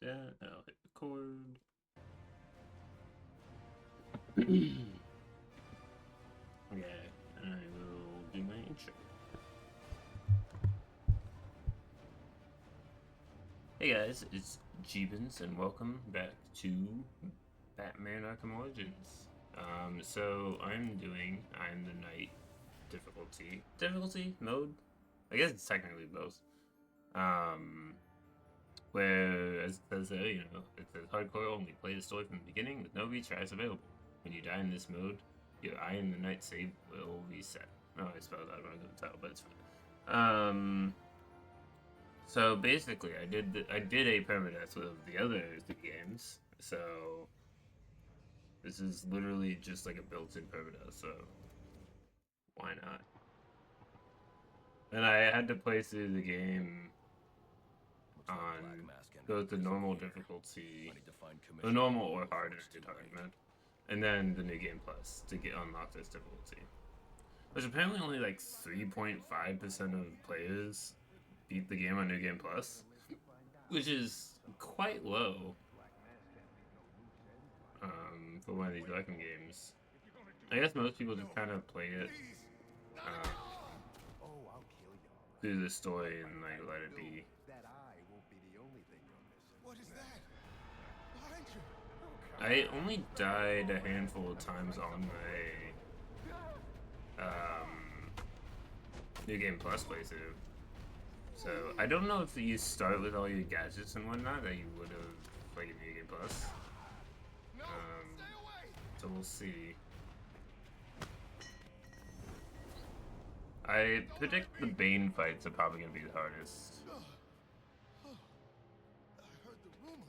that. I'll hit record. Okay, I will do my intro. Hey guys, it's Jeebins, and welcome back to Batman Arkham Origins. So I'm the Knight difficulty mode. I guess it's technically both. Where as it says there, it says hardcore only. Play the story from the beginning with no retries available. When you die in this mode, your I am the Knight save will reset. Oh, I spelled that wrong in the title, but it's fine. So basically, I did a permadeath of the other games. So this is literally just like a built-in permadeath. So why not? And I had to play through the game on both the normal difficulty, the normal or harder environment, and then the New Game Plus to unlock this difficulty. Which apparently only like 3.5% of players beat the game on New Game Plus, which is quite low for one of these Arkham games. I guess most people just kind of play it through the story and like let it be. What is that? Behind you. I only died a handful of times on my New Game Plus playthrough. So I don't know if you start with all your gadgets and whatnot that you would have like in New Game Plus. No, stay away. So we'll see. I predict the Bane fights are probably gonna be the hardest. I heard the rumors.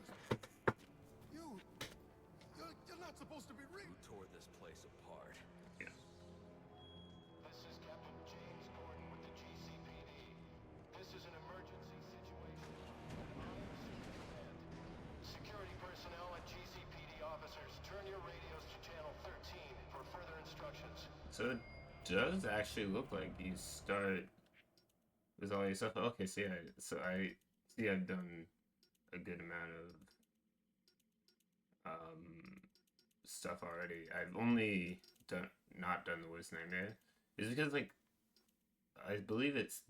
You're not supposed to be reading. Who tore this place apart? Yeah. This is Captain James Gordon with the GCPD. This is an emergency situation. I am Super Command. Security personnel and GCPD officers, turn your radios to channel 13 for further instructions. So it does actually look like you start with all your stuff. Okay, I see I've done a good amount of stuff already. I've only not done the worst nightmare. Is because like I believe it's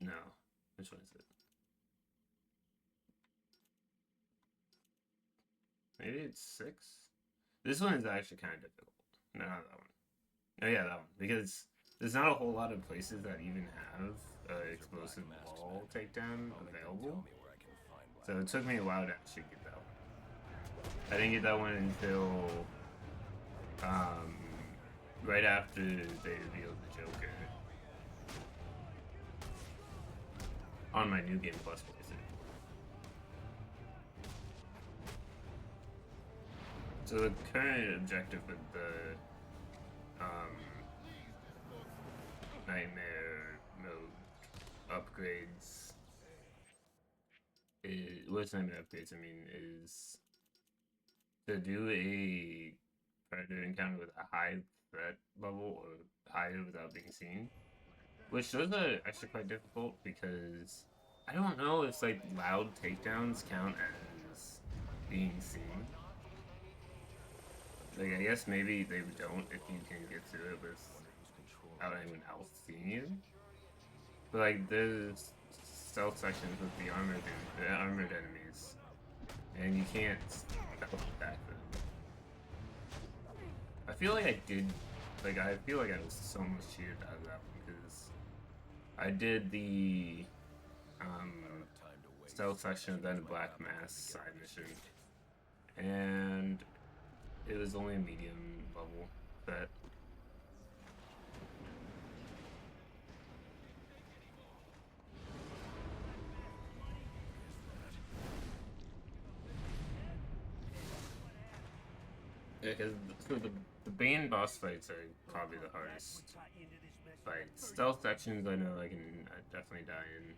no. Which one is it? Maybe it's 6. This one is actually kind of difficult. No, not that one. Oh yeah, that one. Because there's not a whole lot of places that even have explosive wall takedown available. So it took me a while to actually get that one. I didn't get that one until right after they revealed the Joker on my New Game Plus playthrough. So the current objective with the Nightmare mode upgrades is what's Nightmare upgrades? I mean, is to do a predator encounter with a high threat level or higher without being seen, which those are actually quite difficult because I don't know if like loud takedowns count as being seen. Like I guess maybe they don't if you can get through it without anyone else seeing you. But like there's stealth sections with the armored enemies, and you can't stealth attack them. I feel like I was so much cheated out of that one because I did the stealth section of then the Black Mass side mission, and it was only a medium level that. Yeah, because the Bane boss fights are probably the hardest fights. Stealth sections I know I definitely die in,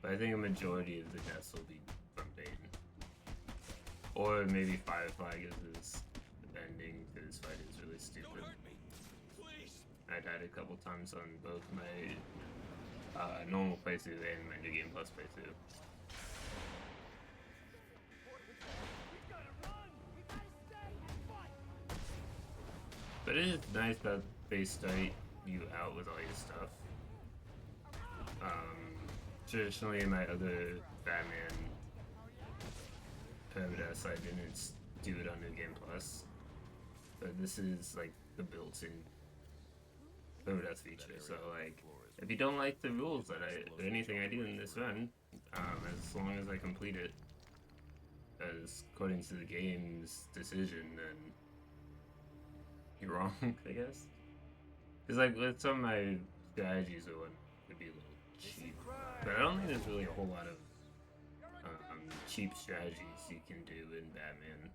but I think a majority of the deaths will be from Bane. Or maybe Firefly because the ending to this fight is really stupid. I died a couple times on both my normal playthrough and my New Game Plus playthrough. But it is nice that they start you out with all your stuff. Traditionally in my other Batman permadeaths, I didn't do it on New Game Plus. But this is like the built-in permadeath feature. So like, if you don't like the rules that or anything I do in this run, as long as I complete it as according to the game's decision, then you're wrong, I guess. Because like with some of my strategies or one would be a little cheap, but I don't think there's really a whole lot of cheap strategies you can do in Batman.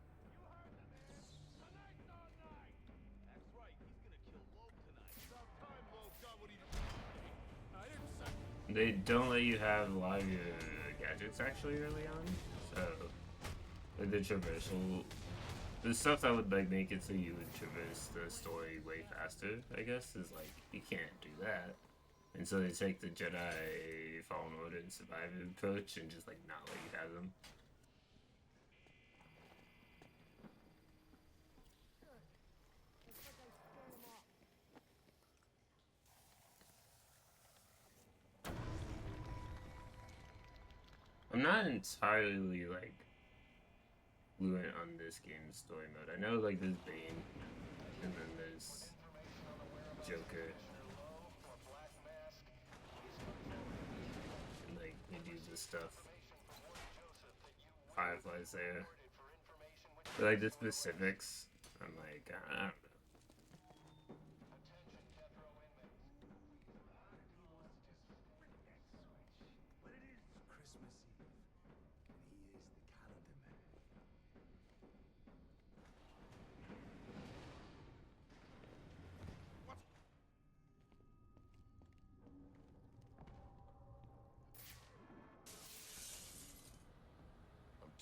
They don't let you have a lot of your gadgets actually early on, so like the traversal, the stuff that would like make it so you would traverse the story way faster, I guess, is like you can't do that, and so they take the Jedi Fallen Order and Survivor approach and just like not let you have them. I'm not entirely like fluent on this game's story mode. I know like there's Bane, and then there's Joker, and like they do this stuff. Firefly's there, but like the specifics, I'm like I don't know.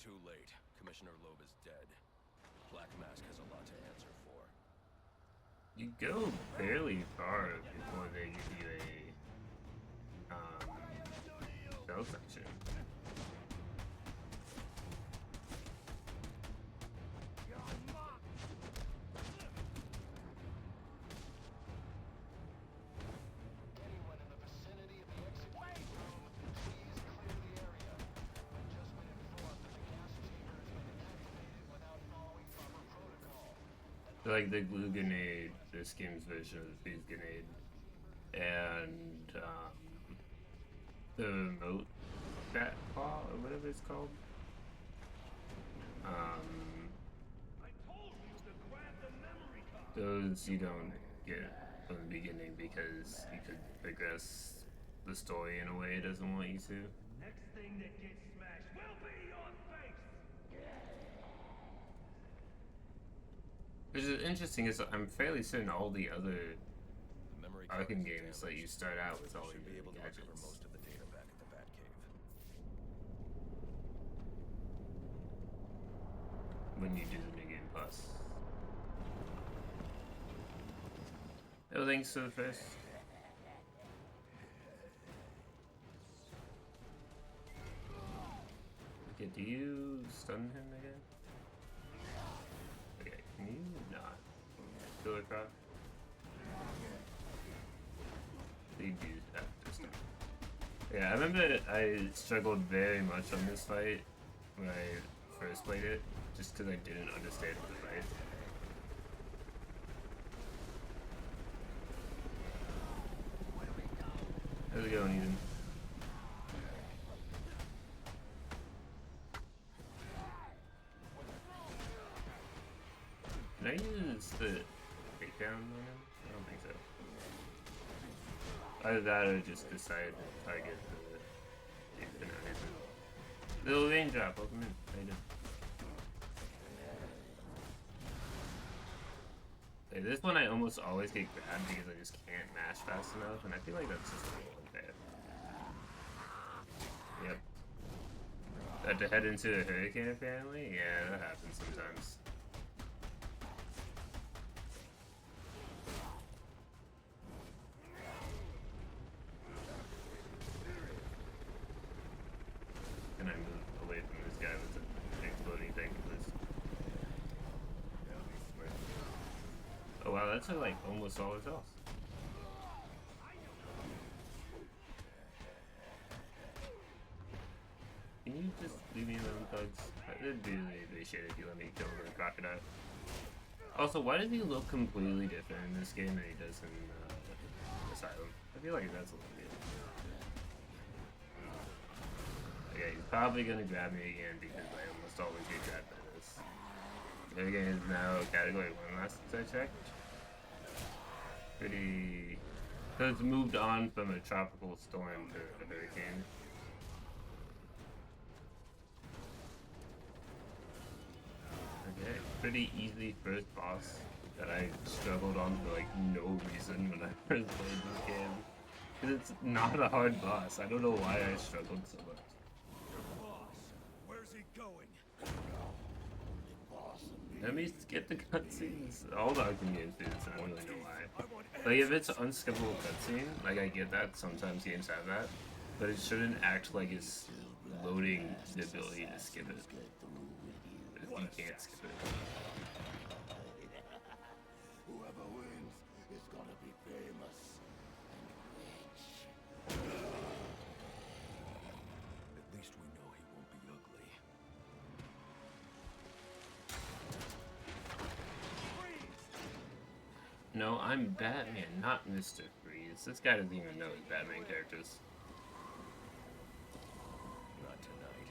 Too late. Commissioner Loeb is dead. Black Mask has a lot to answer for. You go fairly far before they give you a cell section. Anyone in the vicinity of the execution room, please clear the area. I've just been informed that the gas chamber has been activated without following proper protocol. Like the glue grenade, this game's version of the freeze grenade, and the remote bat claw or whatever it's called. Those you don't get from the beginning because you could progress the story in a way it doesn't want you to. Next thing that gets smashed will be your face! Which is interesting is I'm fairly certain all the other The memory Arkham card is games let you damaged. start out with all Should your be able to recover gadgets. most of the data back at the Batcave. When you do the New Game Plus. No thanks to the first. Okay, do you stun him again? Okay, can you not? Kill a crop? You do that this time. Yeah, I remember I struggled very much on this fight when I first played it, just because I didn't understand the fight. How's it going, Ethan? Can I use the takedown on him? I don't think so. Either that or just decide to target the little raindrop. Welcome in. How you doing? Okay, this one I almost always get grabbed because I just can't mash fast enough, and I feel like that's just a little unfair. Yep. I had to head into a hurricane apparently? Yeah, that happens sometimes. Can I move away from this guy with the exploding thing, please? Oh wow, That took like almost all his health. Can you just leave me alone, thugs? It'd be really appreciated if you let me kill the crocodile. Also, why does he look completely different in this game than he does in Asylum? I feel like that's a little weird. Okay, he's probably gonna grab me again because I almost always get grabbed by this. The other game is now category 1 last I checked. Pretty... So it's moved on from a tropical storm to a hurricane. Okay, pretty easy first boss that I struggled on for like no reason when I first played this game. Because it's not a hard boss. I don't know why I struggled so much. Boss, where's he going? Let me skip the cutscenes. All the Arkham games do this, and I don't really know why. Like, if it's unskippable cutscene, like, I get that. Sometimes games have that. But it shouldn't act like it's loading the ability to skip it. But if you can't skip it. Whoever wins is gonna be famous and rich. At least we know he won't be ugly. No, I'm Batman, not Mr. Freeze. This guy doesn't even know his Batman characters. Not tonight.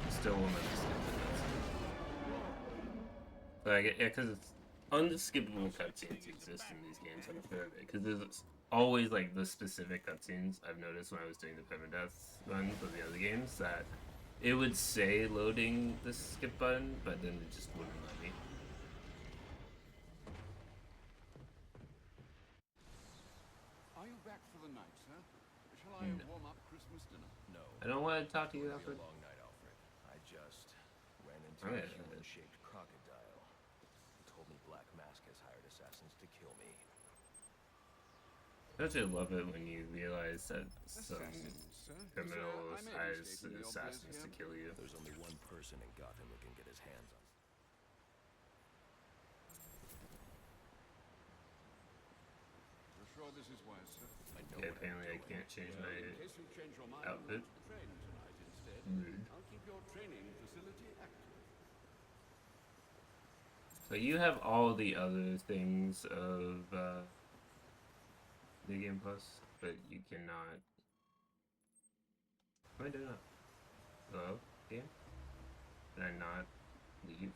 Still won't understand it. Like, yeah, because it's unskippable cutscenes exist in these games on a fair bit. Because there's always like the specific cutscenes I've noticed when I was doing the permadeath runs of the other games that it would say loading the skip button, but then it just wouldn't let me. Are you back for the night, sir? Shall I warm up Christmas dinner? No. I don't want to talk to you, It'll be Alfred. a long night, Alfred. I just ran into Okay. a human-shaped crocodile. He told me Black Mask has hired assassins to kill me. Don't you love it when you realize that some Assassins, sir? criminal Sir, I may be hires mistaken the assassins to obvious kill you? There's only one person in Gotham who can get his hands on. You're sure this is wise, sir? I know Okay, what I'm apparently I doing. can't change Well, my in case you change your mind, outfit. train tonight instead. Rude. I'll keep your training facility active. So you have all the other things of the Game Plus, but you cannot. What am I doing now? Hello, game? Did I not leave?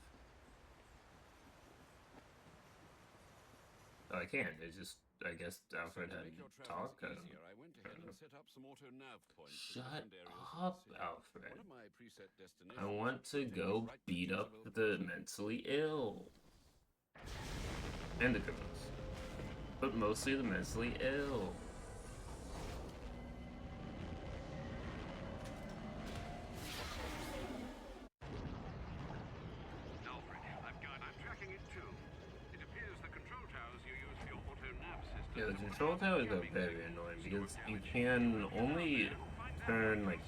Oh, I can. It's just, I guess Alfred To had make your to talk. travels easier, I went ahead know. and set up some auto nav points in Shut different areas of the up, city. Alfred. One of my preset destinations I want to takes me go right to beat up Jezebel the Prison. mentally ill. And the criminals. But mostly the mentally ill. Alfred, I'm tracking it too. It appears the control towers you use for your auto nav system. Yeah, the control towers are very annoying because you can only turn like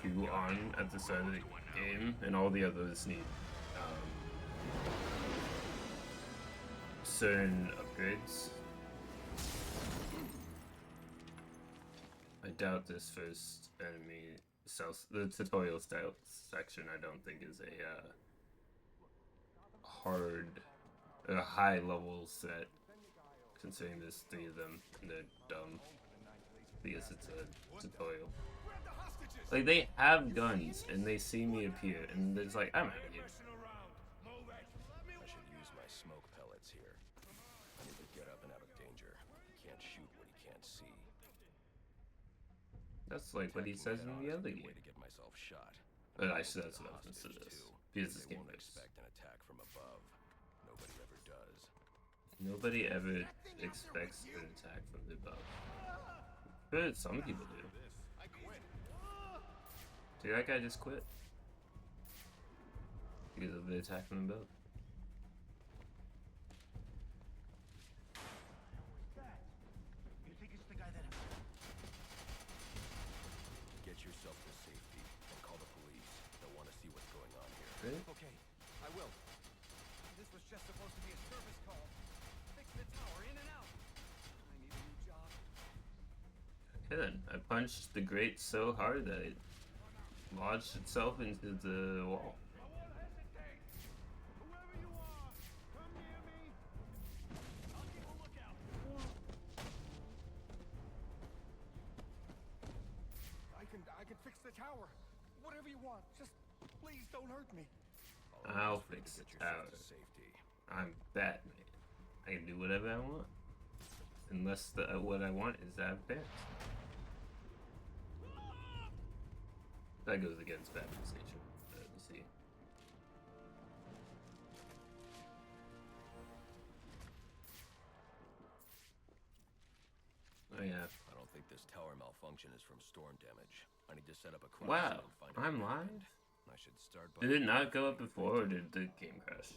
2 on at the start of the game, and all the others need certain upgrades. I doubt this first enemy, the tutorial style section, I don't think is a high level set. Considering there's 3 of them, and they're dumb because it's a tutorial. Like, they have guns, and they see me appear, and it's like, I'm out of here. I should use my smoke pellets here. I need to get up and out of danger. He can't shoot what he can't see. That's like what he says in the other Way game. to get myself shot. But I said that's what I was gonna say this. Because this They game won't is. expect an attack from above. Nobody ever does. Nobody ever expects an attack from the above. But some people do. I quit. See, that guy just quit. Because of the attack from above. I will. This was just supposed to be a service call. Fix the tower, in and out. I need a new job. Okay then, I punched the grate so hard that it lodged itself into the wall. I won't hesitate! Whoever you are, come near me! I'll keep a lookout. I can fix the tower. Whatever you want. Just please don't hurt me. I'll fix the tower. Safety. I'm Batman. I can do whatever I want. Unless what I want is to have pants. That goes against Batman's nature. You see. Oh yeah. I don't think this tower malfunction is from storm damage. I need to set up a crime Wow, scene and find out I'm what live? happened. I should start by... Did it not go up before, or did the game crash?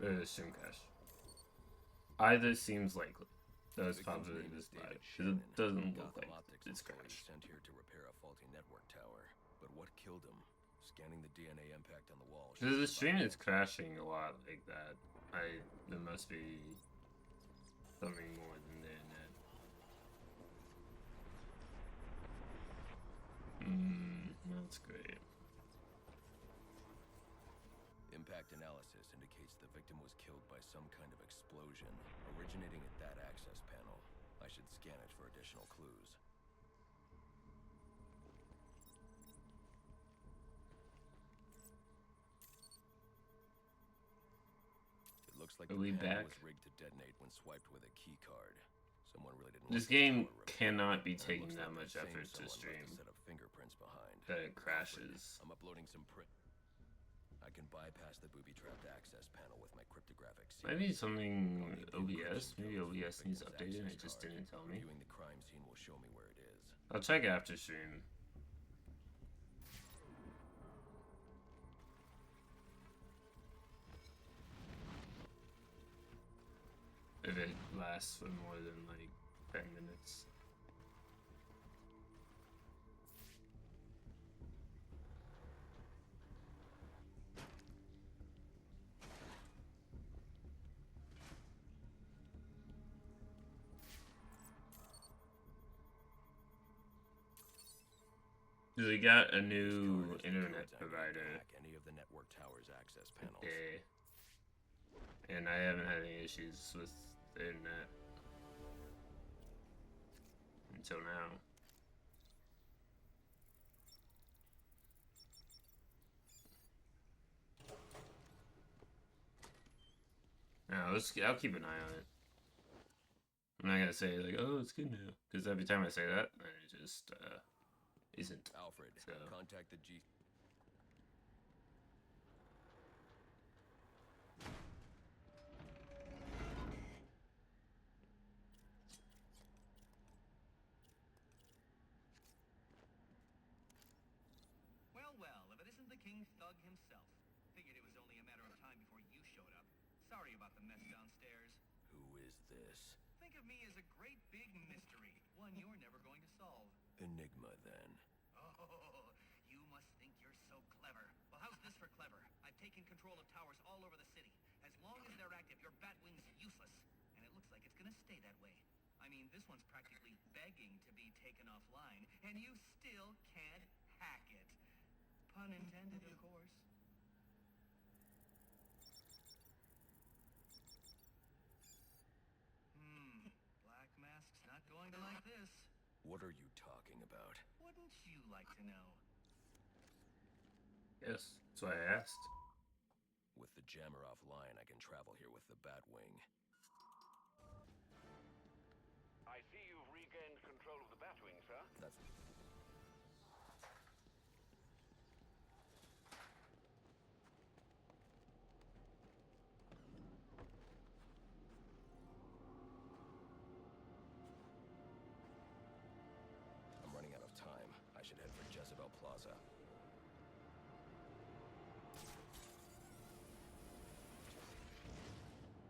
Or the stream crash? Either seems likely. Those Victim's probably name just is live. David It Shannon. doesn't look Gotham like Optics it's employee crashed. sent here to repair a faulty network tower. But what killed him? Scanning the DNA impact on the wall. So the shows stream is survival. crashing a lot like that. There must be something more than the internet. That's great. Impact analysis indicates the victim was killed by some kind of explosion, originating at that access panel. I should scan it for additional clues. It looks like Are the we panel back? was rigged to detonate when swiped with a key card. Someone really didn't This want the game tower repaired. cannot be And it taking looks that like much same effort to someone left stream. a set of fingerprints behind. That it crashes. I'm uploading some print. I can bypass the booby-trapped access panel with my cryptographic seal. Maybe something I'll need the OBS. encryption Maybe code for the OBS needs victim's updated and it access just card. didn't tell me. Reviewing the crime scene will show me where it is. I'll check after stream. If it lasts for more than like 10 minutes. We got a new Card is the internet codes I need to provider. hack any of the network tower's access panels. Yeah. And I haven't had any issues with the internet until now. No, I'll keep an eye on it. I'm not gonna say like, oh, it's good now, because every time I say that, then it just isn't. Alfred, So. contact the G. Well, if it isn't the King Thug himself. Figured it was only a matter of time before you showed up. Sorry about the mess downstairs. Who is this? Think of me as a great big mystery, one you're never going to solve. Enigma, then. Oh, you must think you're so clever. Well, how's this for clever? I've taken control of towers all over the city. As long as they're active, your Batwing's useless. And it looks like it's gonna stay that way. I mean, this one's practically begging to be taken offline, and you still can't hack it. Pun intended, of course. Black Mask's not going to like this. What are you talking about? Wouldn't you like to know? Yes, that's why I asked. With the jammer offline, I can travel here with the Batwing. I see you've regained control of the Batwing, sir. That's... I'm running out of time. I should head for Jezebel Plaza.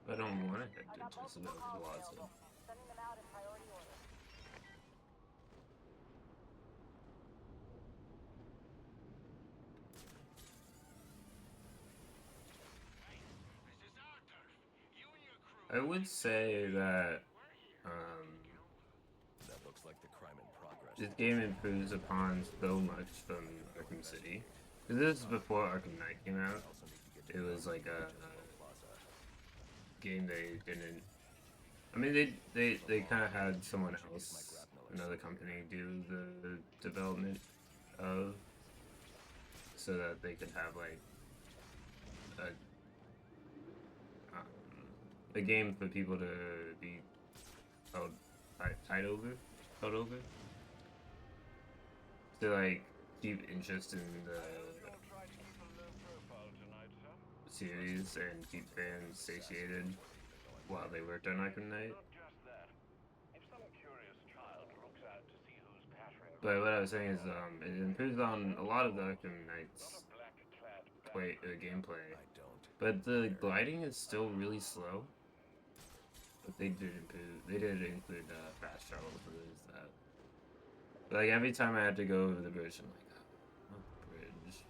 I don't want to head to Jezebel Plaza. Sending them out in priority order. I would say that That looks like the crime in progress. this game improves upon so much from Arkham City. 'Cause this is before Arkham Knight came out. It was like a game they didn't. I mean, they kind of had someone else, another company, do the development of, so that they could have like a game for people to be held held over, to like keep interest in the Try to keep a low profile tonight, sir. series and keep fans satiated while they worked on Arkham Knight. Not just that. If some curious child looks out to see who's pattering But what I was saying is, it improves on a lot of the Arkham Knight's black-clad gameplay, I don't. but the gliding is still really slow. But they did improve. They did include fast travel, so there's that. But like every time I had to go over the bridge, I'm like, oh, bridge.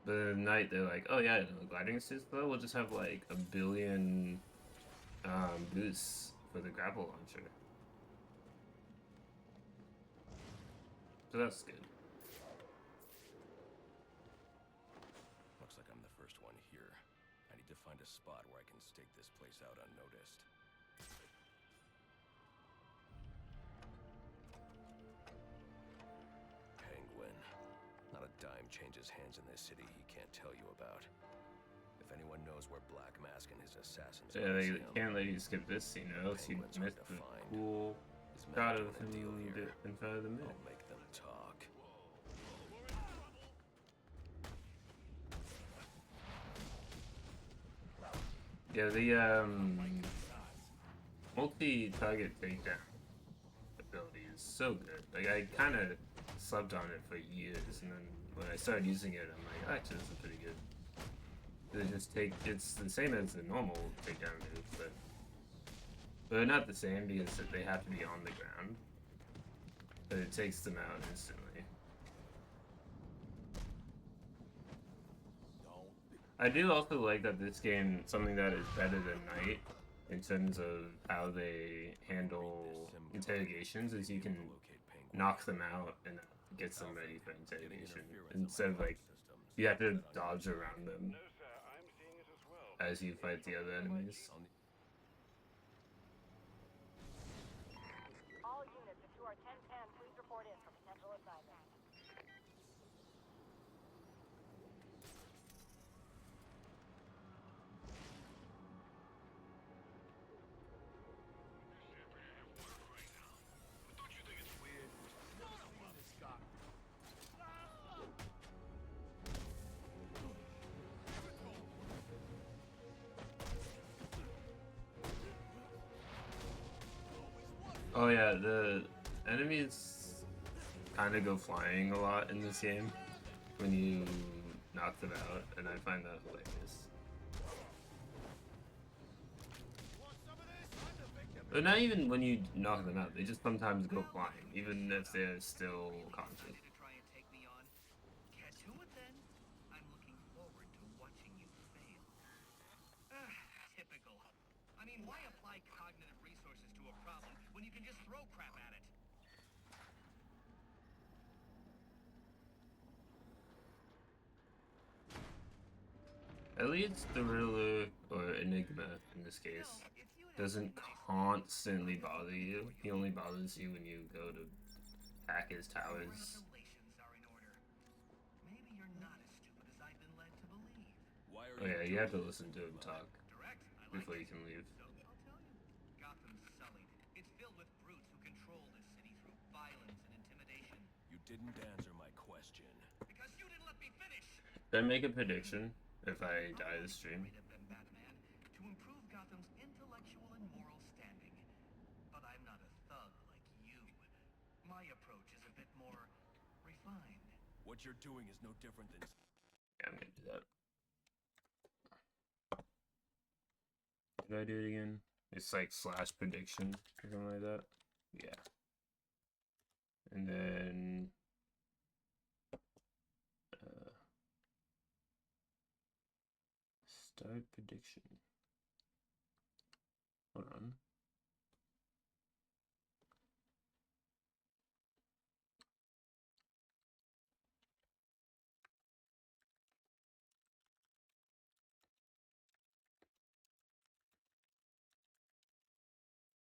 But at night they're like, oh yeah, no, gliding is too slow. We'll just have like a billion boosts for the grapple launcher. So that's good. Looks like I'm the first one here. I need to find a spot where I can stake this place out unnoticed. Penguin. Not a dime changes hands in this city he can't tell you about. If anyone knows where Black Mask and his assassins Yeah, they can't let you skip this scene, or else you miss the cool shot of him in front of the moon. I'll make them talk. Yeah, the multi-target takedown ability is so good. Like I kind of slept on it for years, and then when I started using it, I'm like, actually, this is pretty good. It's the same as the normal takedown moves, but they're not the same because they have to be on the ground. But it takes them out instantly. I do also like that this game, something that is better than Night in terms of how they handle interrogations, is you can knock them out and it gets them ready for interrogation instead of like you have to dodge around them No, sir, I'm seeing it as well. as you fight the other enemies. All units, if you are 1010, please report in for potential assignment. Don't you think it's weird? This guy. Oh yeah, the enemies kind of go flying a lot in this game when you knock them out, and I find that hilarious. But not even when you knock them out, they just sometimes go flying, even if they're still conscious. To try and take me on. Get to it then. I'm looking forward to watching you fail. Typical. I mean, why apply cognitive resources to a problem when you can just throw crap at it? At least the Riddler, or Enigma in this case, doesn't constantly bother you. He only bothers you when you go to hack his towers. Congratulations are in order. Maybe you're not as stupid as I've been led to believe. Why are Oh yeah, you have to listen to him talk Direct, I like before it. you can leave. So I'll tell you. Gotham's sullied. It's filled with brutes who control this city through violence and intimidation. You didn't answer my question. Because you didn't let me finish! Did I make a prediction if I die this stream? Might have been Batman to improve Gotham's intellectual and moral standing. But I'm not a thug like you. My approach is a bit more refined. What you're doing is no different than... Yeah, I'm gonna do that. Did I do it again? It's like slash prediction or something like that. Yeah. And then Start prediction. Hold on.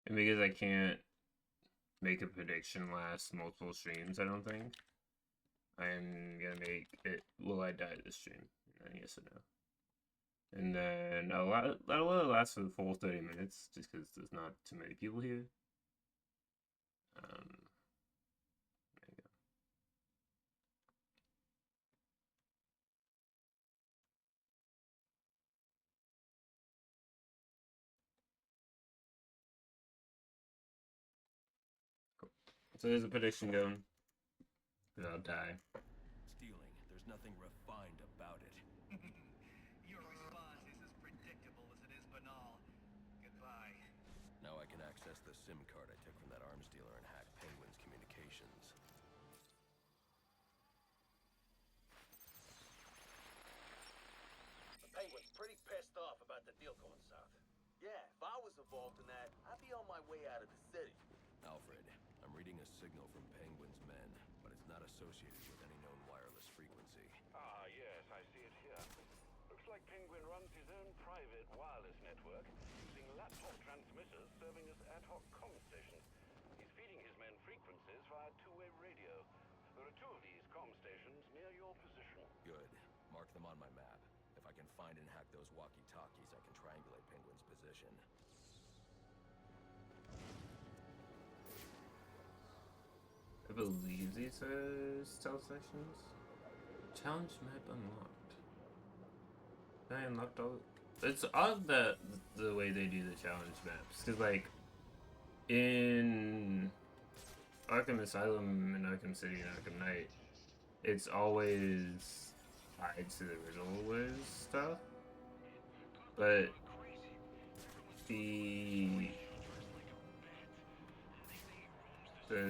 And because I can't make a prediction last multiple streams, I don't think. I'm gonna make it, will I die this stream? And yes or no. And then that'll let it last for the full 30 minutes, just because there's not too many people here. There you go. Cool. So there's a prediction going. But I'll die. Stealing, there's nothing refined about it. Your response is as predictable as it is banal. Goodbye. Now I can access the SIM card I took from that arms dealer and hack Penguin's communications. The Penguin's pretty pissed off about the deal going south. Yeah, if I was involved in that, I'd be on my way out of the city. Alfred, I'm reading a signal from Penguin's men, but it's not associated with any known wireless frequency. Ah, yes, I see it here. Looks like Penguin runs his own private wireless network using laptop transmitters serving as ad hoc comm stations. He's feeding his men frequencies via two-way radio. There are 2 of these comm stations near your position. Good. Mark them on my map. If I can find and hack those walkie-talkies, I can triangulate Penguin's position. I believe these are stealth sections. Challenge map unlocked. I unlocked all. It's odd that the way they do the challenge maps, because like in Arkham Asylum and Arkham City and Arkham Knight, it's always tied to the original Wiz stuff, but the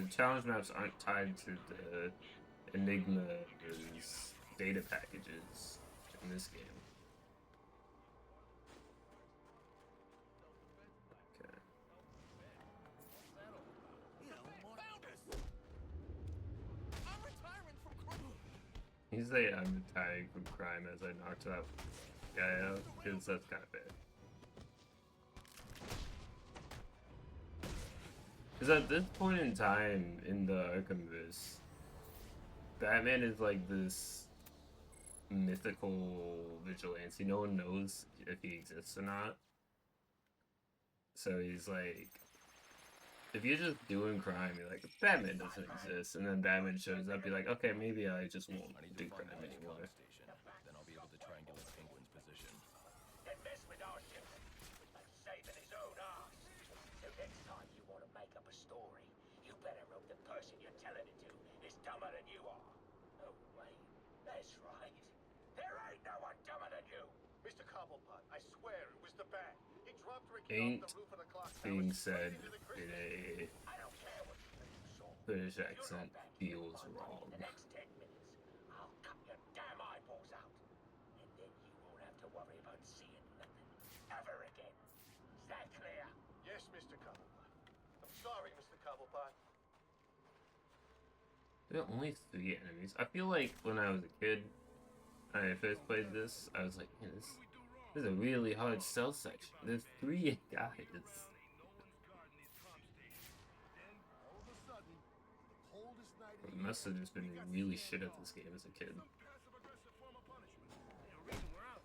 challenge maps aren't tied to the Enigma's data packages in this game. Okay. I'm retiring from crime. He's like, I'm retiring from crime as I knocked that guy out, because that's kind of bad. Because at this point in time in the Arkhamverse, Batman is like this mythical vigilante. No one knows if he exists or not. So he's like, if you're just doing crime, you're like, Batman doesn't exist. And then Batman shows up, you're like, okay, maybe I just won't I need do to find crime the next anymore. comm station. Then I'll be able to triangulate Penguin's position. And mess with our ship. Like saving his own ass. So next time you want to make up a story, you better hope the person you're telling it to is dumber than you are. Oh, wait. That's right. There ain't no one dumber than you. Mr. Cobblepot, I swear it was the bat. He dropped Ricky Ain't off the roof of the clock tower being straight said into the in crystal. a I don't care what you think you saw. British You're accent not back here feels with my money wrong. in the next 10 minutes. I'll cut your damn eyeballs out. And then you won't have to worry about seeing nothing ever again. Is that clear? Yes, Mr. Cobblepot. I'm sorry, Mr. Cobblepot. There are only 3 enemies. I feel like when I was a kid, when I first played this, I was like, man, this is a really hard stealth section. There's 3 guys. All of a sudden, the coldest night I of the must have just been really shit at this game as a kid. passive-aggressive form of punishment. The reason we're out.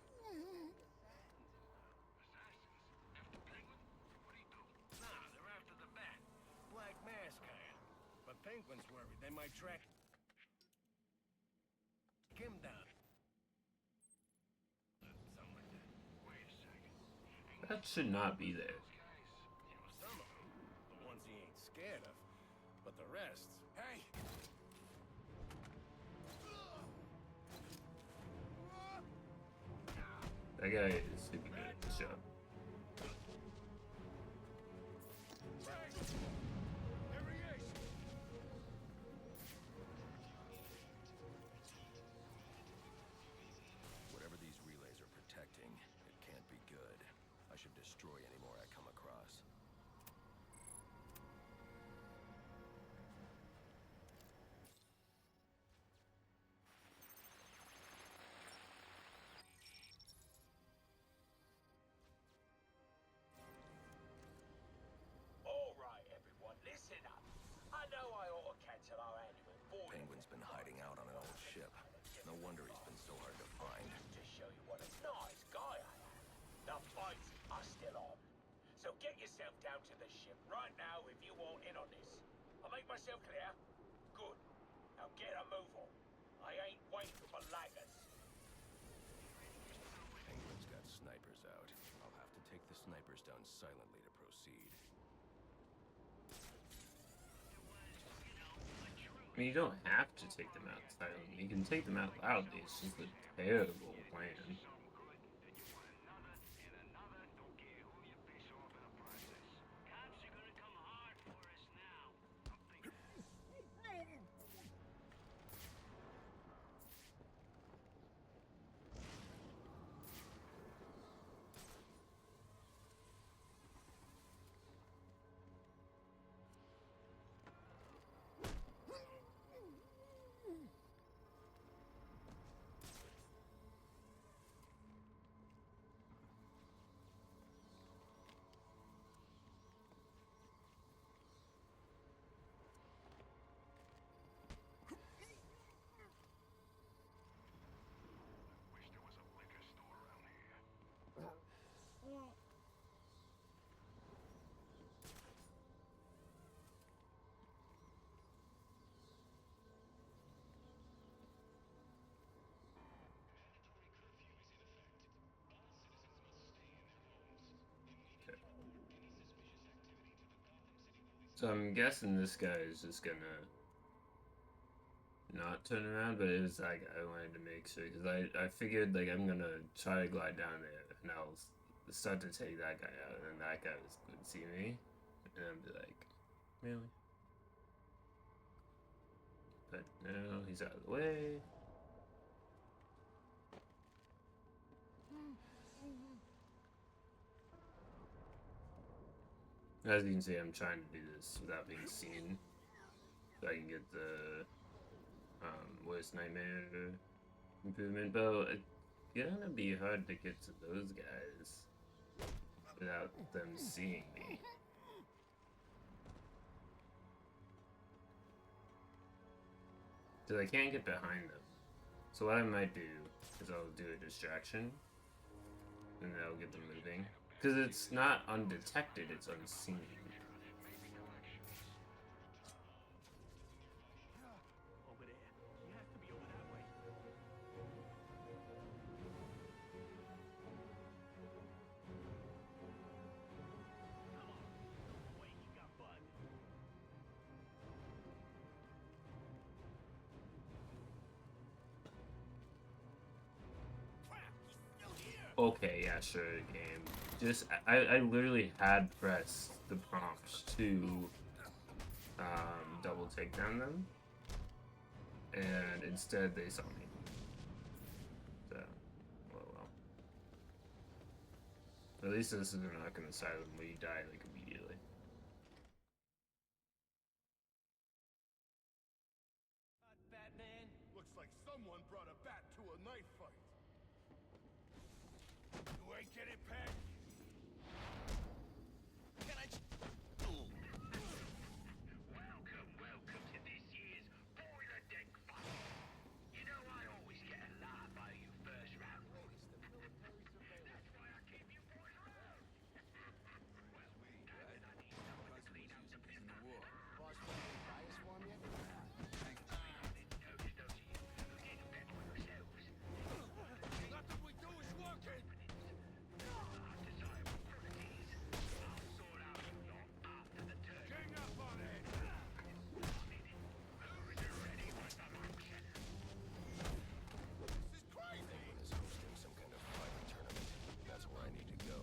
Nah, they're after the bat. Black mask kind. But Penguin's worried they might track him down. Something like that. Wait a second. That should not be there. Some of them, the ones he ain't scared of. But the rest, hey! That guy is super good at this job. Here he is. Whatever these relays are protecting, it can't should destroy any more I come across. All right, everyone, listen up. I know I ought to cancel our annual board. Penguin's been hiding out on an old ship. No wonder he's been so hard to find. To show you what a nice guy I am. The fights are still on. So get yourself down to the ship right now if you want in on this. I make myself clear? Good. Now get a move on. I ain't waiting for laggards. Penguin's got snipers out. I'll have to take the snipers down silently to proceed. I mean, you don't have to take them out silently. You can take them out loudly. It's just a terrible plan. So I'm guessing this guy is just gonna not turn around, but it was like I wanted to make sure because I figured like I'm gonna try to glide down there and I'll start to take that guy out, and then that guy would see me, and I'd be like, really? But no, he's out of the way. As you can see, I'm trying to do this without being seen, so I can get the worst nightmare improvement. But it's gonna be hard to get to those guys without them seeing me. Because I can't get behind them. So what I might do is I'll do a distraction, and that'll get them moving. Because it's not undetected, it's unseen. Over there. He has to be over that way. Come on. No way he got bugged. Crap, he's still here. Okay, yeah, sure, game. Just, I literally had pressed the prompt to double takedown them, and instead they saw me. So, well. At least this is not gonna silent where you die like immediately. Batman. Looks like someone brought a bat to a knife fight. You ain't getting pegged. Can I... Welcome to this year's boiler deck fight. You know I always get a laugh out of you first round. That's why I keep you boys around. Well, I need someone to clean up the piss. Boss, buy us one yet? Notice those of you who didn't bet on yourselves. Nothing we do is working. Undesirable qualities. I'll sort out you lot after the turn. Gang up on it. Who's ready for some action? This is crazy. Penguin is hosting some kind of fighting tournament. That's where I need to go.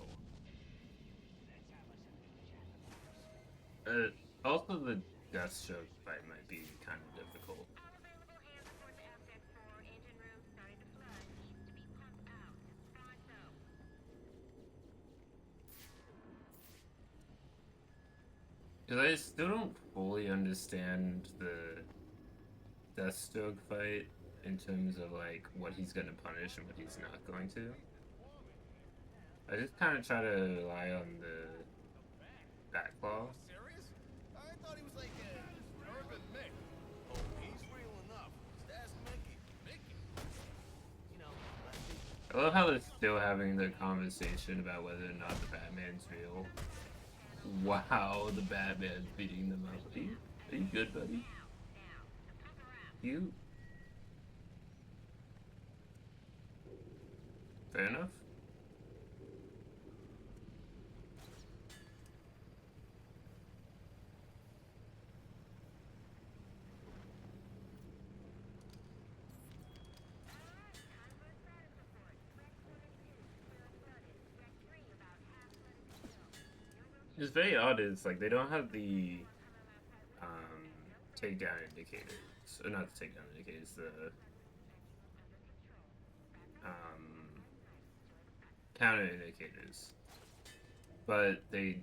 Also the Deathstroke fight might be kind of difficult. All available hands report to asset 4. Engine room starting to flood. Needs to be pumped out. Pronto. Because I still don't fully understand the Deathstroke fight in terms of like what he's gonna punish and what he's not going to. I just kind of try to rely on the Batclaw. Serious? I thought he was like an urban Mick. Oh, he's real enough. Just ask Mickey. Mickey. You know, I love how they're still having the conversation about whether or not the Batman's real. Wow, the Batman's beating them up. Are you good, buddy? You? Fair enough. It's very odd. It's like they don't have the takedown indicators, or not the takedown indicators. The counter indicators, but they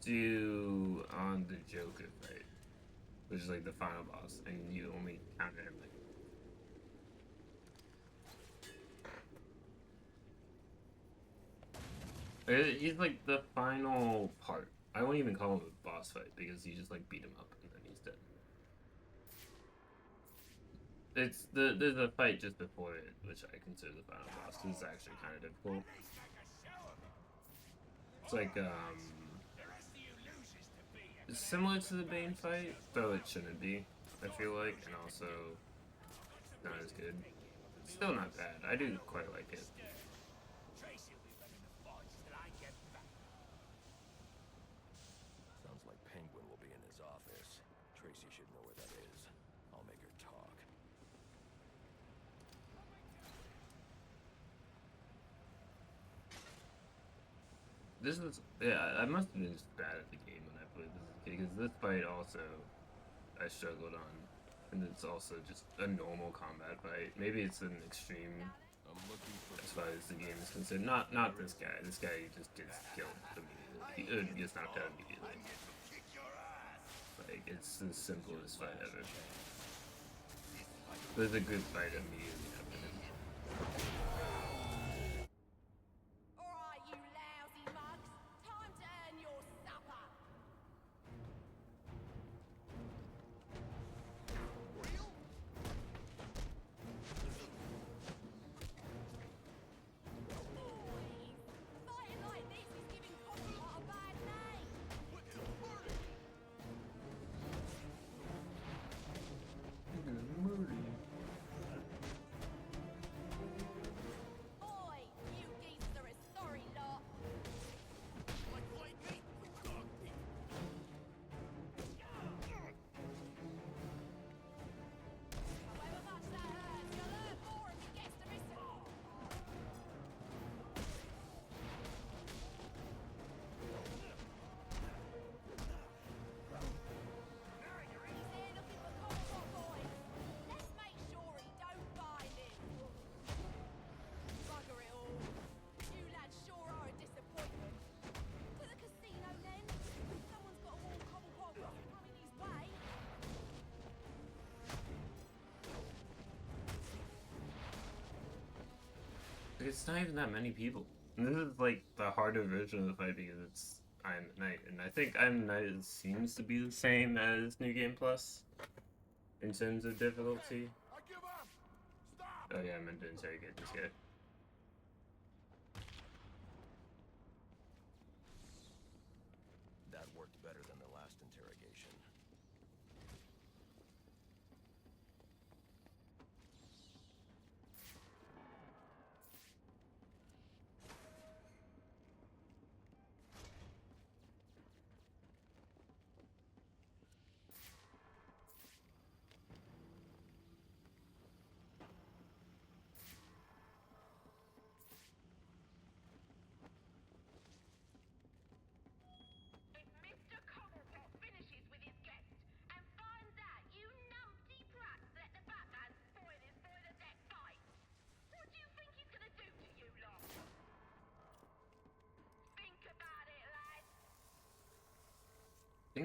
do on the Joker fight, which is like the final boss, and you only counter him like. He's like the final part. I won't even call him a boss fight because you just like beat him up and then he's dead. There's a fight just before it, which I consider the final boss. This is actually kind of difficult. It's like it's similar to the Bane fight, though it shouldn't be. I feel like, and also not as good. It's still not bad. I do quite like it. Sounds like Penguin will be in his office. Tracy should know where that is. I'll make her talk. This is, yeah, I must have been just bad at the game when I played this as a kid, because this fight also I struggled on, and it's also just a normal combat fight. Maybe it's an extreme as far as the game is concerned. Not this guy. This guy just gets killed immediately. He gets knocked out immediately. Like, it's the simplest fight ever. There's a good fight immediately after him. Alright, you lousy mugs. Time to earn your supper. Boys, fighting like this is giving Copperpot a bad name. Boy, you geezers are a sorry lot. However much that hurts, you'll learn more if he gets to miss. He's here looking for Copperpot, boys. Let's make sure he don't find him. Bugger it all. You lads sure are a disappointment. To the casino, then. Someone's got to warn Cobblepot what's coming his way. It's not even that many people. And this is like the harder version of the fight because it's I'm Knight, and I think I'm Knight seems to be the same as New Game Plus in terms of difficulty. I give up! Stop! Oh yeah, I meant to interrogate this guy. That worked better than the last interrogation.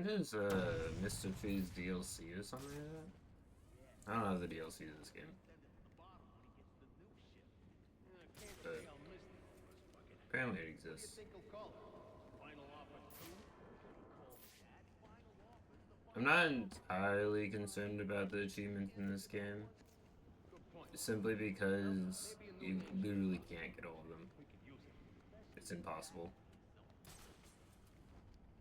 think there's Mr. Freeze DLC or something like that. I don't know the DLC of this game. But apparently it exists. I'm not entirely concerned about the achievements in this game, simply because you literally can't get all of them. It's impossible.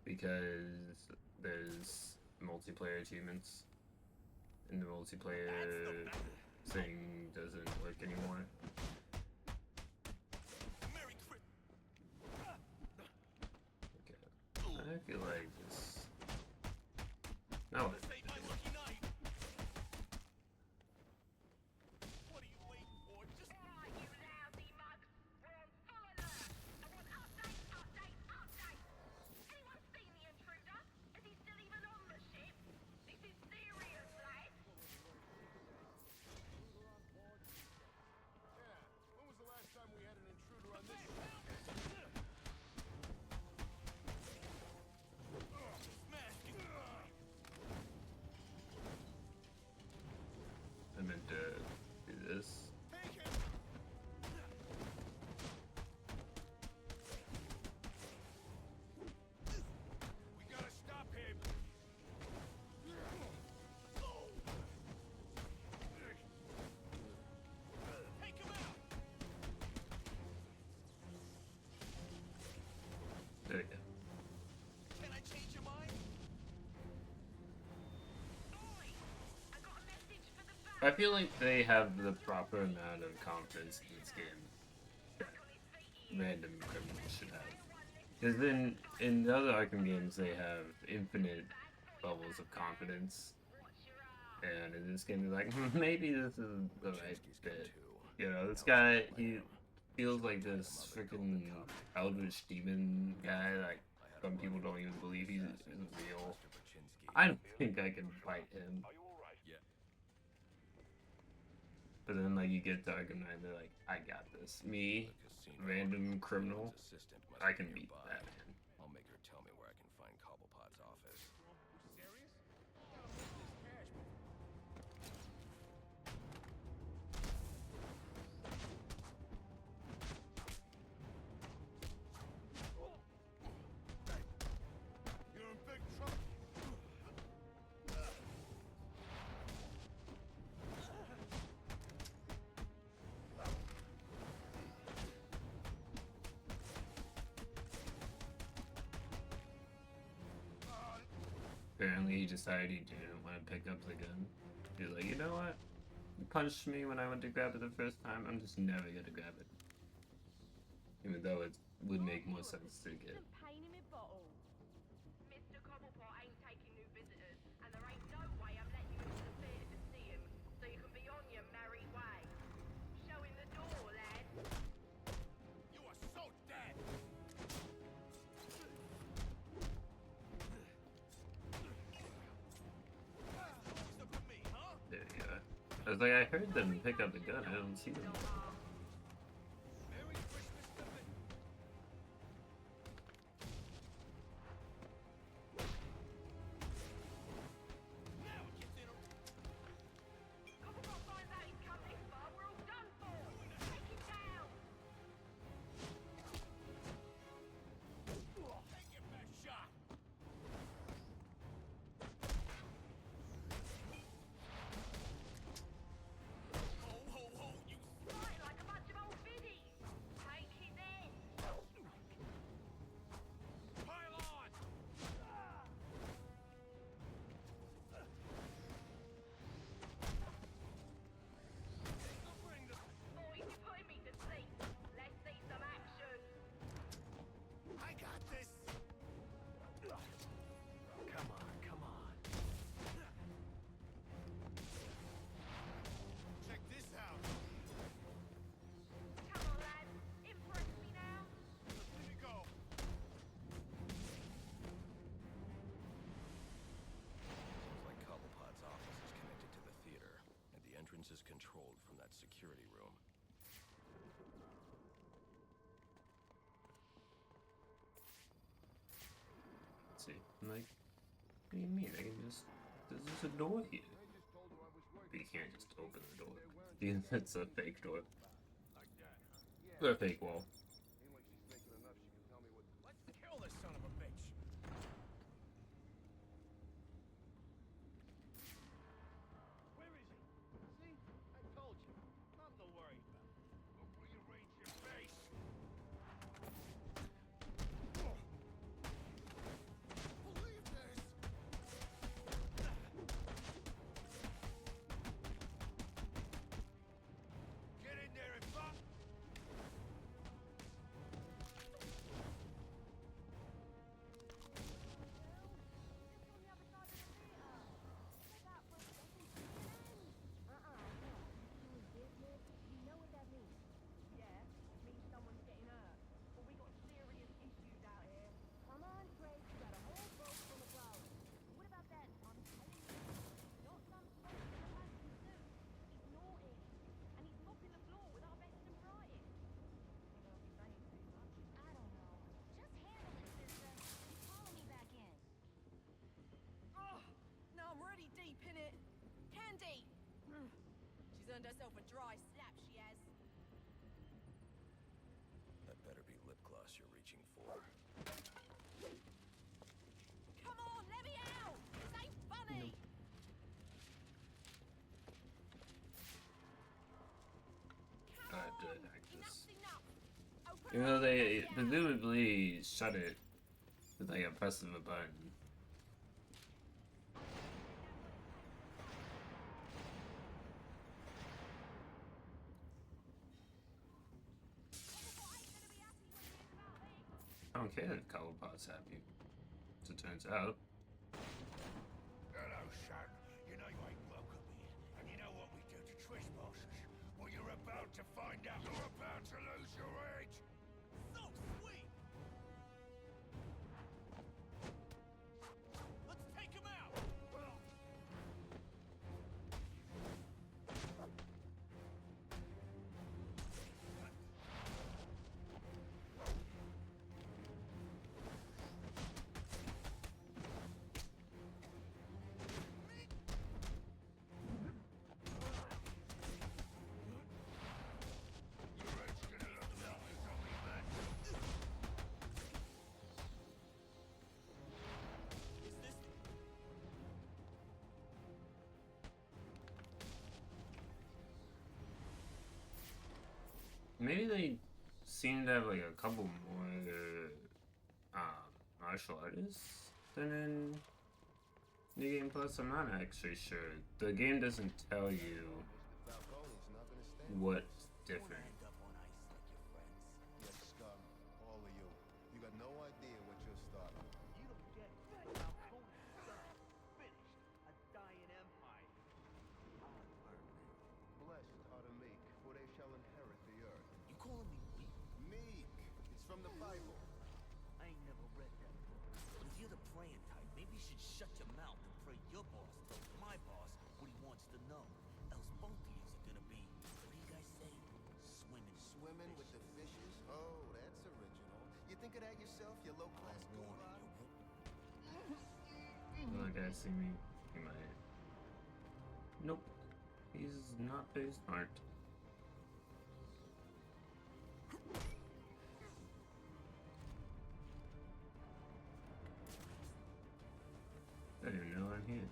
Because there's multiplayer achievements, and the multiplayer thing doesn't work anymore. Okay. I feel like this. No. I meant to do this. We gotta stop him. Take him out. There we go. Can I change your mind? I feel like they have the proper amount of confidence in this game that random criminals should have. Because in the other Arkham games, they have infinite levels of confidence. And in this game, they're like, maybe this is the right fit. You know, this guy, he feels like this freaking eldritch demon guy. Like, some people don't even believe he's real. I don't think I can fight him. But then, like, you get to Arkham Knight, they're like, I got this. Me, random criminal, I can beat that man. I'll make her tell me where I can find Cobblepot's office. Serious? You're in big trouble. Apparently, he decided he didn't want to pick up the gun. He's like, you know what? You punched me when I went to grab it the first time. I'm just never gonna grab it. Even though it would make more sense to get. Pain in my bottle. Mr. Cobblepot ain't taking new visitors, and there ain't no way I'm letting you into the theatre to see him, so you can be on your merry way. Show him the door, lad. You are so dead. There you go. I was like, I heard them pick up the gun. I don't see them. Merry Christmas to me. Now it gets in. Cobblepot finds out he's come this far, we're all done for. Take him down. Take your best shot. Ho, ho, ho, you. Fighting like a bunch of old biddies. Take him in. Pile on. Bring the. Boys, you're putting me to sleep. Let's see some action. I got this. Come on, come on. Check this out. Come on, lad. Impress me now. Here we go. Seems like Cobblepot's office is connected to the theater, and the entrance is controlled from that security room. Let's see. I'm like, do you mean? I can just... There's just a door here. But you can't just open the door. It's a fake door. Like that, huh? Or a fake wall. Seems like she's thinking enough she can tell me what to... Let's kill this son of a bitch. Where is he? See? I told you. Nothing to worry about. Go rearrange your face. Believe this. Get in there and fuck. You know what that means? Yeah, it means someone's getting hurt. But we got serious issues out here. Come on, Grace, you got a whole boat full of flowers. What about that untidy man? Not some smoke in a fancy suit. He's naughty. And he's mopping the floor with our best and brightest. Maybe I'll be saying too much. I don't know. Just handle it, sister. You follow me back in. Oh, now I'm already deep in it. Candy! She's earned herself a dry slap, she has. That better be lip gloss you're reaching for. Come on, let me out! This ain't funny! I have to hack this. Enough's enough! Open Even though up, they let me out. presumably shut it with like a press of a button. I don't care if Cobblepot's happy. As it turns out. Hello, son. You know you ain't welcome here. And you know what we do to trespassers? Well, you're about to find out. You're about to lose your head. So sweet. Let's take him out. Your head's gonna look lovely, Tommy, man. Is this... Maybe they seem to have like a couple more martial artists than in New Game Plus. I'm not actually sure. The game doesn't tell you what's different. End up on ice like your friends. Yes, scum. All of you. You got no idea what you're starting. You don't get that. Falcone's done. Finished. A dying empire. Blessed are the meek, for they shall inherit the earth. You calling me weak? Meek. It's from the Bible. I ain't never read that book. But if you're the praying type, maybe you should shut your mouth and pray your boss tells my boss what he wants to know. Else both of yous are gonna be, what do you guys say? Swimming. Swimming with the fishes? Oh, that's original. You think of that yourself, you low-class goon? Will the guy see me? He might. Nope. He's not very smart. I didn't even know I'm here.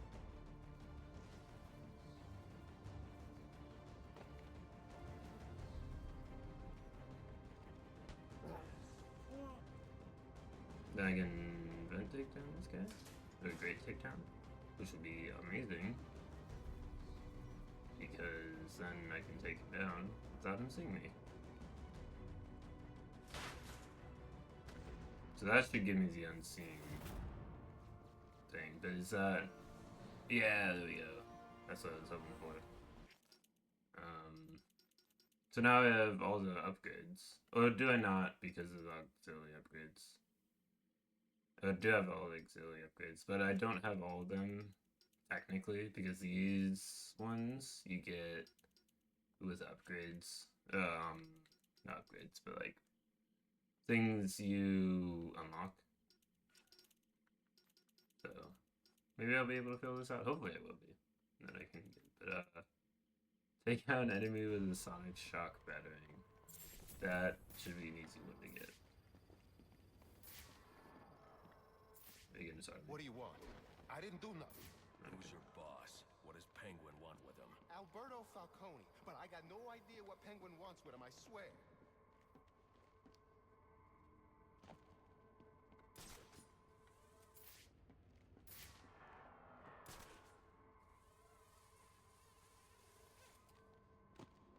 Then I can vent take down this guy. Or a great takedown. Which would be amazing. Because then I can take him down without him seeing me. So that should give me the unseen thing. But is that... Yeah, there we go. That's what I was hoping for. So now I have all the upgrades. Or do I not because of the auxiliary upgrades? I do have all the auxiliary upgrades, but I don't have all of them technically because these ones you get with upgrades. Not upgrades, but like things you unlock. So Maybe I'll be able to fill this out. Hopefully I will be. And then I can take out an enemy with a sonic shock battering. That should be an easy one to get. What do you want? I didn't do nothing. Who's your boss? What does Penguin want with him? Alberto Falcone. But I got no idea what Penguin wants with him, I swear.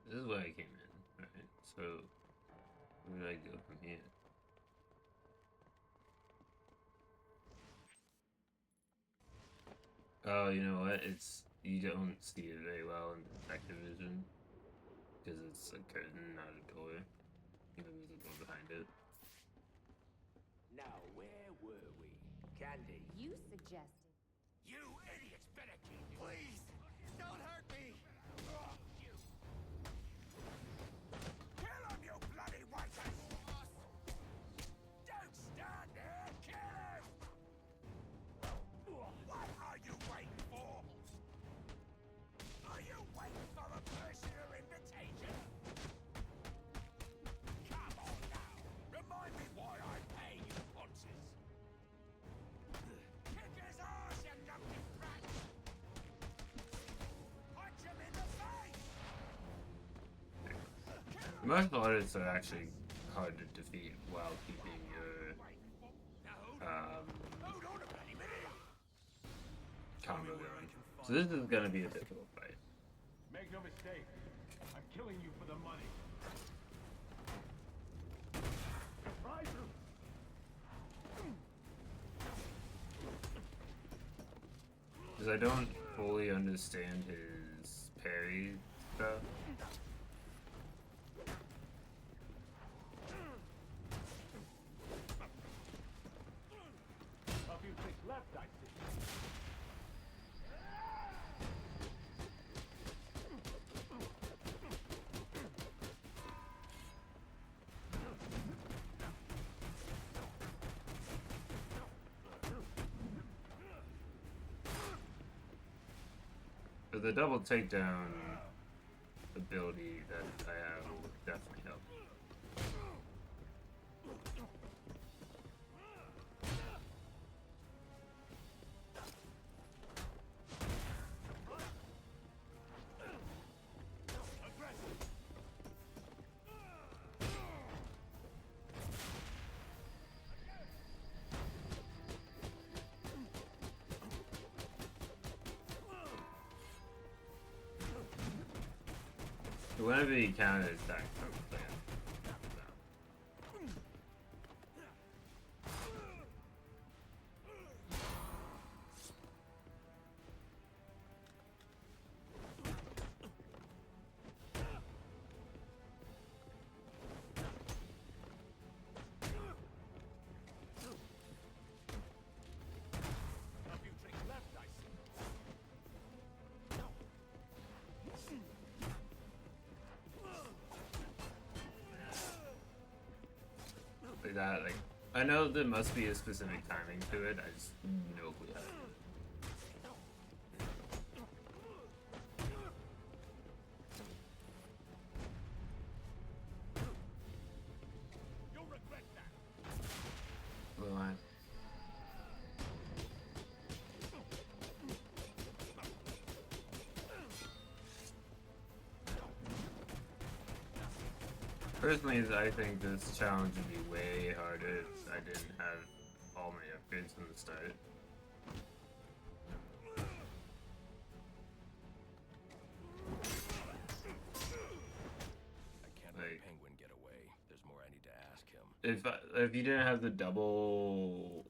This is where I came in, right? So, where did I go from here? Oh, you know what? You don't see it very well in detective vision because it's a curtain, not a door. Even there's a door behind it. Now, where were we? Candy. You suggested. You idiots better keep... Please! Don't hurt me! You... Kill him, you bloody waiters! Don't stand there! Kill him! What are you waiting for? Are you waiting for a personal invitation? Come on now! Remind me why I pay you ponces! Kick his ass, you numpty brat! Punch him in the face! Martial artists are actually hard to defeat while keeping your Hold on a bloody minute! combo going. So this is gonna be a difficult fight. Make no mistake, I'm killing you for the money. Surprise him! Because I don't fully understand his parry stuff. A few tricks left, I see. But the double takedown ability that I have will definitely help. Whenever he counters that plan. A few tricks left, I see. Like that, like I know there must be a specific timing to it. I just know we have. You'll regret that. Well, personally, I think this challenge would be way harder if I didn't have all my upgrades from the start. I can't let Penguin get away. There's more I need to ask him. If you didn't have the double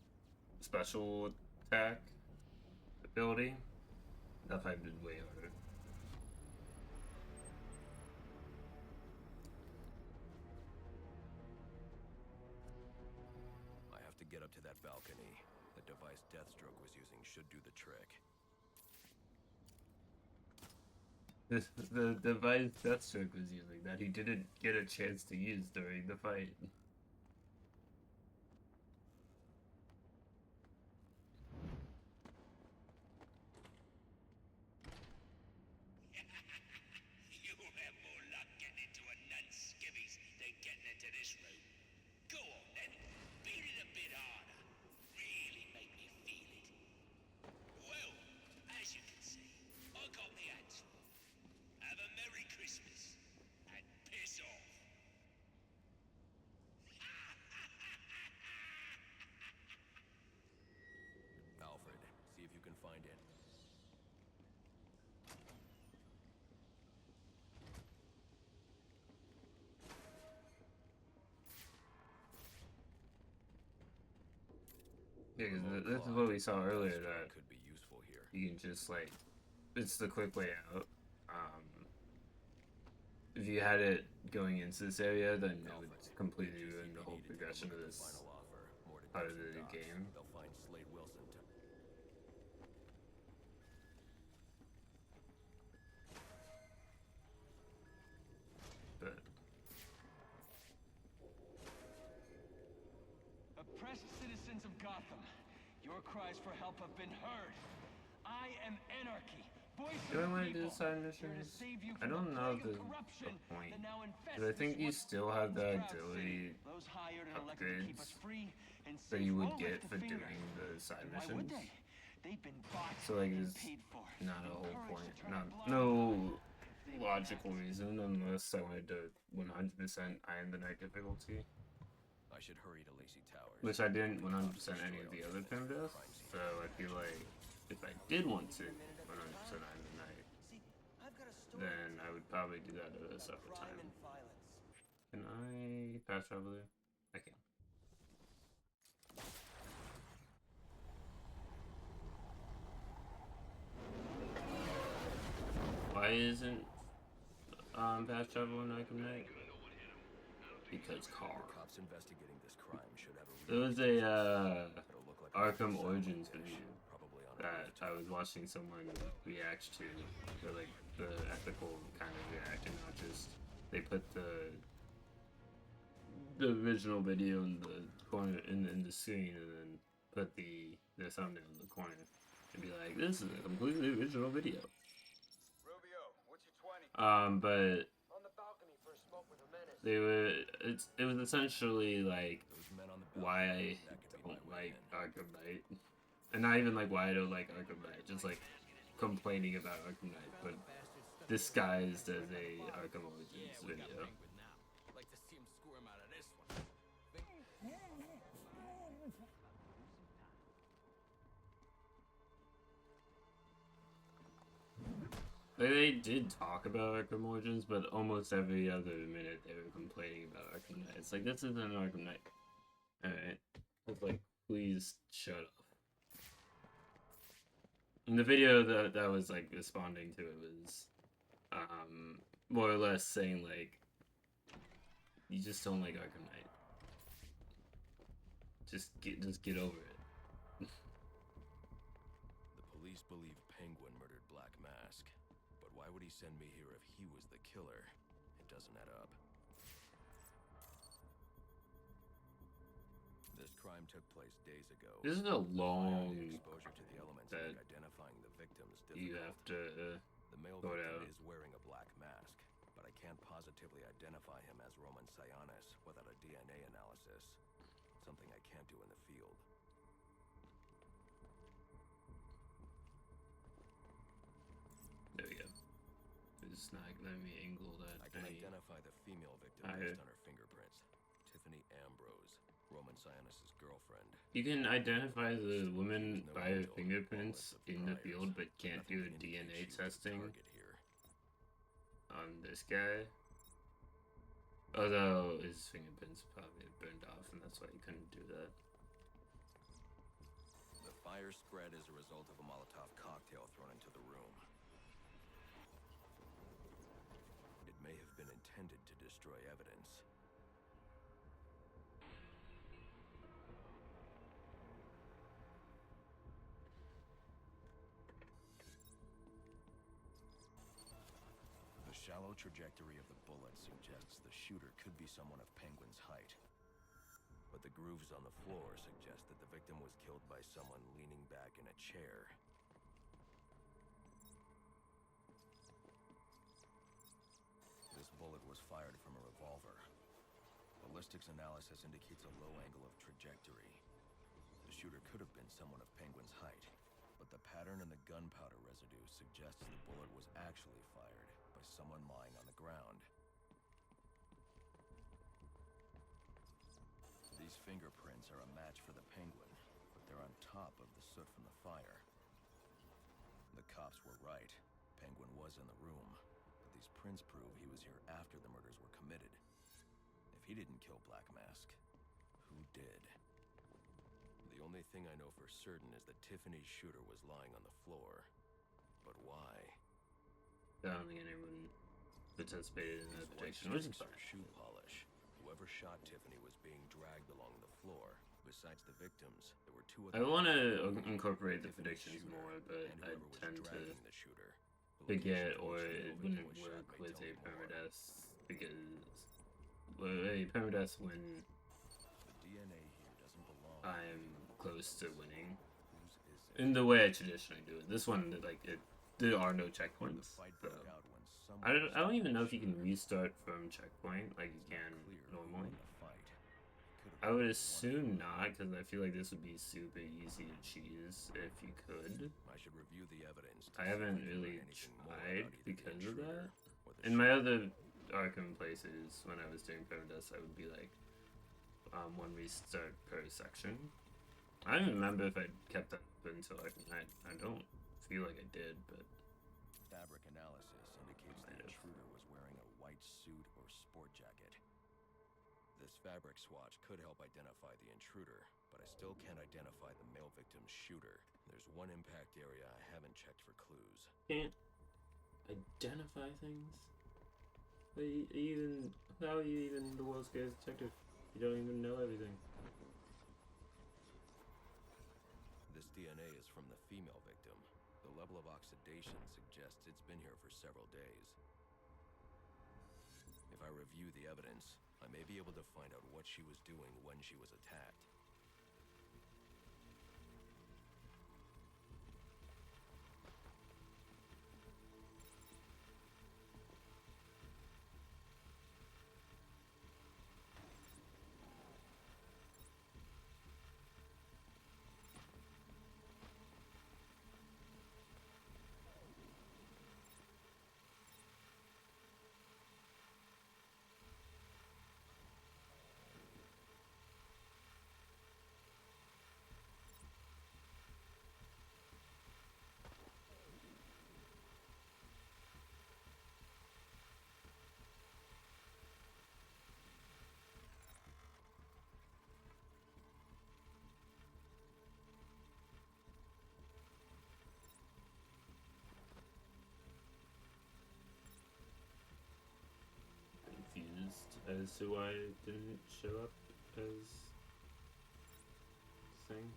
special attack ability, that fight would be way harder. I have to get up to that balcony. The device Deathstroke was using should do the trick. The device Deathstroke was using that he didn't get a chance to use during the fight. route. Go on then, beat it a bit harder. Really make me feel it. Well, as you can see, I got me hands full. Have a Merry Christmas and piss off. Alfred, see if you can find it. Yeah, because this is what we saw earlier, that could be useful here. you can just, like, it's the quick way out. If you had it going into this area, then it would completely ruin the whole progression of this part of the game. They'll find Slade Wilson. But Oppressed citizens of Gotham, your cries for help have been heard. I am Anarchy. Voice do I of the want to do people. the side Here to missions? save you I from don't the know plague the of corruption point. that now infests But I think this you once still have the proud ability city. Those hired and elected to keep us upgrades free and that safe you would won't get lift a for finger. doing the side And why would missions. they? They've been bought So like, and there's paid for. not a No whole courage point, to turn a not blind no eye. logical reason unless I wanted to 100% Iron the Night difficulty, I should hurry to Lacey Towers. which I didn't 100% any of the other Pim deaths. So I feel like if I did want to 100% Iron the Night, then I would probably do that at a separate time. Can I fast travel there? I can. Why isn't fast travel in Arkham Knight? Because car. Cops investigating this crime should have a There was a It'll look like Arkham Origins video probably on that I was watching someone react to, or like the ethical kind of react, and not just they put the original video in the corner in the screen, and then put the thumbnail in the corner, and be like, "This is a completely original video." Rubio, what's your 20? But On the balcony for a smoke with a menace. they were it was essentially like those men on the why I don't like Arkham Knight, and not even like why I don't like Arkham Knight, just like complaining about Arkham Knight, but disguised as a Arkham Origins video. Like to see him squirm out of this one. They did talk about Arkham Origins, but almost every other minute they were complaining about Arkham Knight. It's like, this isn't Arkham Knight. Alright. It's like, please shut up. And the video that was like responding to it was more or less saying like, you just don't like Arkham Knight. Just get over it. The police believe Penguin murdered Black Mask, but why would he send me here if he was the killer? It doesn't add up. This crime took place days ago. This is a long exposure to the elements that make identifying the victims you difficult. have to The male sort victim out. is wearing a black mask, but I can't positively identify him as Roman Sionis without a DNA analysis. Something I can't do in the field. There we go. It's not letting me angle that. I can identify the female victim based on her fingerprints. Tiffany Ambrose, Roman Sionis' girlfriend. You can identify the woman by her fingerprints in the field, but can't do DNA testing on this guy. Although his fingerprints probably burned off, and that's why he couldn't do that. The fire spread as a result of a Molotov cocktail thrown into the room. It may have been intended to destroy evidence. The shallow trajectory of the bullet suggests the shooter could be someone of Penguin's height. But the grooves on the floor suggest that the victim was killed by someone leaning back in a chair. This bullet was fired from a revolver. ballistics analysis indicates a low angle of trajectory. The shooter could have been someone of Penguin's height, but the pattern in the gunpowder residue suggests the bullet was actually fired by someone lying on the ground. These fingerprints are a match for the Penguin, but they're on top of the soot from the fire. The cops were right. Penguin was in the room, but these prints prove he was here after the murders were committed. If he didn't kill Black Mask, who did? The only thing I know for certain is that Tiffany's shooter was lying on the floor. But why? I don't think anyone participated in that prediction, which is fine. Shoe polish. Whoever shot Tiffany was being dragged along the floor. Besides the victims, there were two other... I want to incorporate the predictions more, but I tend to forget, or it wouldn't work with a permadeath, because a permadeath when I'm close to winning, in the way I traditionally do it. This one, like, there are no checkpoints. So I don't even know if you can restart from checkpoint like you can normally. I would assume not, because I feel like this would be super easy to cheese if you could. I should review the evidence. I haven't really tried because of that. In my other Arkham places, when I was doing permadeath, I would be like, one restart per section. I don't even remember if I kept that until Arkham Knight. I don't feel like I did, but... Fabric analysis indicates the intruder was wearing a white suit or sport jacket. This fabric swatch could help identify the intruder, but I still can't identify the male victim's shooter. There's one impact area I haven't checked for clues. Can't identify things? How are you even the world's greatest detective? You don't even know everything. This DNA is from the female victim. The level of oxidation suggests it's been here for several days. If I review the evidence, I may be able to find out what she was doing when she was attacked. As to why it didn't show up as thing.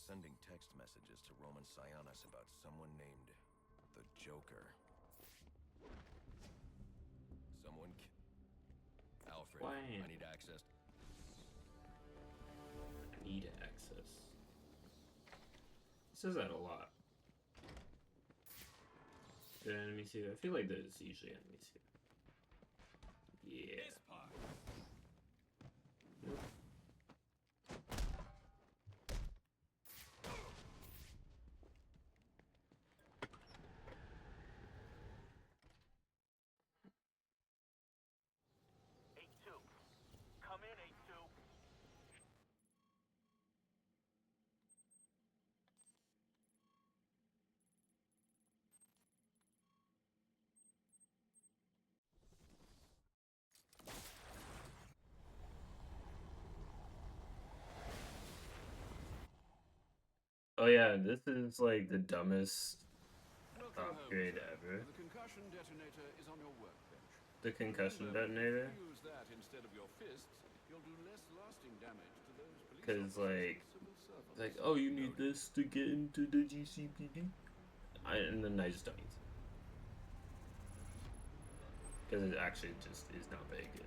Sending text messages to Roman Sionis about someone named the Joker. Someone Alfred, Why? I need access. I need access. It says that a lot. There are enemies here? I feel like there's usually enemies here. Yeah. Nope. 8-2. Come in, 8-2. Oh yeah, this is like the dumbest upgrade ever. The concussion detonator is on your workbench. The concussion Remember, detonator? if you use that instead of your fists, you'll do less lasting damage to those police Because, officers like, and civil servants. like, oh, you need this to get into the GCPD? And then I just don't use it. Because it actually just is not very good.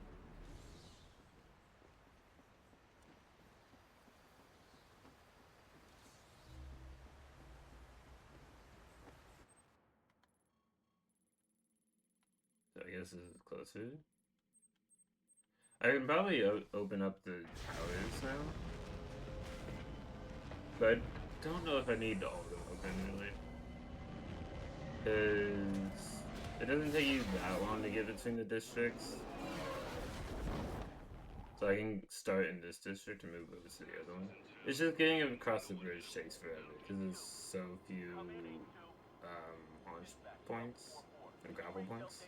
So I guess this is closer. I can probably open up the towers now. But I don't know if I need all of them open, really. Because it doesn't take you that long to get between the districts. So I can start in this district and move over to the other one. It's just getting across the bridge takes forever because there's so few launch points and grapple points.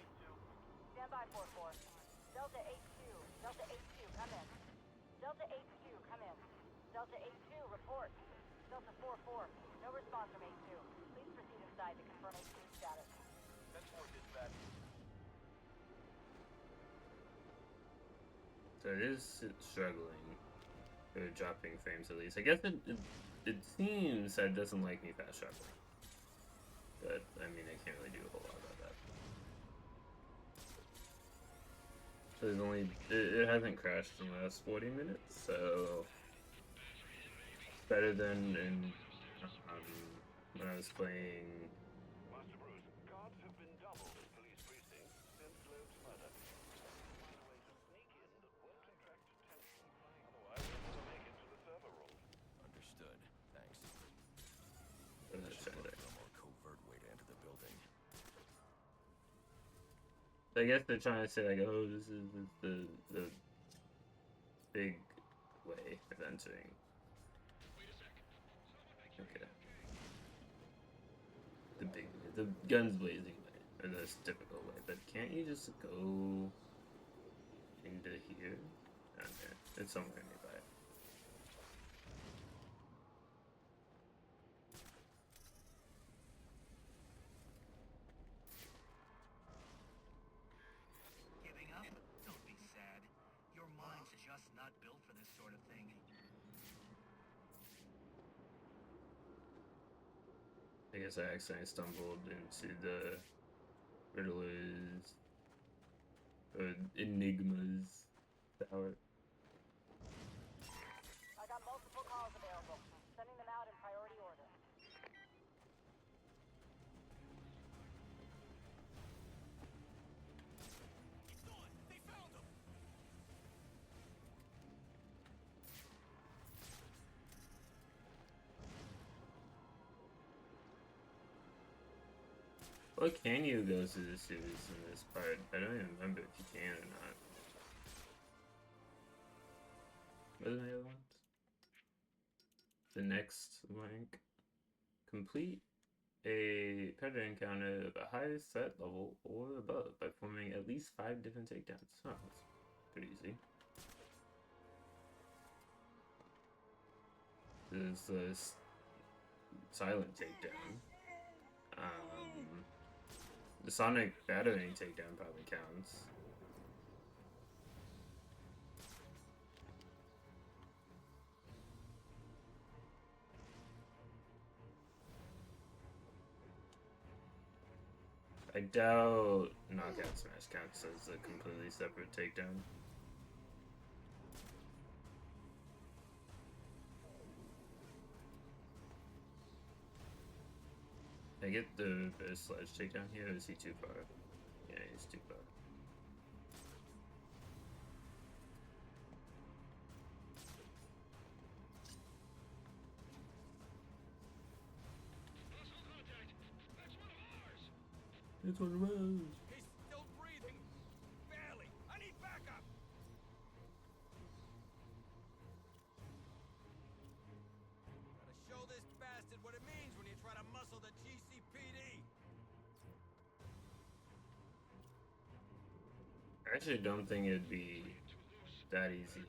Stand by, 4-4. Delta HQ. Delta HQ, come in. Delta HQ, come in. Delta HQ, report. Delta 4-4. No response from HQ. Please proceed inside to confirm HQ status. That's more dispatch. So it is struggling, or dropping frames at least. I guess it seems that it doesn't like me fast traveling. But, I mean, I can't really do a whole lot about that. So there's only, it hasn't crashed in the last 40 minutes, so better than in, when I was playing. Master Bruce, guards have been doubled at police precincts since Loeb's murder. Find a way to sneak in that won't attract attention. Otherwise, we'll never make it to the server room. Understood. Thanks. What is that Look for a more covert way to enter the building. I guess they're trying to say like, oh, this is the big way of entering. Okay. The guns blazing way, or this difficult way, but can't you just go into here? Okay, it's somewhere nearby. Giving up? Don't be sad. Your mind's just not built for this sort of thing. I guess I accidentally stumbled into the Riddler's or Enigma's tower. I got multiple calls available. Sending them out in priority order. They found him! What can you go through the series in this part? I don't even remember if you can or not. What are the other ones? The next rank. Complete a predator encounter of a higher threat level or above by performing at least 5 different takedowns. Oh, that's pretty easy. There's this silent takedown. The sonic battering takedown probably counts. I doubt knockout smash counts as a completely separate takedown. Can I get the sledge takedown here, or is he too far? Yeah, he's too far. It's one of ours. He's still breathing. Barely. I need backup. Gotta show this bastard what it means when you try to muscle the GCPD. I actually don't think it'd be that easy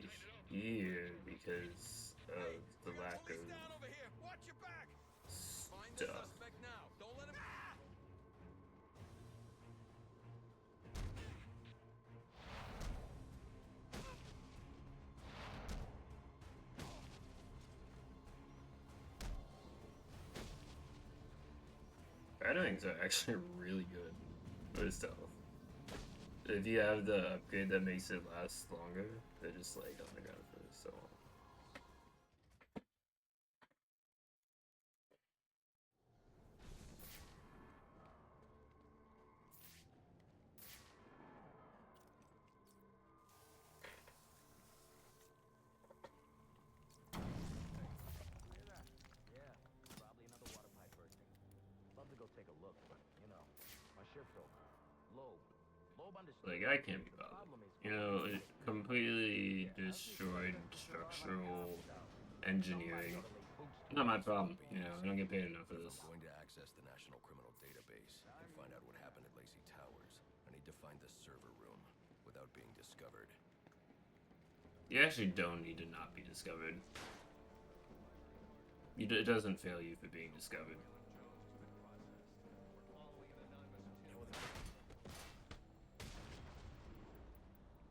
here because of the lack of Down over here. Watch your back. Find the stuff. suspect now. Don't let him. shadowings are actually really good for stealth. If you have the upgrade that makes it last longer, they're just like on the ground for so long. Yeah, probably another water pipe bursting. Love to go take a look, but you know, my ship's over. Loeb understood. Like, I can't be bothered. You know, it completely destroyed structural engineering. Not my problem. You know, I don't get paid enough for this. I'm going to access the National Criminal Database and find out what happened at Lacey Towers. I need to find the server room without being discovered. You actually don't need to not be discovered. It doesn't fail you for being discovered.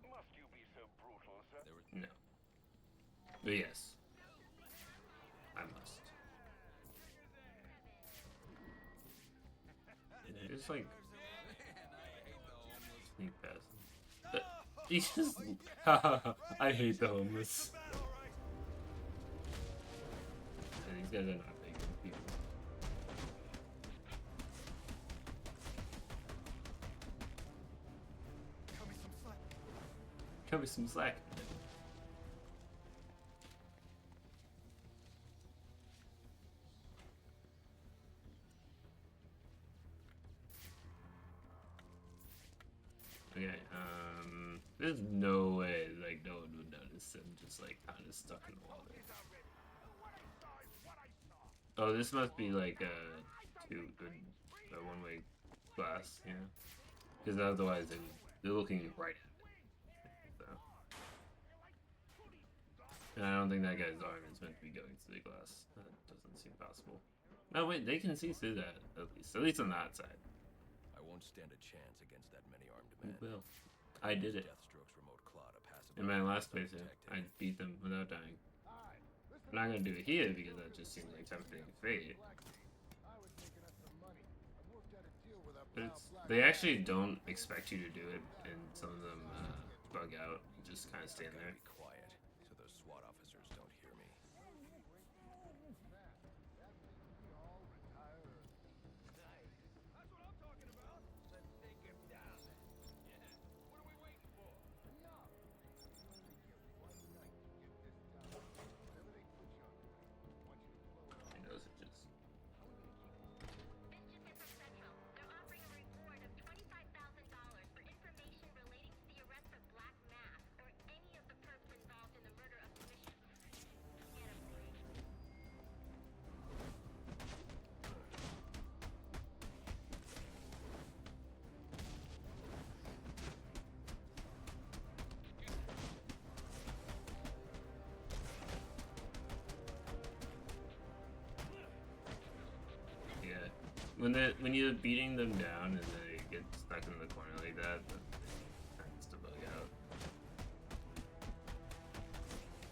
Must you be so brutal, sir? No. But yes. I must. It's like sneak past. He's just I hate the homeless. Yeah, these guys are not big people. Cut me some slack. Okay, there's no way, like, no one would notice him just, like, kind of stuck in the wall there. Oh, this must be, like, a one-way glass, you know? Because otherwise they're looking right at it. So. And I don't think that guy's arm is meant to be going through the glass. That doesn't seem possible. No, wait, they can see through that, at least on that side. I won't stand a chance against that many armed men. You will. I did it. In my last playthrough, I beat them without dying. I'm not gonna do it here because that just seems like tempting fate. But they actually don't expect you to do it, and some of them bug out and just kind of stand there. Be quiet, so those SWAT officers don't hear me. That's what I'm talking about. Let's take him down then. Yeah. What are we waiting for? Enough. My nose itches. Mischief from Central. They're offering a reward of $25,000 for information relating to the arrest of Black Mass or any of the perps involved in the murder of Commissioner. Get 'em, please. Yeah. When you're beating them down and they get stuck in the corner like that, then it tends to bug out.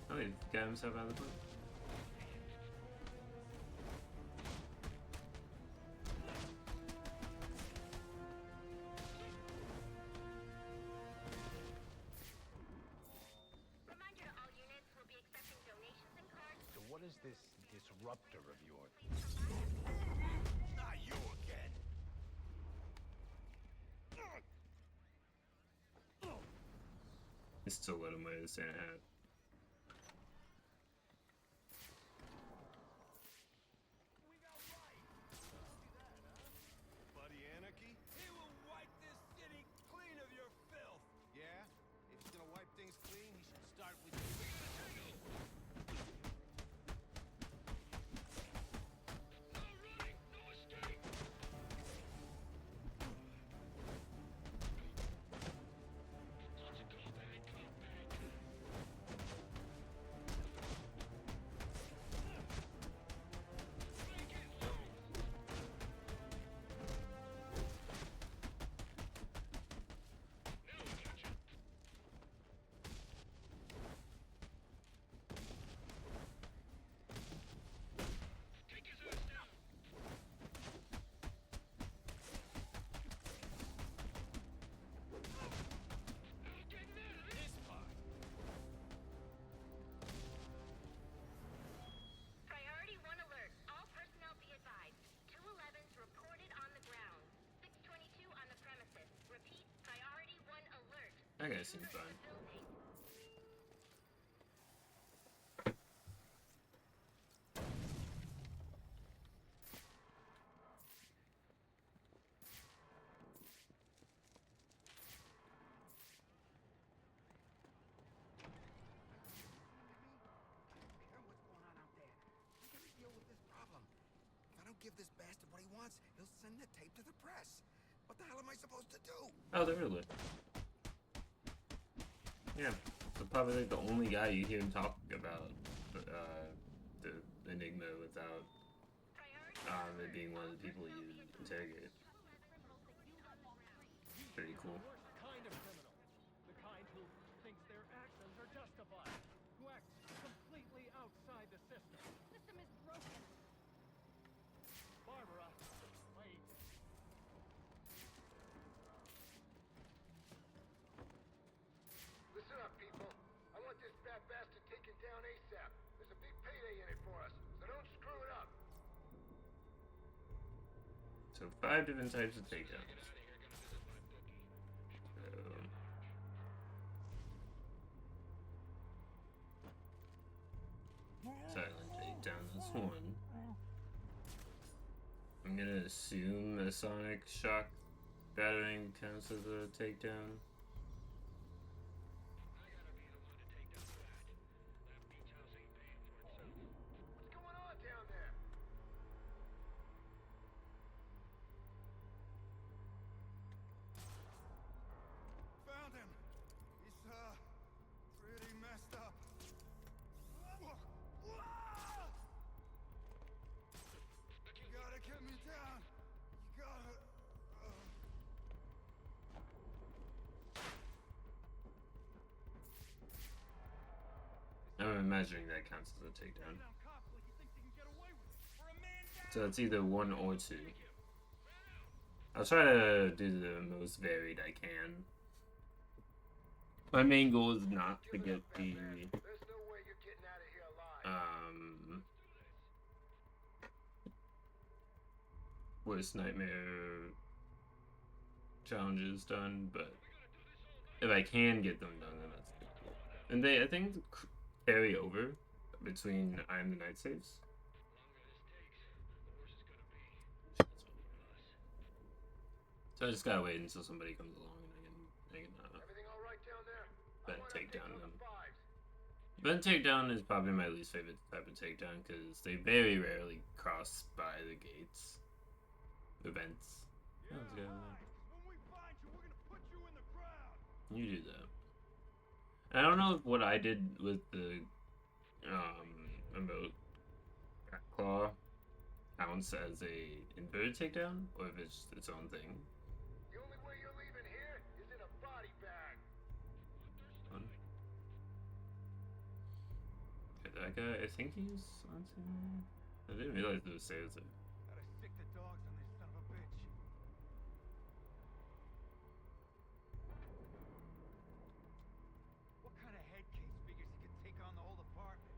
Oh, he got himself out of the boat. Reminder to all units, we'll be accepting donations and cards. So what is this disruptor of yours? Not you again. It's still let him wear the Santa hat. Buddy Anarchy? He will wipe this city clean of your filth. Yeah? If he's gonna wipe things clean, he should start with you. That guy seems fine. Give this bastard what he wants, he'll send the tape to the press. What the hell am I supposed to do? Oh, they're really. Yeah, so probably like the only guy you hear him talk about the Enigma without it being one of the people you interrogate. Pretty cool. Worst kind of criminal. The kind who thinks their actions are justified. Who acts completely outside the system. The system is broken. Barbara, wait. Listen up, people. I want this fat bastard taken down ASAP. There's a big payday in it for us, so don't screw it up. So 5 different types of takedowns. Silent takedown, that's one. I'm gonna assume a sonic shock battering counts as a takedown. What's going on down there? Found him. He's pretty messed up. You gotta get me down. You gotta. I'm imagining that counts as a takedown. So it's either 1 or 2. I'll try to do the most varied I can. My main goal is not to get the worst nightmare challenges done, but if I can get them done, then that's good. And they, I think, carry over between I Am the Night saves. So I just gotta wait until somebody comes along and I can vent takedown them. Vent takedown is probably my least favorite type of takedown because they very rarely cross by the gates. The vents. Oh, when we find you, we're gonna put you in the ground. You do that. I don't know if what I did with the emote claw counts as a inverted takedown or if it's its own thing. The only way you're leaving here is in a body bag. Okay, that guy, I think he's on something. I didn't realize there was stairs there. Gotta stick the dogs on this son of a bitch. What kind of head case figures he could take on the whole department?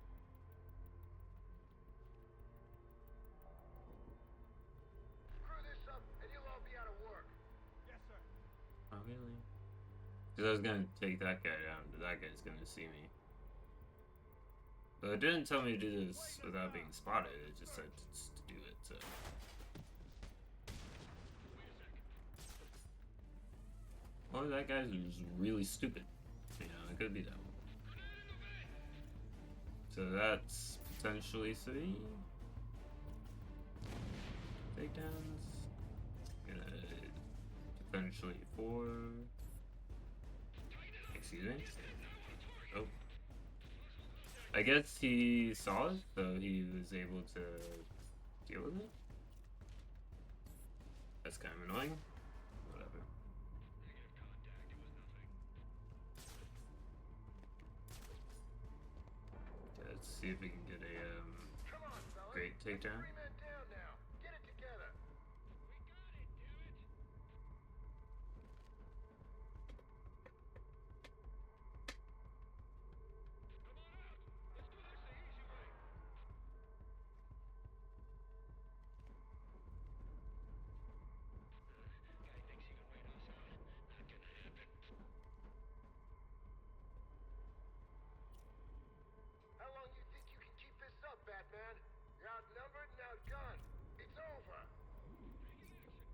Screw this up and you'll all be out of work. Yes, sir. Oh, really? Because I was gonna take that guy down, but that guy's gonna see me. But it didn't tell me to do this without being spotted, it just said to do it, so. Or that guy's really stupid. You know, it could be that one. So that's potentially 3 takedowns. Potentially 4. Excuse me? Oh. I guess he saw it, so he was able to deal with it. That's kind of annoying. Whatever. Okay, let's see if we can get a great takedown.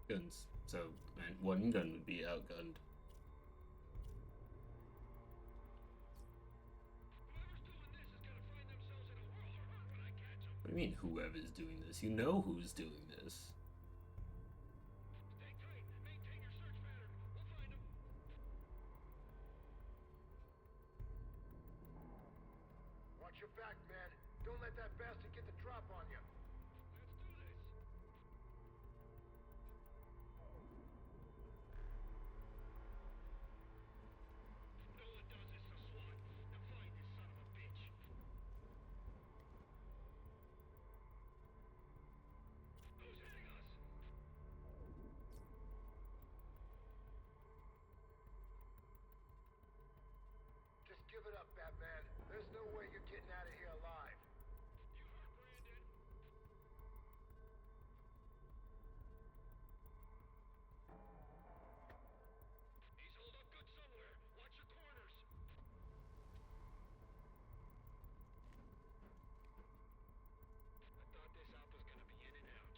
guns. So, and one gun would be outgunned. What do you mean, whoever's doing this? You know who's doing this. Watch your back, man. Don't let that bastard get the drop on you. Just give it up, Batman. There's no way you're getting out of here alive. He's holed up good somewhere. Watch your corners. I thought this op was gonna be in and out.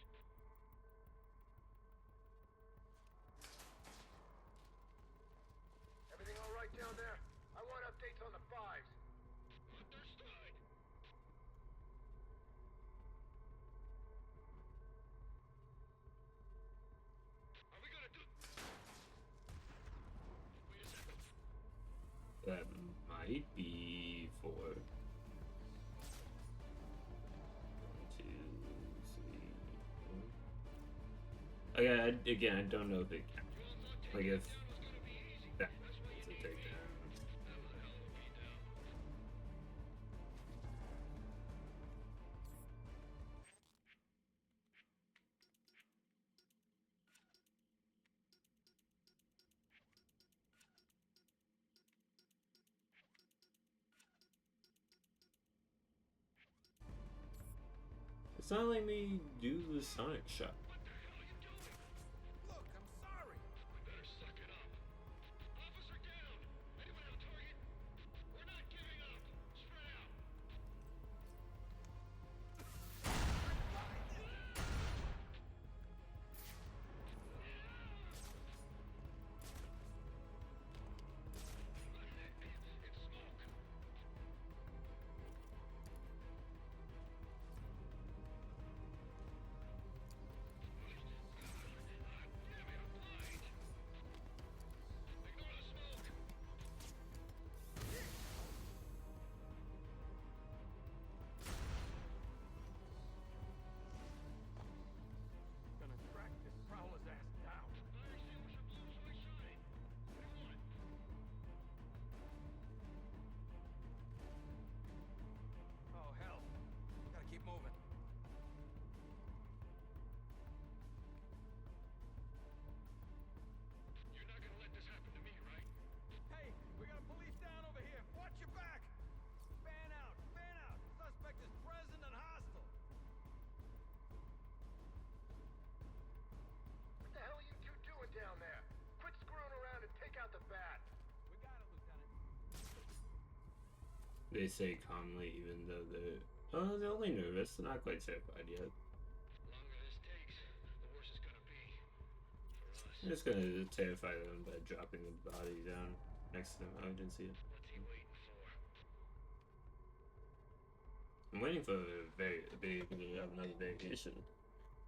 Everything all right down there? I want updates on the fives. Understood. Are we gonna do? Wait a second. That might be 4. 1, 2, 3, 4. Again, I don't know if it counts. Like if that was a takedown. It's not letting me do the Sonic shot. Look, I'm sorry. We better suck it up. Officer down. Anyone on target? We're not giving up. Spread out. It's smoke. Gonna track this prowler's ass down. Fire extinguisher blows away shine. What do you want? Oh, hell. Gotta keep moving. You're not gonna let this happen to me, right? Hey, we got a police down over here. Watch your back. Fan out. Fan out. Suspect is present and hostile. What the hell are you two doing down there? Quit screwing around and take out the bat. We got it, Lieutenant. They say calmly, even though they're only nervous. They're not quite terrified yet. The longer this takes, the worse it's gonna be. For us. I'm just gonna terrify them by dropping the body down next to them. I didn't see it. What's he waiting for? I'm waiting for another variation.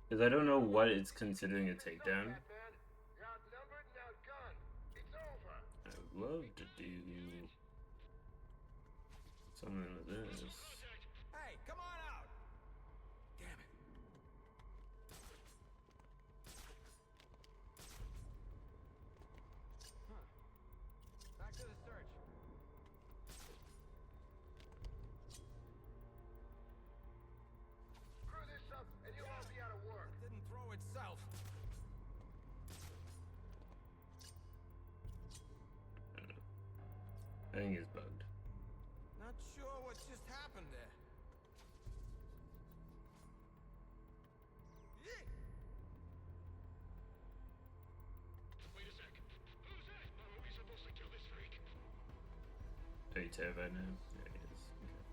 Because I don't know what it's considering a takedown. Batman, you're outnumbered and outgunned. It's over. I'd love to do something with this. Hey, come on out. Damn it. Huh. Back to the search. Screw this up and you'll all be out of work. It didn't throw itself. I think it's bugged. Not sure what just happened there. Wait a sec. Who's that? Are we supposed to kill this freak? Are you terrified now? There he is. Okay.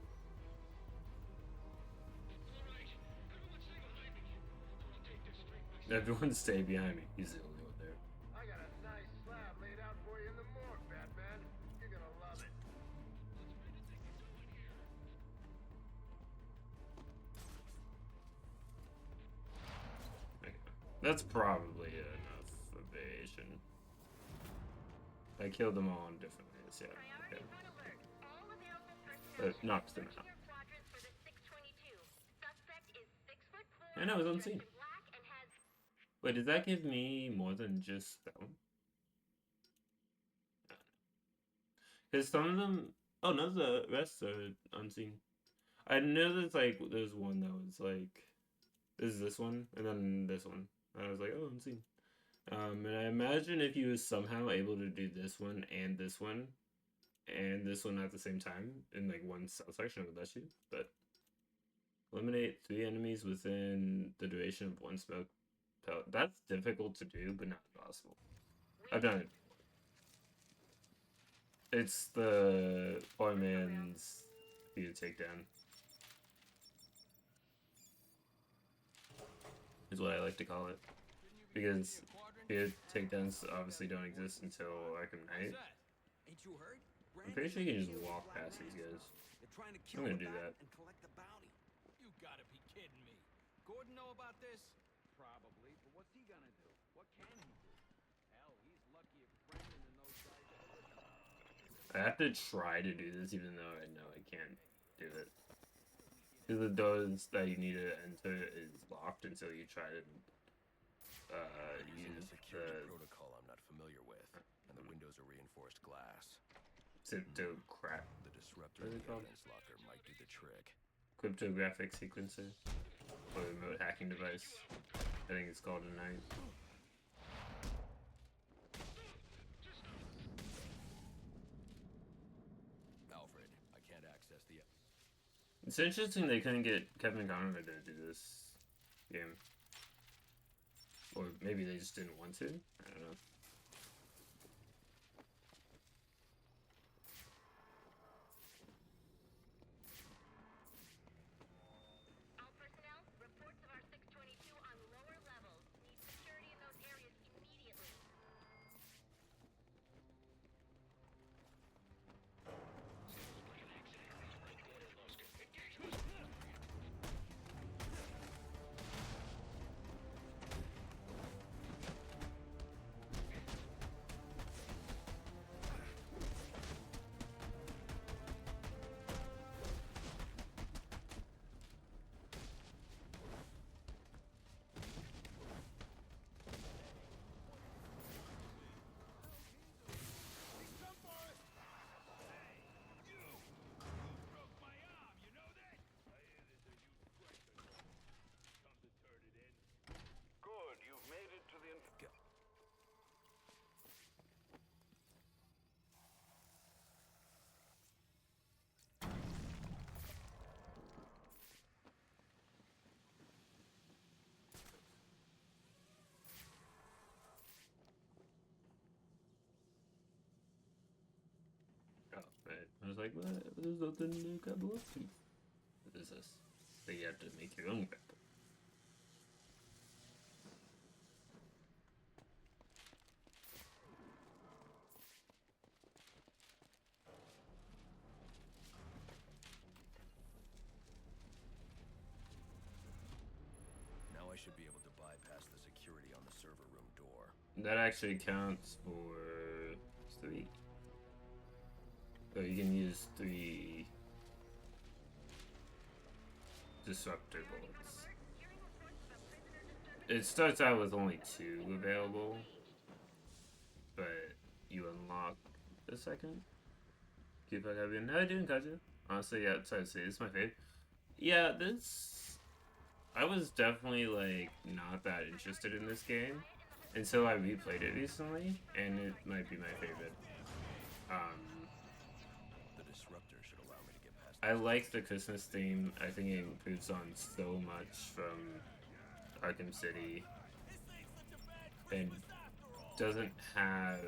All right. Everyone stay behind me. I'll take this freak myself. Everyone stay behind me. He's the only one there. I got a nice slab laid out for you in the morgue, Batman. You're gonna love it. Okay. That's probably enough evasion. I killed them all in different ways, yeah. Okay. That knocks them out. I know, it's unseen. Wait, does that give me more than just that one? Because some of them... Oh, none of the rest are unseen. I know there's one that was like... This is this one, and then this one. And I was like, oh, unseen. And I imagine if you was somehow able to do this one, and this one at the same time, in like one cell section, would let you, but... Eliminate 3 enemies within the duration of 1 smoke pellet. That's difficult to do, but not impossible. I've done it before. It's the poor man's speed takedown. Is what I like to call it. Because speed takedowns obviously don't exist until Arkham Knight. I'm pretty sure you can just walk past these guys. I'm gonna do that. You gotta be kidding me. Gordon know about this? Probably, but what's he gonna do? What can he do? Hell, he's lucky if Brandon and those guys are with him. I have to try to do this even though I know I can't do it. Because the doors that you need to enter is locked until you try to use a security protocol I'm not familiar with, and the windows are reinforced glass. to crack. The disruptor in the evidence locker might do the trick. Cryptographic sequencer or remote hacking device. I think it's called a night. Alfred, I can't access the... It's interesting they couldn't get Kevin Conroy to do this game. Or maybe they just didn't want to. I don't know. I was like, what? There's nothing to grapple up to. What is this? So you have to make your own grapple. Now I should be able to bypass the security on the server room door. That actually counts for 3. So you can use 3 disruptor bullets. It starts out with only 2 available, but you unlock the second. Keep on having. No, I didn't catch it. Honestly, yeah, it's hard to say. This is my favorite. Yeah, this. I was definitely like not that interested in this game until I replayed it recently, and it might be my favorite. I like the Christmas theme. I think it improves on so much from Arkham City and doesn't have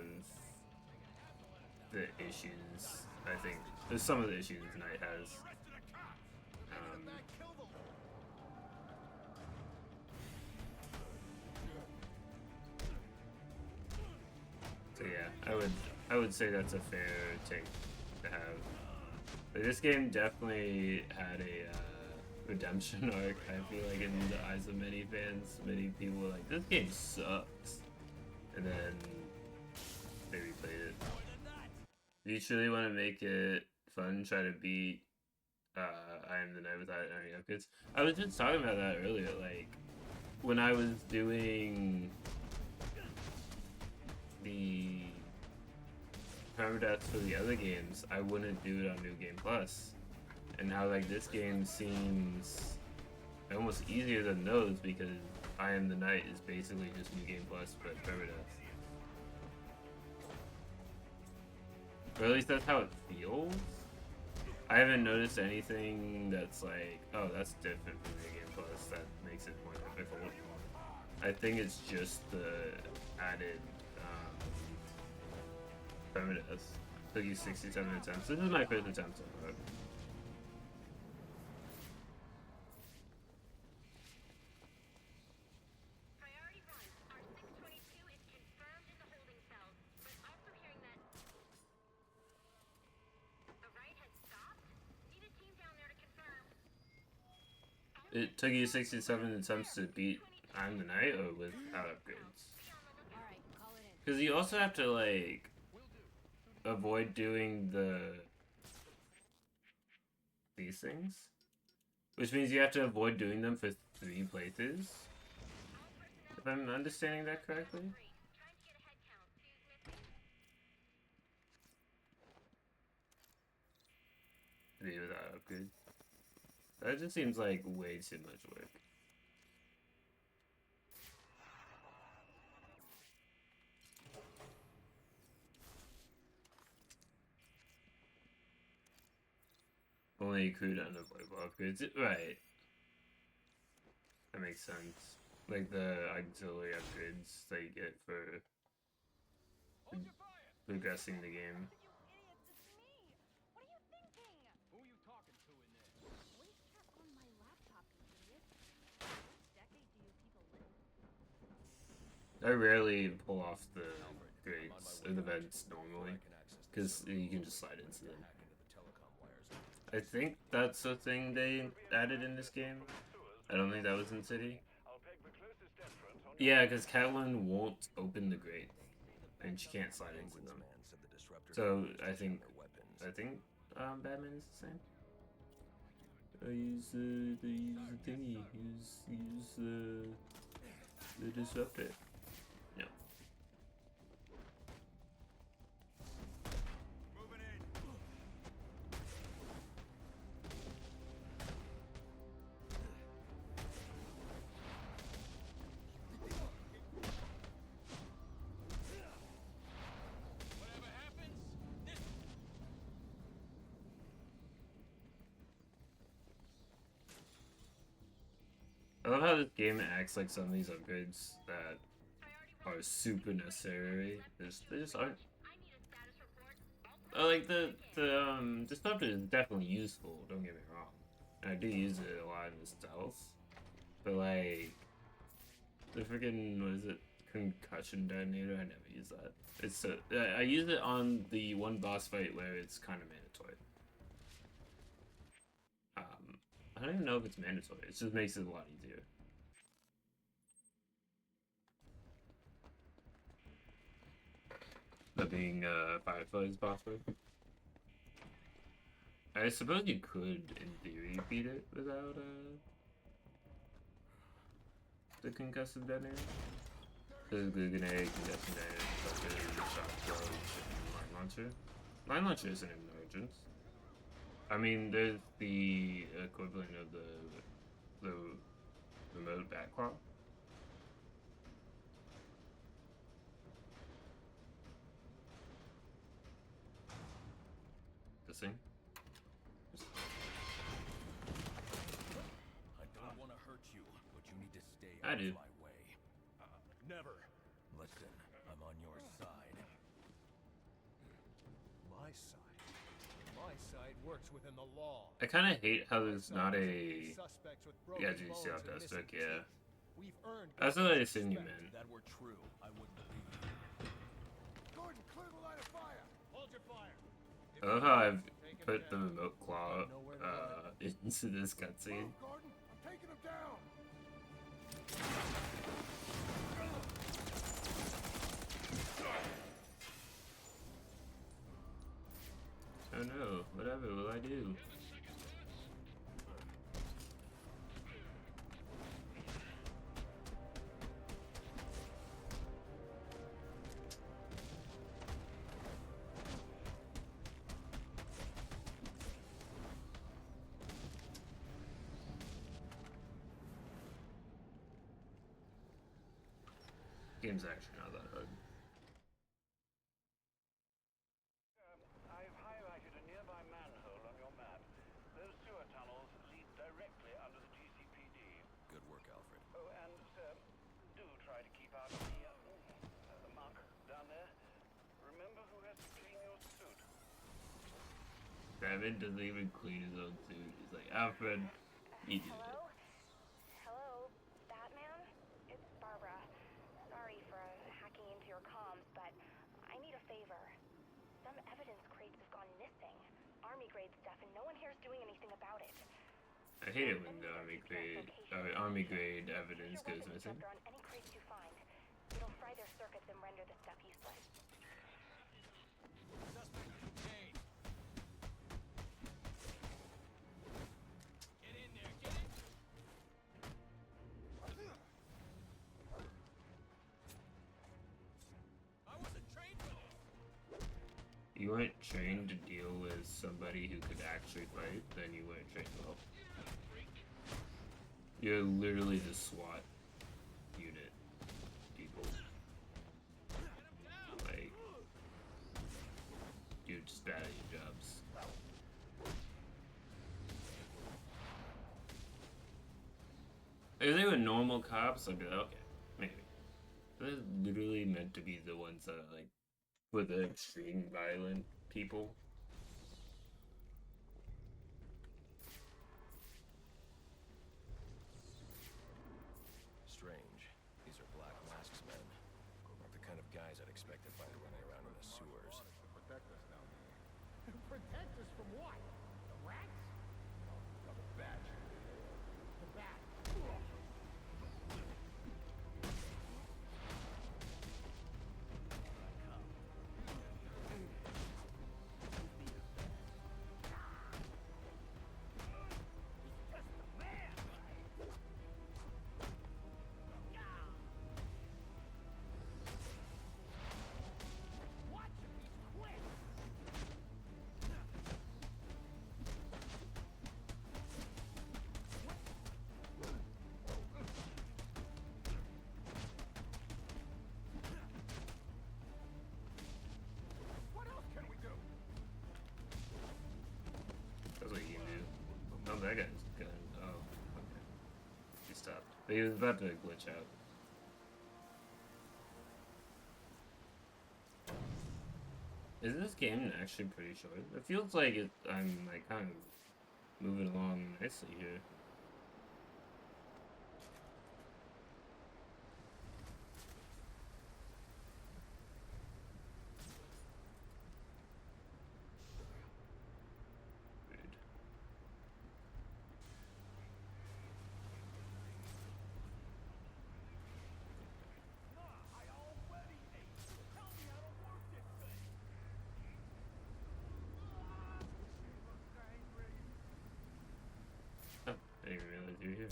the issues. I think there's some of the issues Knight has. So yeah, I would say that's a fair take to have. But this game definitely had a redemption arc. I feel like in the eyes of many fans, many people were like, this game sucks, and then they replayed it. If you truly want to make it fun, try to beat I Am the Night without any upgrades. I was just talking about that earlier, like when I was doing the permadeaths for the other games, I wouldn't do it on New Game Plus. And how like this game seems almost easier than those because I Am the Night is basically just New Game Plus but permadeaths. Or at least that's how it feels. I haven't noticed anything that's like, oh, that's different from New Game Plus that makes it more difficult. I think it's just the added permadeaths. Took you 67 attempts. This is my first attempt on it. Priority run. Our 622 is confirmed in the holding cells, but also hearing that the raid has stopped. Need a team down there to confirm. It took you 67 attempts to beat I Am the Night or without upgrades? Because you also have to like avoid doing these things, which means you have to avoid doing them for 3 playthroughs. If I'm understanding that correctly. Maybe without upgrades. That just seems like way too much work. Only accrued unavoidable upgrades. Right. That makes sense. Like the auxiliary upgrades that you get for progressing the game. Who are you talking to in there? Voice chat on my laptop, you idiot. Decade do you people live? I rarely pull off the grades or the vents normally, because you can just slide into them. I think that's a thing they added in this game. I don't think that was in City. Yeah, because Catelyn won't open the grate, and she can't slide into them. So I think Batman is the same. Use the thingy. Use the disruptor. No. I love how this game acts like some of these upgrades that are super necessary. They just aren't. Like the disruptor is definitely useful. Don't get me wrong. I do use it a lot in the stealth, but like the freaking what is it? Concussion detonator. I never use that. It's I use it on the one boss fight where it's kind of mandatory. I don't even know if it's mandatory. It just makes it a lot easier. That being Firefly's boss fight. I suppose you could, in theory, beat it without the concussive detonator. The glue grenade, concussive detonator, shock gloves, and line launcher. Line launcher isn't an emergence. I mean, there's the equivalent of the remote backclaw. This thing. I don't want to hurt you, but you need to stay I out do. of my way. Never. Listen, I'm on your side. My side. My side works within the law. I kind of hate how there's not a. Suspects with Yeah, broken you see bones how and that's missing like, yeah. teeth. We've earned That's what I Gordon's assumed you respect. meant. If that were true, I wouldn't believe you. Gordon, I love how I've put the remote claw into this cutscene. Gordon, I'm taking him down. Oh no, whatever will I do? Game's actually not that hard. I've highlighted a nearby manhole on your map. Those sewer tunnels lead directly under the GCPD. Good work, Alfred. Oh, and, sir, do try to keep out of the muck down there. Remember who has to clean your suit. Batman doesn't even clean his own suit. He's like, Alfred, you did it. Hello? Hello, Batman? It's Barbara. Sorry for hacking into your comms, but I need a favor. Some evidence crate has gone missing. Army grade stuff, and no one here's doing anything about it. I hate it when the army grade evidence goes missing. On any crates you find. It'll fry their circuits and render the stuff useless. Get in there, get it! I wasn't trained for this! You weren't trained to deal with somebody who could actually fight, then you weren't trained well. You're literally the SWAT unit people. Like, you're just bad at your jobs. If they were normal cops, I'd be like, okay, maybe. They're literally meant to be the ones that are like, for the extreme violent people. Strange. These are Black Masks men. Not the kind of guys I'd expect to find running around in the sewers. Protect us down there. Protect us from what? The rats? No, the bat. The bat. That's what you can do. Oh, that guy's gun. Oh, okay. He stopped. But he was about to glitch out. Is this game actually pretty short? It feels like I'm like kind of moving along nicely here. Oh, I didn't realize you were here.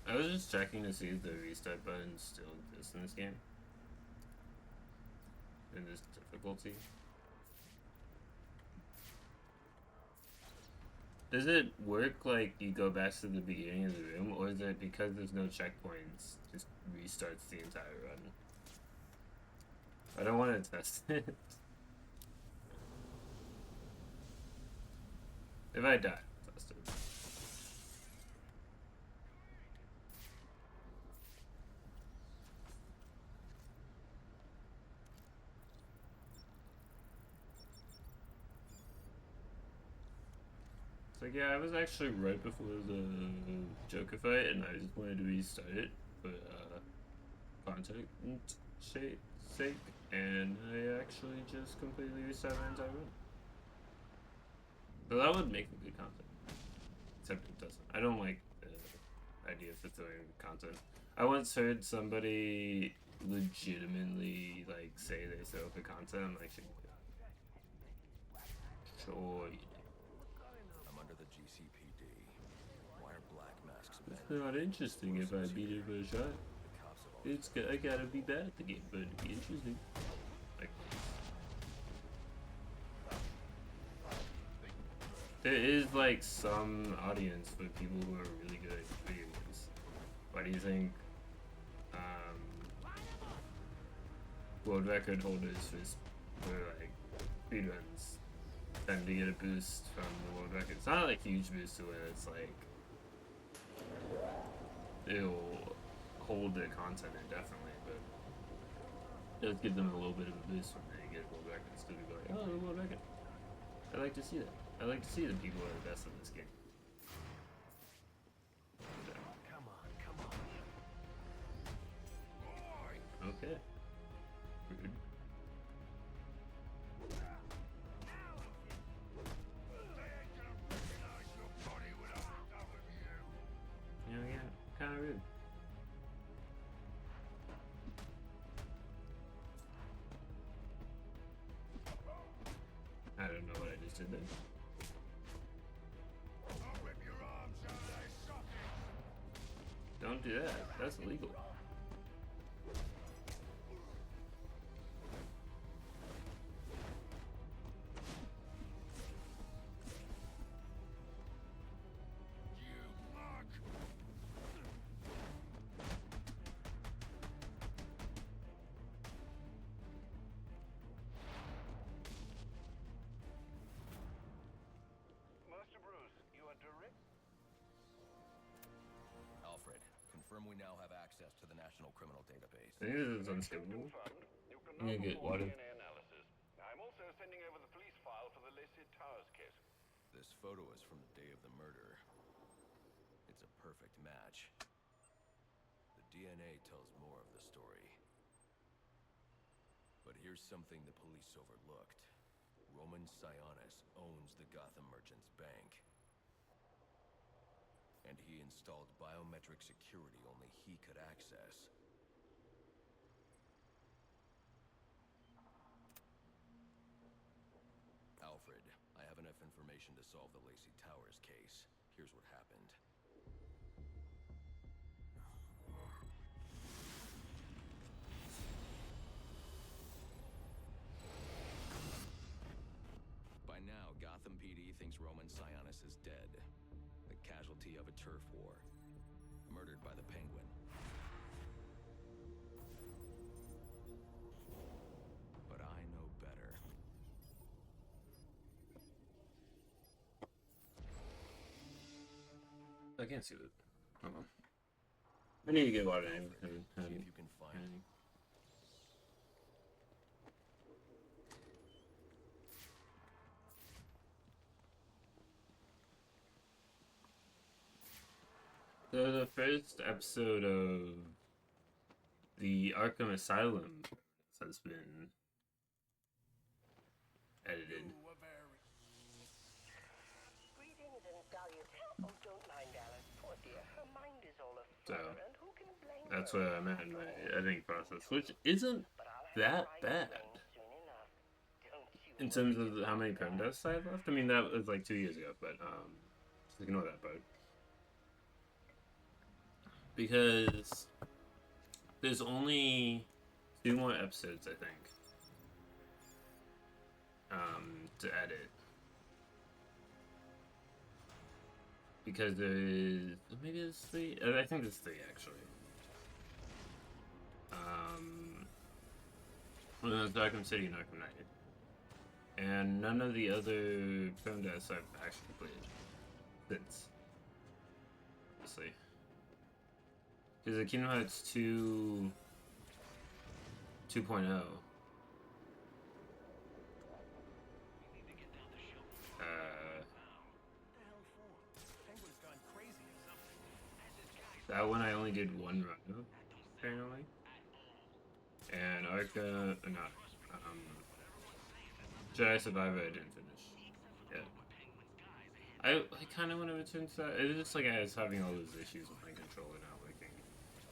I was just checking to see if the restart button still exists in this game. In this difficulty. Does it work like you go back to the beginning of the room, or is it because there's no checkpoints, just restarts the entire run? I don't want to test it. If I die, faster. It's like, yeah, I was actually right before the Joker fight, and I just wanted to restart it for content sake, and I actually just completely restarted my entire run. So that would make a good content. Except it doesn't. I don't like the idea of throwing content. I once heard somebody legitimately like say they throw for content. I'm like, sure. I'm under the GCPD. Why are black masks It's not interesting if I beat it for a shot. It's I gotta be bad at the game, but it'd be interesting. Like, there is like some audience for people who are really good at video games. Why do you think world record holders for like speedruns tend to get a boost from the world record? It's not like a huge boost to where it's like it'll hold their content indefinitely, but it does give them a little bit of a boost when they get world records to be like, oh, the world record. I like to see that. I like to see the people who are the best in this game. Come on. Okay. Rude. Yeah, kind of rude. I don't know what I just did there. Don't do that. That's illegal. Master Bruce, you are direct. Alfred, confirm we now have access to the National Criminal Database. I think this is unskippable. You can I'm gonna get water. DNA analysis. I'm also sending over the police file for the Lacey Towers case. This photo is from the day of the murder. It's a perfect match. The DNA tells more of the story. But here's something the police overlooked. Roman Sionis owns the Gotham Merchants Bank. And he installed biometric security only he could access. Alfred, I have enough information to solve the Lacey Towers case. Here's what happened. By now, Gotham PD thinks Roman Sionis is dead. The casualty of a turf war. Murdered by the Penguin. But I know better. I can't see that. Hold on. I need to get water. See if you can find So the first episode of the Arkham Asylum has been edited. Greetings and salutations. Oh, don't mind Alice, poor dear. Her mind is all So aflutter, and who can blame that's her? where I'm at in my editing process, which isn't that bad in terms of how many perm deaths I have left. I mean, that was like 2 years ago, but just ignore that part. Because there's only 2 more episodes, I think, to edit. Because there's maybe there's 3. I think there's 3 actually. Well, there's Arkham City and Arkham Knight. And none of the other phone deaths I've actually played since. Honestly. Because the Kingdom Hearts 2 2.0. That one I only did one run of, apparently. And Arkham, not, Jedi Survivor I didn't finish. Yeah. I kind of want to return to that. It's just like I was having all those issues with my controller not working.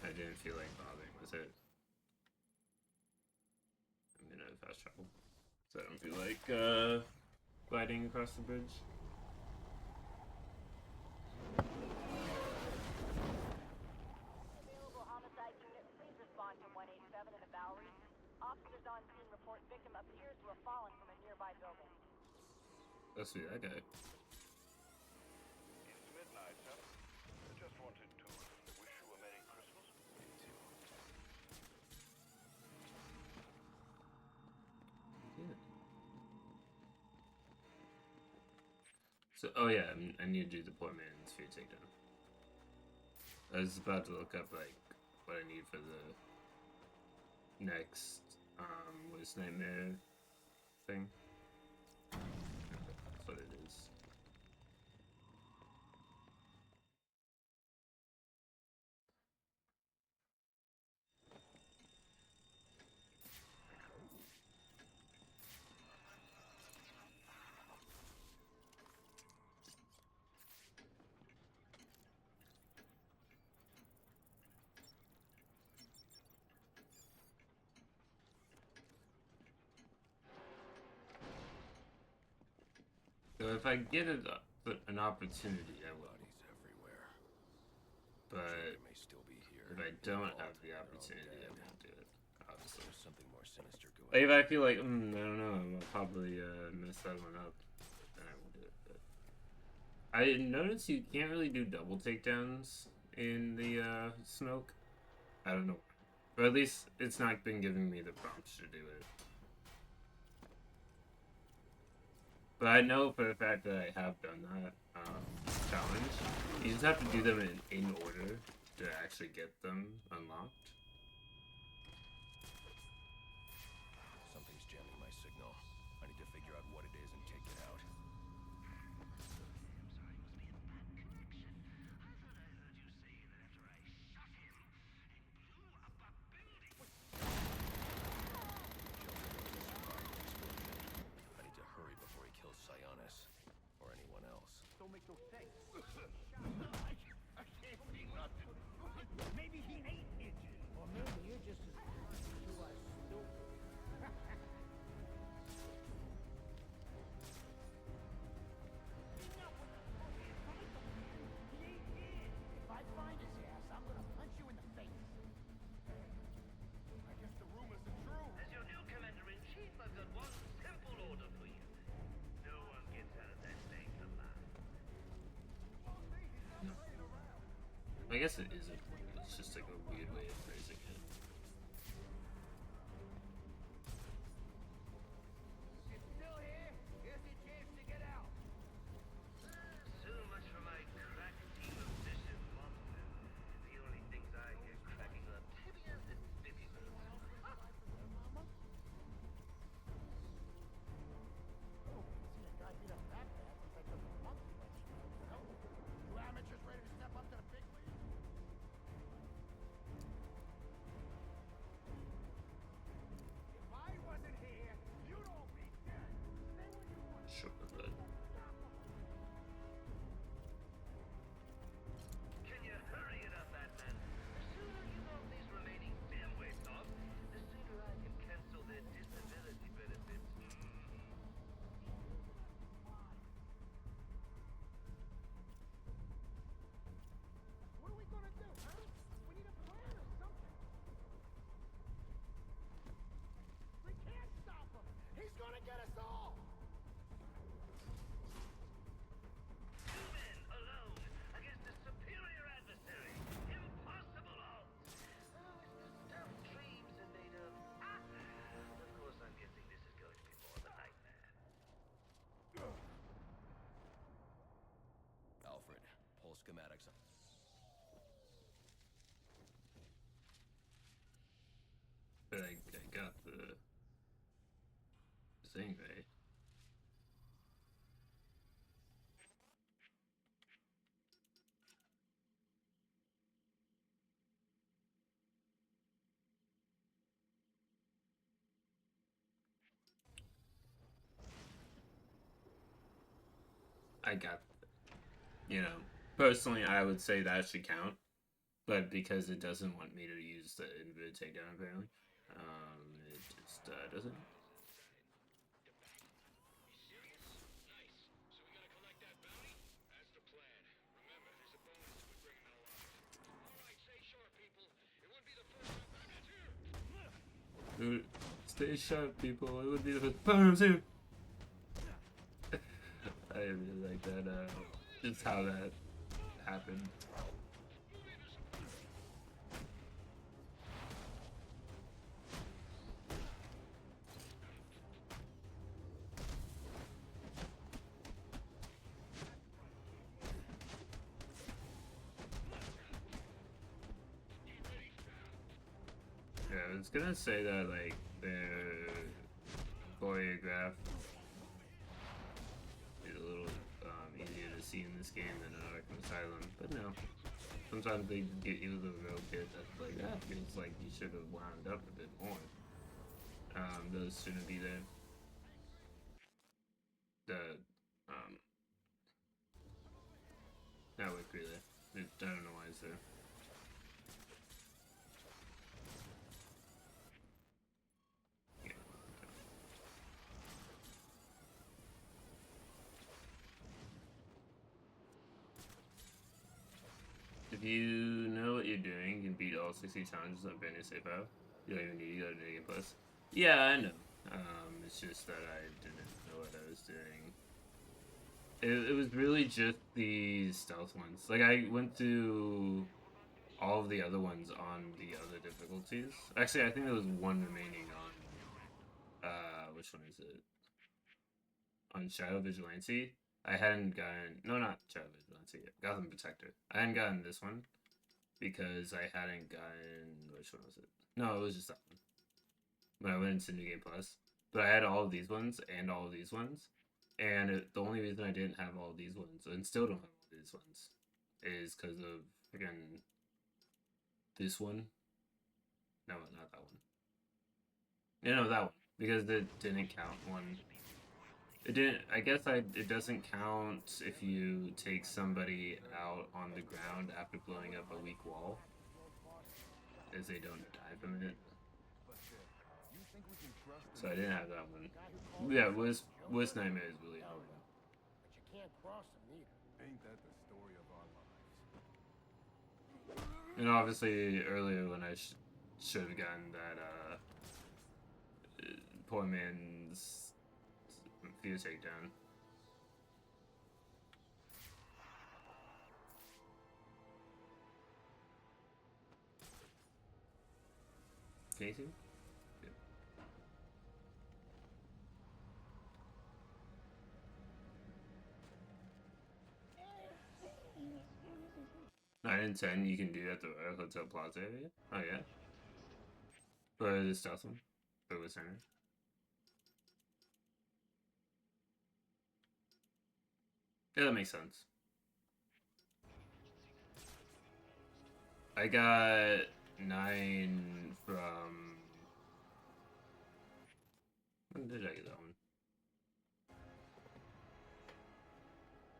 I didn't feel like bothering with it. I'm gonna fast travel. So I don't feel like, gliding across the bridge. Available homicide unit, please respond to 187 in the Bowery. Officers on scene report victim appears to have fallen from a nearby building. Let's see that guy. It's midnight, sir. I just wanted to wish you a Merry Christmas. Me too. Yeah. So, oh yeah, I need to do the poor man's fear takedown. I was about to look up, like, what I need for the next, worst nightmare thing. That's what it is. So if I get an opportunity, I will. Bodies everywhere. But Joker may still be here. if I don't have the opportunity, I won't do it. Obviously. There's something more sinister going Like if I feel like, I don't know, I'll probably mess that one up, then I won't do it. But I noticed you can't really do double takedowns in the smoke. I don't know, but at least it's not been giving me the prompts to do it. But I know for the fact that I have done that challenge. You just have to do them in order to actually get them unlocked. Something's jamming my signal. I need to figure out what it is and take it out. I need to hurry before he kills Sionis. Or anyone else. Don't make no sense. I can't see nothing. Maybe he ain't injured. Or maybe you're just as blind as you are stupid. He ain't dead. If I find his ass, I'm gonna punch you in the face. I guess the rumors are true. As your new commander-in-chief, I've got one simple order for you. No one gets out of that thing alive. I guess it is a point. It's just like a weird way of phrasing it. It's still here. Here's your chance to get out. So much for my crack team of vicious monsters. The only things I hear cracking are tibias and fibulas. Oh, see a guy beat up that bad. Looks like a monkey wrench. You know? You amateurs ready to step up to the big league? schematics. But I got the thing right. I got, you know, personally, I would say that should count, but because it doesn't want me to use the inverted takedown, apparently, it just doesn't. Dude, stay sharp, people. It would be the first boom too. I really like that. Just how that happened. Yeah, I was gonna say that like their choreograph is a little easier to see in this game than in Arkham Asylum, but no. Sometimes they get you the real bit that's like, that feels like you should have wound up a bit more. Those shouldn't be there. That would be there. I don't know why it's there. If you know what you're doing, you can beat all 60 challenges on Banner Safe Out. You don't even need to go to New Game Plus. Yeah, I know. It's just that I didn't know what I was doing. It was really just the stealth ones. Like, I went through all of the other ones on the other difficulties. Actually, I think there was one remaining on, which one is it? On Shadow Vigilante. I hadn't gotten, no, not Shadow Vigilante, Gotham Protector. I hadn't gotten this one because I hadn't gotten, which one was it? No, it was just that one. When I went into New Game Plus. But I had all of these ones and all of these ones. And the only reason I didn't have all of these ones, and still don't have all these ones, is because of, again, this one. No, not that one. Yeah, no, that one. Because it didn't count one. It didn't, I guess it doesn't count if you take somebody out on the ground after blowing up a weak wall, as they don't die from it. So I didn't have that one. Yeah, Worst Nightmare is really hard. But you can't cross them either. Ain't that the story of our lives? And obviously, earlier when I should have gotten that, poor man's fear takedown. Can you see? Good. 9 and 10 you can do at the Hotel Plaza area? Oh yeah? For the stealth one? For the center? Yeah, that makes sense. I got 9 from... When did I get that one?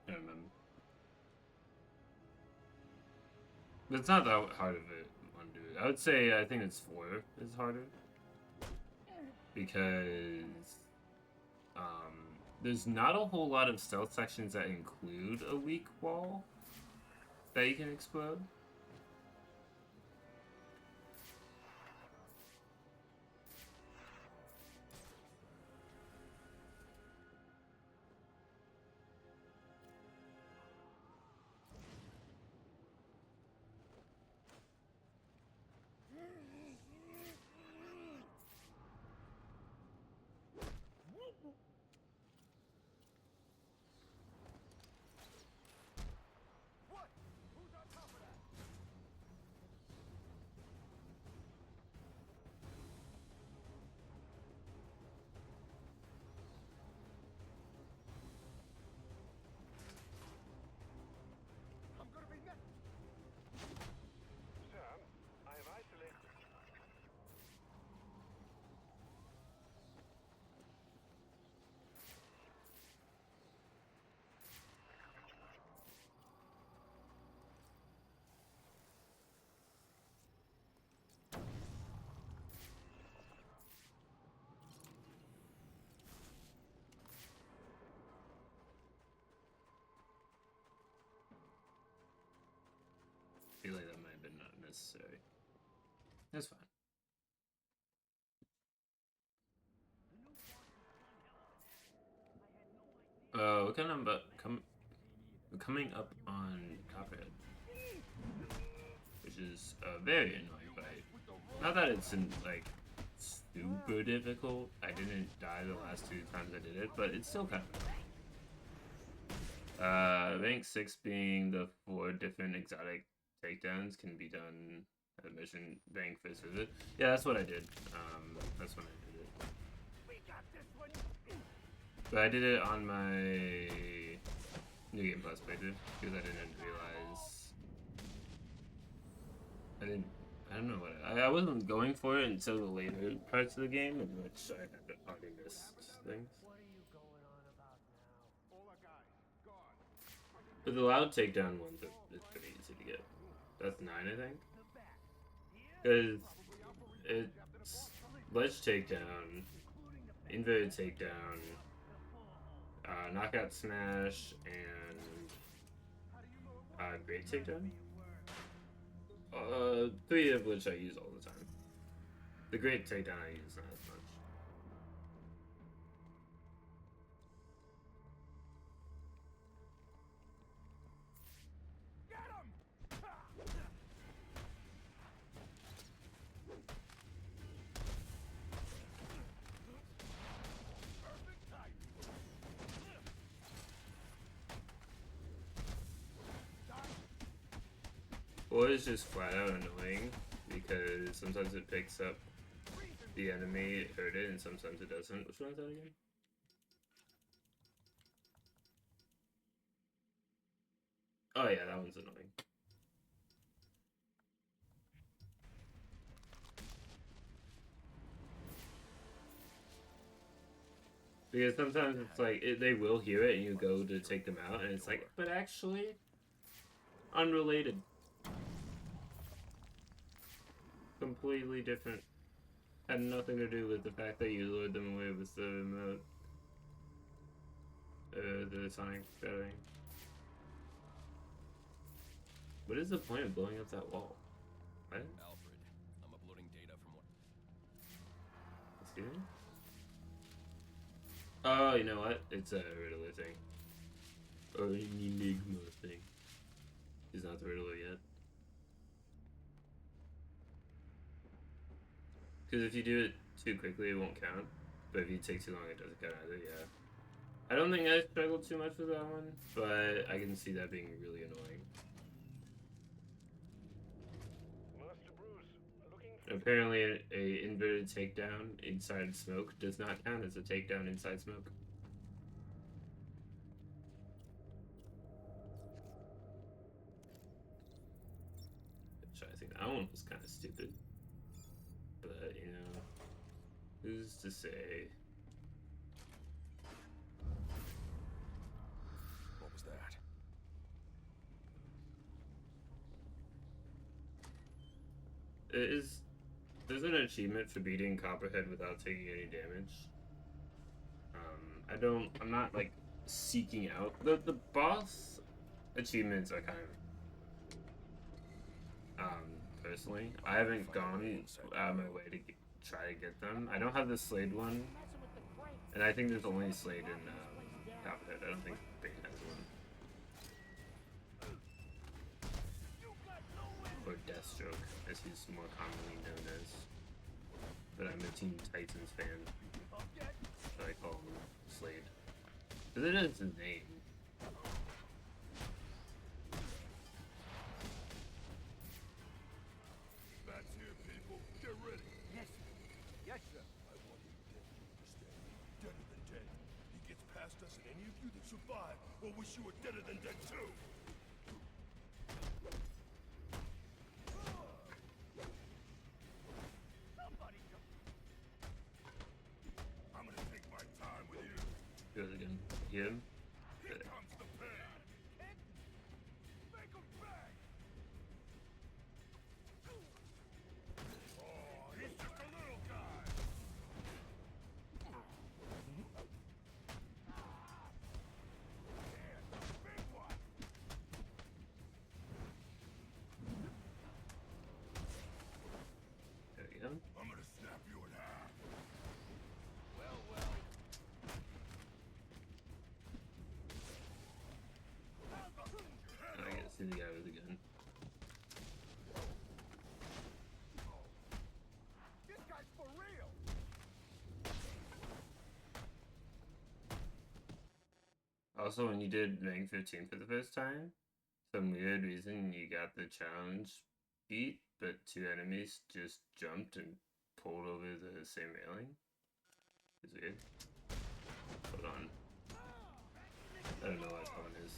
I don't remember. But it's not that hard of a one to do. I would say I think it's 4 is harder. Because there's not a whole lot of stealth sections that include a weak wall that you can explode. necessary. That's fine. We're kind of coming up on Copperhead, which is very annoying. But not that it's like super difficult. I didn't die the last 2 times I did it, but it's still kind of. Rank 6 being the 4 different exotic takedowns can be done at a mission rank first visit. Yeah, that's what I did. That's when I did it. But I did it on my New Game Plus playthrough because I didn't realize. I don't know what I wasn't going for it until the later parts of the game, in which I had already missed things. But the loud takedown ones is pretty easy to get. That's 9, I think. Because it's ledge takedown, inverted takedown, knockout smash, and great takedown. 3 of which I use all the time. The great takedown I use not as much. Or it's just flat out annoying because sometimes it picks up the enemy, hurt it, and sometimes it doesn't. Which one's that again? Oh yeah, that one's annoying. Because sometimes it's like, they will hear it and you go to take them out and it's like, but actually, unrelated. Completely different. Had nothing to do with the fact that you lured them away with the remote. The sonic battery. What is the point of blowing up that wall? What? Alfred, I'm uploading data from what? Excuse me? Oh, you know what? It's a Riddler thing. Or an Enigma thing. He's not the Riddler yet. Because if you do it too quickly, it won't count. But if you take too long, it doesn't count either, yeah. I don't think I struggled too much with that one, but I can see that being really annoying. Apparently, a inverted takedown inside smoke does not count as a takedown inside smoke. Which I think that one was kind of stupid. But, you know, who's to say? What was that? There's an achievement for beating Copperhead without taking any damage. I'm not like seeking out the boss achievements are kind of personally, I haven't gone out of my way to try to get them. I don't have the Slade one, and I think there's only Slade in Copperhead. I don't think Bane has one. Or Deathstroke, as he's more commonly known as. But I'm a Teen Titans fan, so I call him Slade. Because it is his name. Bats here, people. Get ready. Yes, sir. Yes, sir. I want you dead to understand. Deader than dead. He gets past us, and any of you that survive will wish you were deader than dead too. I'm gonna take my time with you. Good again. Him. Here comes the pain. Make him back. Oh, he's just a little guy. Yeah, big one. Also, when you did rank 15 for the first time, some weird reason you got the challenge beat, but 2 enemies just jumped and pulled over the same railing. It's weird. Hold on. I don't know what that one is.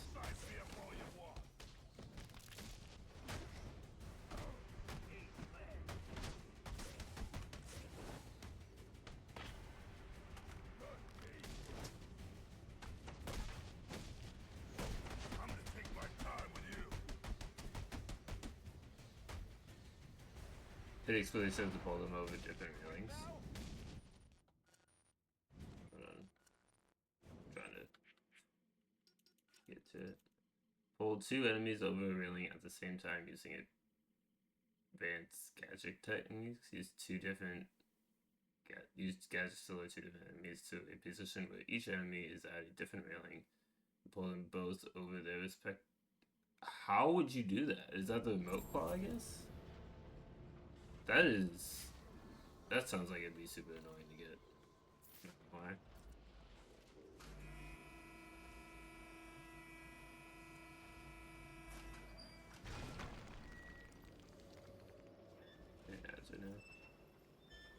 I'm gonna take my time with you. It explicitly says to pull them over different railings. Hold on. I'm trying to get to it. Pull 2 enemies over a railing at the same time using advanced gadget techniques. Use gadgets to lure 2 different enemies to a position where each enemy is at a different railing. Pull them both over their respect. How would you do that? Is that the remote claw, I guess? That sounds like it'd be super annoying to get. Why? It adds it now.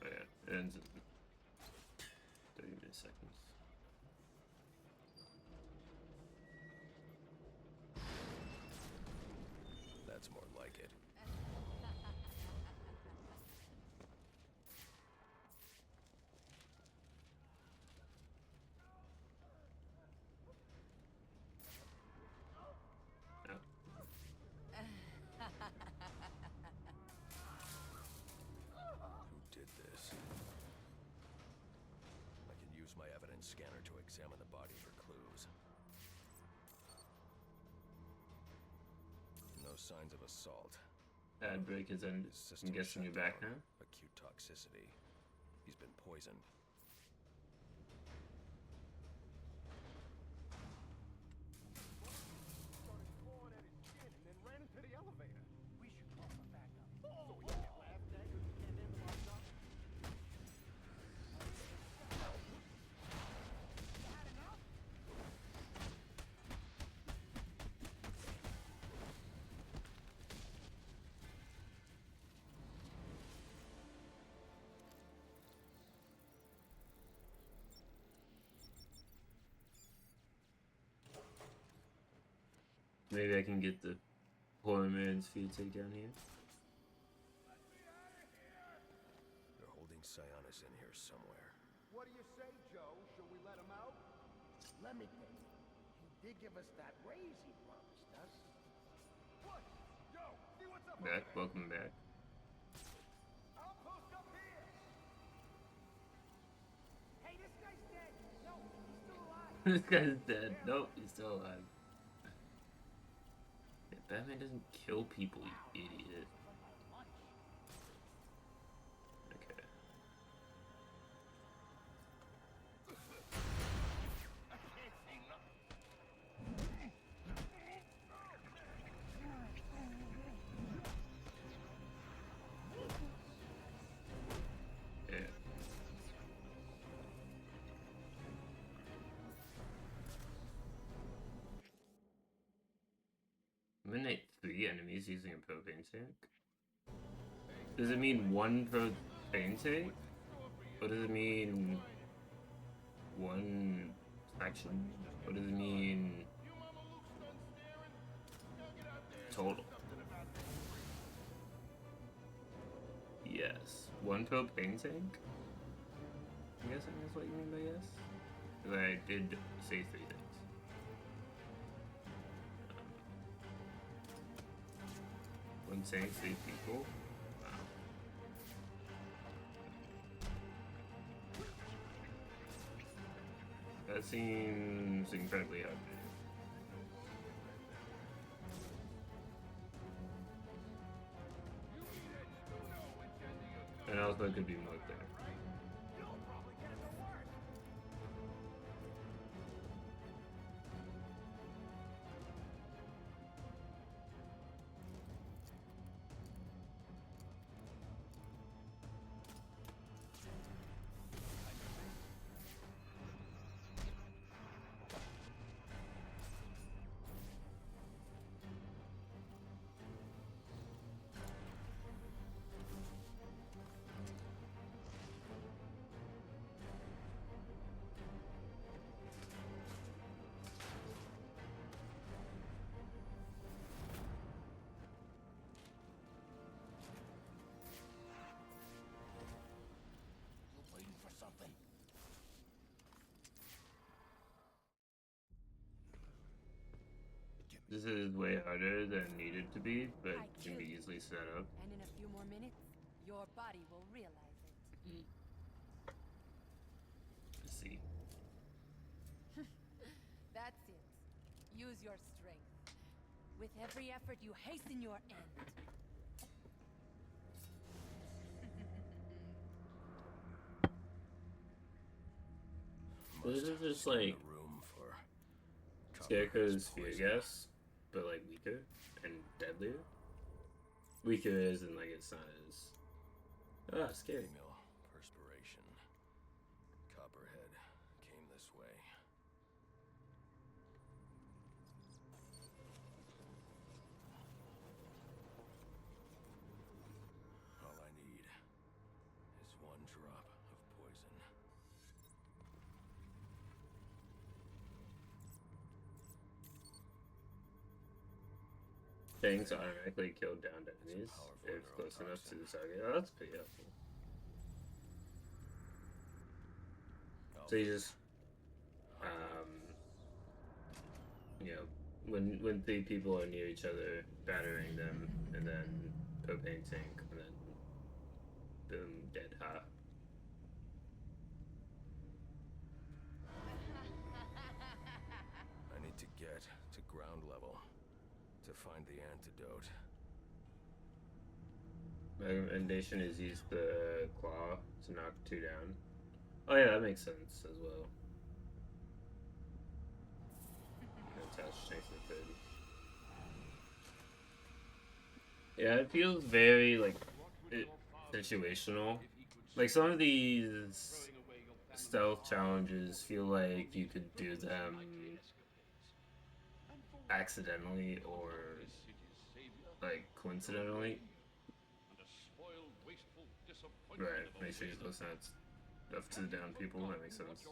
Oh yeah, it ends in 30 milliseconds. That's more like it. Who did this? I can use my evidence scanner to examine the body for clues. No signs of assault. Ad break is ended. I'm guessing you're back now. Acute toxicity. He's been poisoned. Started clawing at his skin and then ran into the elevator. We should call for backup. So we don't get laughed at because we can't handle our job. Had enough? Maybe I can get the poor man's feet taken down here. They're holding Sionis in here somewhere. What do you say, Joe? Should we let him out? Let me think. He did give us that raise he promised us. What? Yo, see what's up Back, welcome back. I'll post up here. Hey, this guy's dead. No, he's still alive. This guy's dead. Nope, he's still alive. Yeah, Batman doesn't kill people, you idiot. Okay. Yeah. Eliminate 3 enemies using a propane tank? Does it mean 1 propane tank? Or does it mean 1 section? Or does it mean total? Yes. 1 propane tank? I'm guessing that's what you mean by yes? Because I did say 3 things. One tank, 3 people? Wow. That seems incredibly hard to do. And also it could be more there. This is way harder than needed to be, but I can be killed you. easily set up. And in a few more minutes, your body will realize it. Let's see. That's it. Use your strength. With every effort, you hasten your end. This is just Scan like the room for Scarecrow's fear poison. gas, but like weaker and deadlier. Weaker is in like it's not as scary. Female perspiration. Copperhead came this way. All I need is one drop of poison. Things automatically kill downed enemies if close enough to the target. Oh, that's pretty helpful. So you just, you know, when 3 people are near each other, battering them, and then propane tank, and then boom, dead hot. I need to get to ground level to find the antidote. My recommendation is use the claw to knock 2 down. Oh yeah, that makes sense as well. Attach strength to 30. Yeah, it feels very like situational. Like some of these stealth challenges feel like you could do them accidentally or like coincidentally. Right, make sure you close enough to the down people, that makes sense.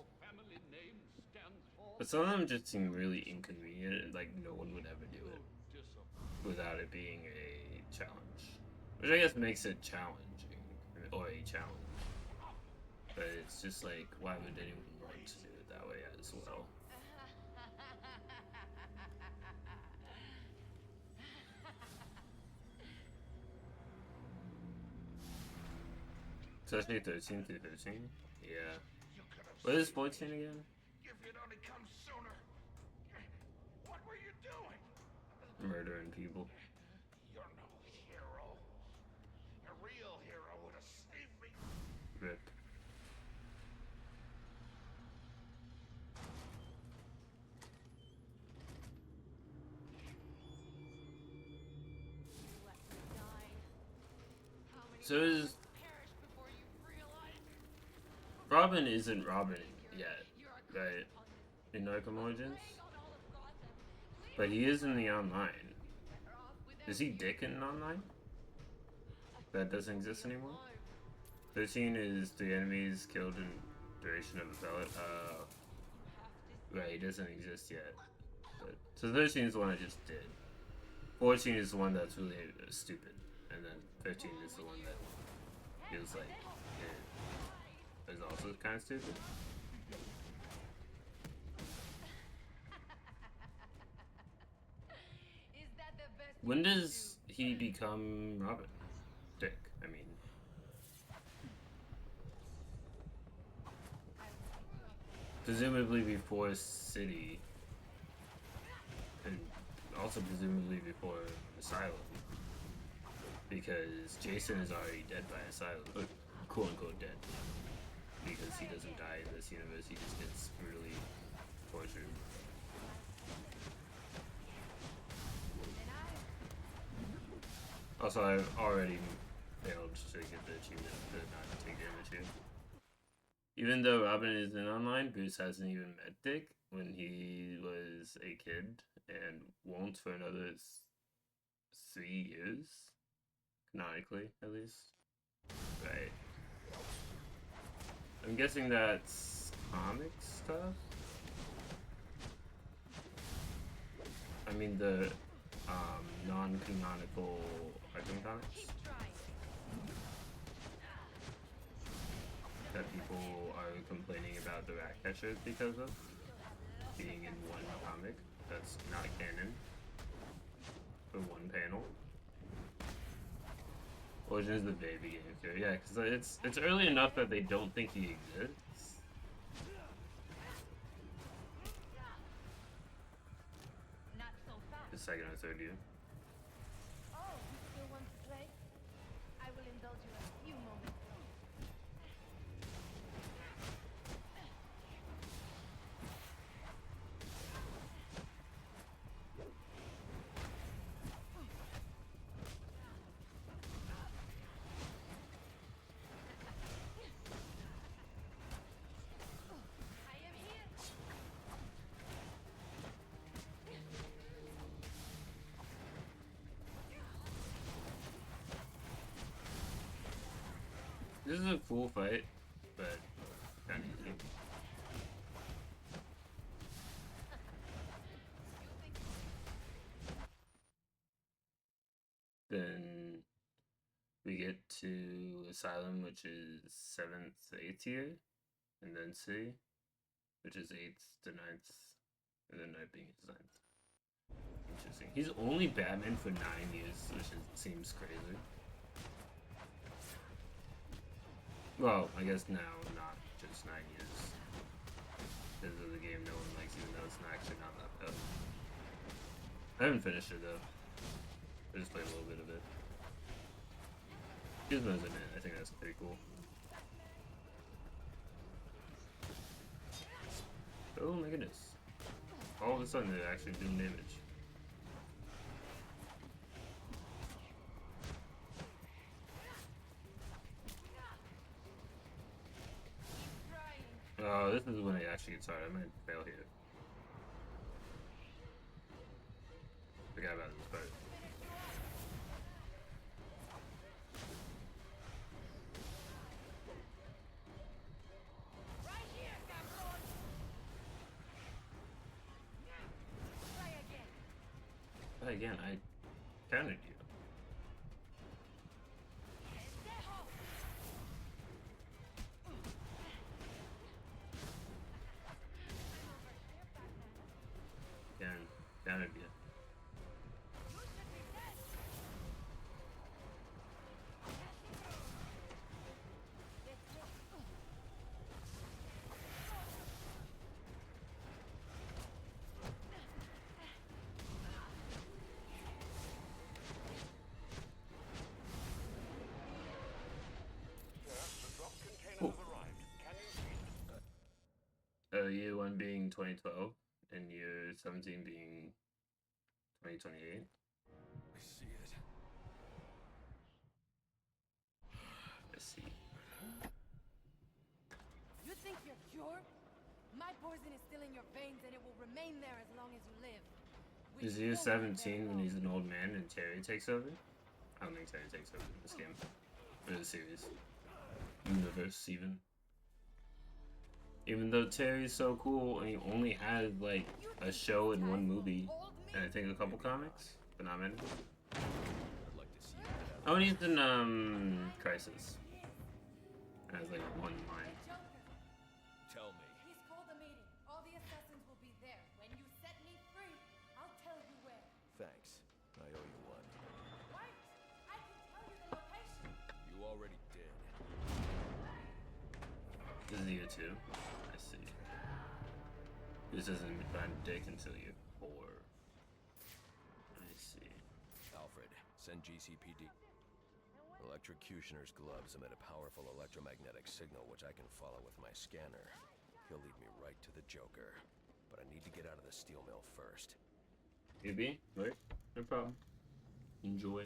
But some of them just seem really inconvenient, and, like no one would ever do it without it being a challenge. Which I guess makes it challenging, or a challenge. But it's just like, why would anyone want to do it that way as well? Especially 13 through 13? Yeah. What is 14 again? If you'd only come sooner. What were you doing? Murdering people. You're no hero. A real hero would have saved me. Rip. So is Robin isn't Robin yet, right? In Arkham Origins? But he is in the online. Is he Dick in online? That doesn't exist anymore? 13 is 3 enemies killed in duration of a pellet. Right, he doesn't exist yet. But, so 13 is the one I just did. 14 is the one that's really stupid. And then 15 is the one that feels like it is also kind of stupid. When does he become Robin? Dick, I mean. Presumably before City. And also presumably before Asylum. Because Jason is already dead by Asylum. Quote unquote dead. Because he doesn't die in this universe, he just gets brutally tortured. Also, I've already failed to get the achievement to not take damage here. Even though Robin is in online, Bruce hasn't even met Dick when he was a kid and won't for another 3 years. Canonically, at least. Right. I'm guessing that's comic stuff? I mean the non-canonical Arkham comics that people are complaining about the Ratcatcher because of being in one comic that's not canon. for one panel. Origin is the baby game here, yeah, because it's early enough that they don't think he exists. Not so fast. The second or third year. Oh, you still want to play? I will indulge you a few moments. I am here. This is a cool fight, but kind of easy. Then we get to Asylum, which is 7th, 8th tier, and then C, which is 8th to 9th, and then Night being his 9th. Interesting. He's only Batman for 9 years, which seems crazy. Well, I guess now, not just 9 years. This is a game no one likes, even though it's not actually not that bad. I haven't finished it though. I just played a little bit of it. Gizmo's in it, I think that's pretty cool. Oh my goodness. All of a sudden they're actually doing damage. Oh, this is when it actually gets hard. I might fail here. Forgot about this part. Right here, Captain. Try again. But again, I countered you. Countered you. Year 1 being 2012, and year 17 being 2028. I see it. Let's see. You think you're cured? My poison is still in your veins and it will remain there as long as you live. Is year 17 when he's an old man and Terry takes over? I don't think Terry takes over in this game. Or the series. Universe, even. Even though Terry's so cool and he only had like a show and one movie and I think a couple comics, but not many. I'd like to see you get out. Oh, and he's in Crisis. As like one line. Tell me. He's called a meeting. All the assassins will be there. When you set me free, I'll tell you where. Thanks. I owe you one. Wait! I can tell you the location. You already did. This is year 2. I see. This doesn't find dick until year 4. I see. Alfred, send GCPD. Electrocutioner's gloves emit a powerful electromagnetic signal which I can follow with my scanner. He'll lead me right to the Joker. But I need to get out of the steel mill first. Maybe? Right? No problem. Enjoy.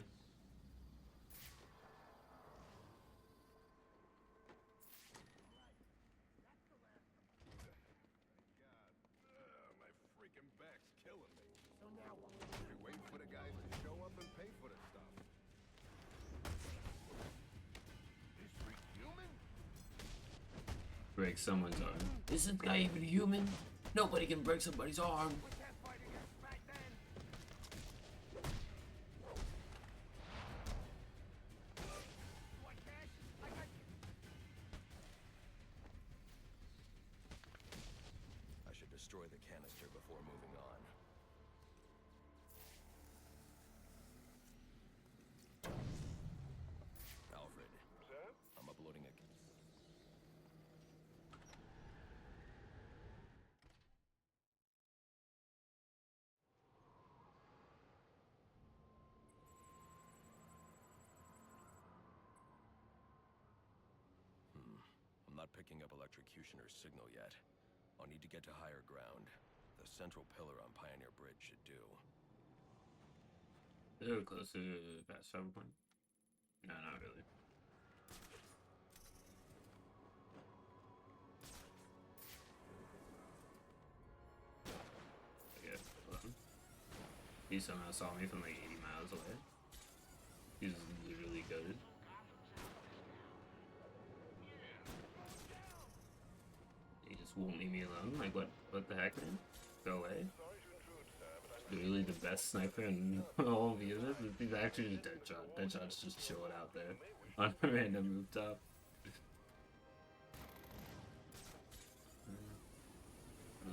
My freaking back's killing me. So now what? We wait for the guys to show up and pay for the stuff. This freak human? Break someone's arm. Isn't that even human? Nobody can break somebody's arm. We can't fight against back then. Want cash? I got you. I should destroy the canister before moving on. not picking up Electrocutioner's signal yet. I'll need to get to higher ground. The central pillar on Pioneer Bridge should do. They're close to fast travel point. No, not really. Okay, hold on. He somehow saw me from like 80 miles away. He's literally goated. He just won't leave me alone. Like, what the heck, man? Go away. Literally the best sniper in all of units. He's actually just Deadshot. Deadshot's just chilling out there on a random rooftop.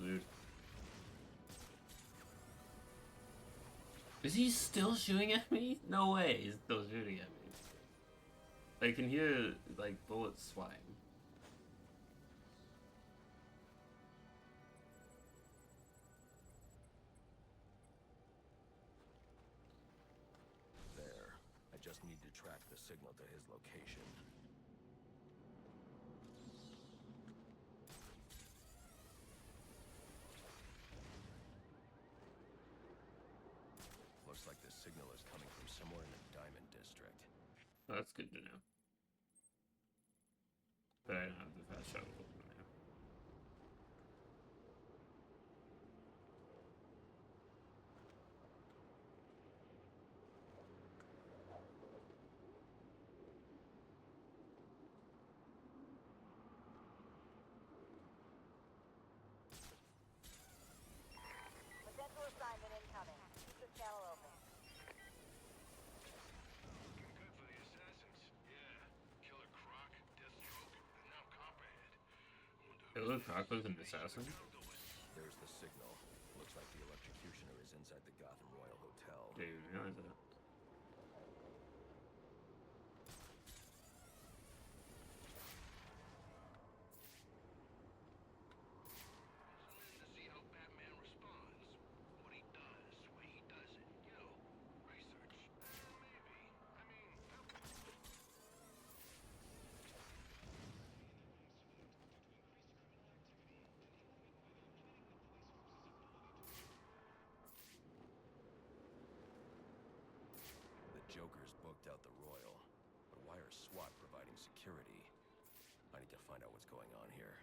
Weird. Is he still shooting at me? No way, he's still shooting at me. I can hear, like, bullets flying. There. I just need to track the signal to his location. Looks like this signal is coming from somewhere in the Diamond District. Oh, that's good to know. But I don't have the fast travel open now. Potential assignment incoming. Keep this channel open. Killer Croc was an assassin? There's the signal. Looks like the Electrocutioner is inside the Gotham Royal Hotel. Didn't even realize that. Joker's booked out the Royal, but why are SWAT providing security? I need to find out what's going on here.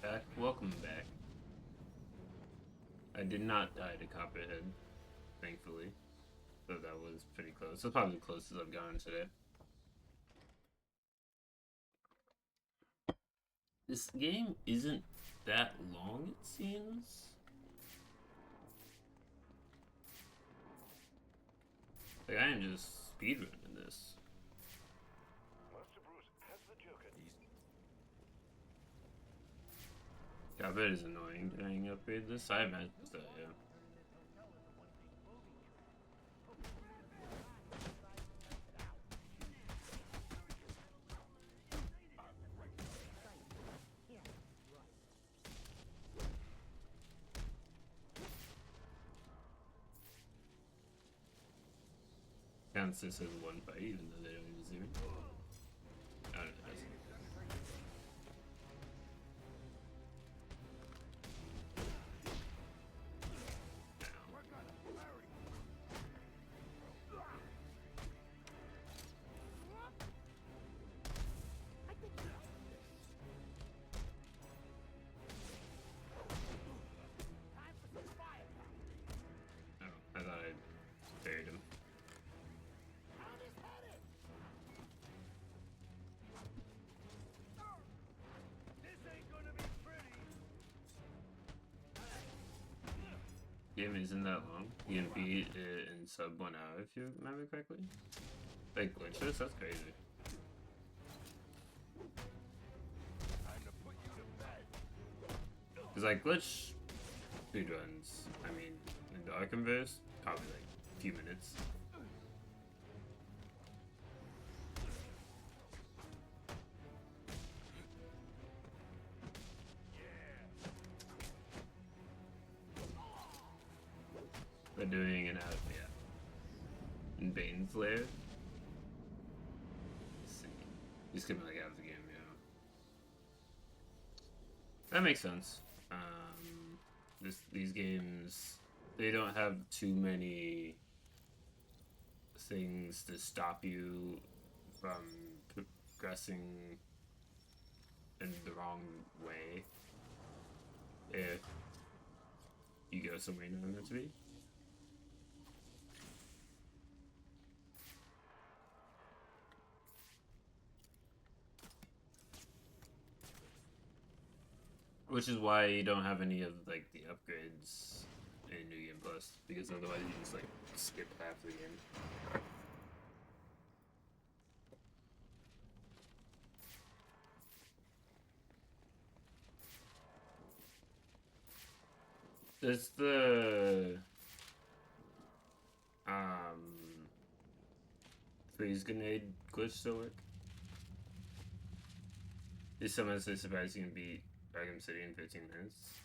Back. Welcome back. I did not die to Copperhead, thankfully. So that was pretty close. That's probably the closest I've gotten today. This game isn't that long, it seems. Like, I am just speedrunning this. Master Bruce has the Joker. Copperhead is annoying. Did I upgrade this? I imagine so, yeah. Counts this as one fight, even though they don't even see me. I don't know. I thought I buried him. Game isn't that long. You can beat it in sub 1 hour if you remember correctly. Like glitches? That's crazy. Cause like glitch speedruns, I mean, in the Arkhamverse, probably like a few minutes. doing an out, yeah. In Bane's lair. Let's see. He's coming like out of the game, yeah. That makes sense. These games, they don't have too many things to stop you from progressing in the wrong way if you go somewhere you're not meant to be. Which is why you don't have any of like the upgrades in New Game Plus, because otherwise you just like skip half the game. Does the freeze grenade glitch still work? Is someone so surprised you can beat Arkham City in 15 minutes?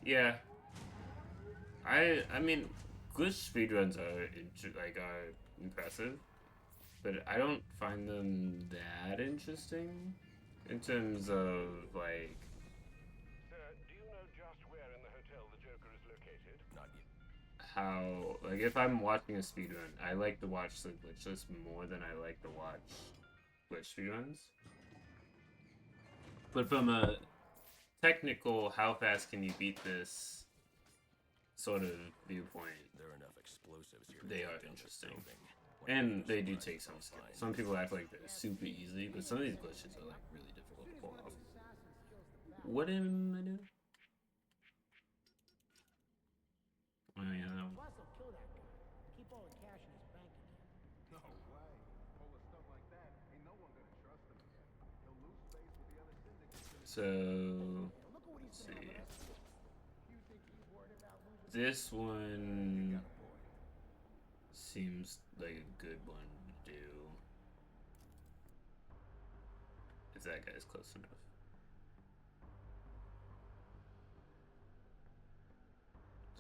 Yeah. I mean, glitch speedruns are impressive, but I don't find them that interesting in terms of like. Sir, do you know just where in the hotel the Joker is located? Not yet. How, like, if I'm watching a speedrun, I like to watch the glitch list more than I like to watch glitch speedruns. But from a technical, how fast can you beat this sort of viewpoint, There are enough explosives here. They are interesting. And they do take some skill. Some people act like they're super easy, but some of these glitches are like really difficult to pull off. What am I doing? Oh yeah, that one. Plus, he'll kill that guy. Keep all the cash in his bank again. No way. Full of stuff like that, ain't no one gonna trust him again. He'll lose face with the other syndicates. So, let's see. This one seems like a good one to do. If that guy's close enough.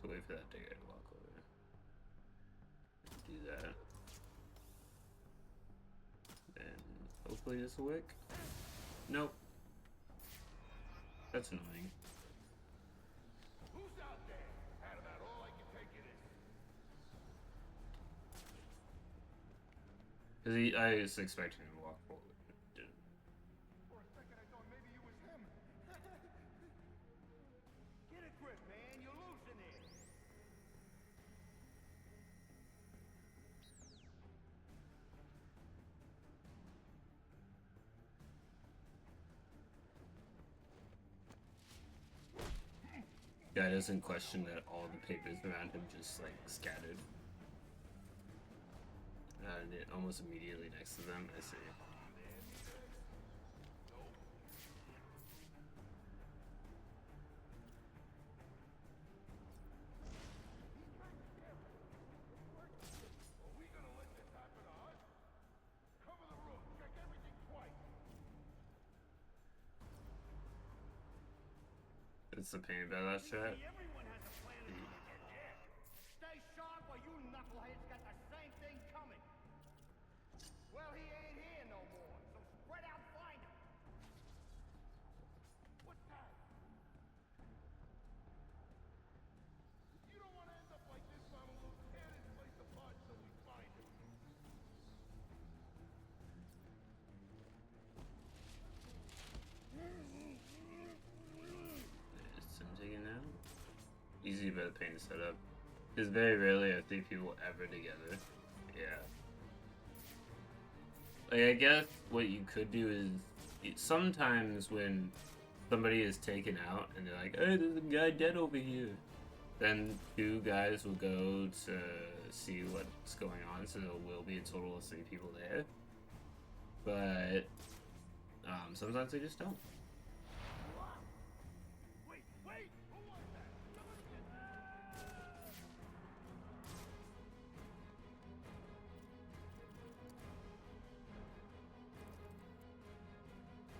So wait for that guy to walk over. Do that. Then hopefully this will work. Nope. That's annoying. Who's out there? Had about all I can take it in. Cause I was expecting him to walk forward. Didn't. For a second, I thought maybe you was him. Get a grip, man. You're losing it. Guy doesn't question that all the papers around him just like scattered. And it almost immediately next to them, I see. Are we gonna let this happen, huh? Cover the room. Check everything twice. It's the pain about that shit. Everyone has a plan of how to get there. Stay sharp or you knuckleheads got the same thing coming. Well, he ain't here no more, so spread out and find him. What's that? You don't want to end up like this, Mama Lou. Tear this place apart till we find him. Is him taken now? Easy by the pain setup. Because very rarely are three people ever together. Yeah. Like, I guess what you could do is sometimes when somebody is taken out and they're like, hey, there's a guy dead over here, then two guys will go to see what's going on, so there will be a total of 3 people there. But sometimes they just don't. Wait, wait! Who was that?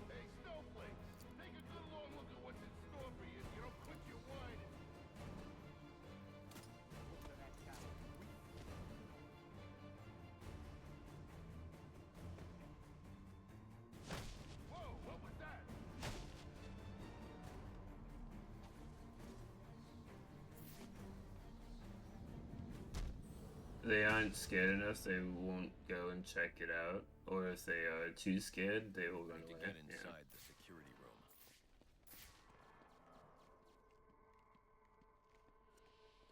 Hey, snowflakes! Take a good long look at what's in store for you. You don't quit your whining. Look at that guy. they aren't scared enough, they won't go and check it out. Or if they are too scared, they will run away. Get Yeah. inside the security room.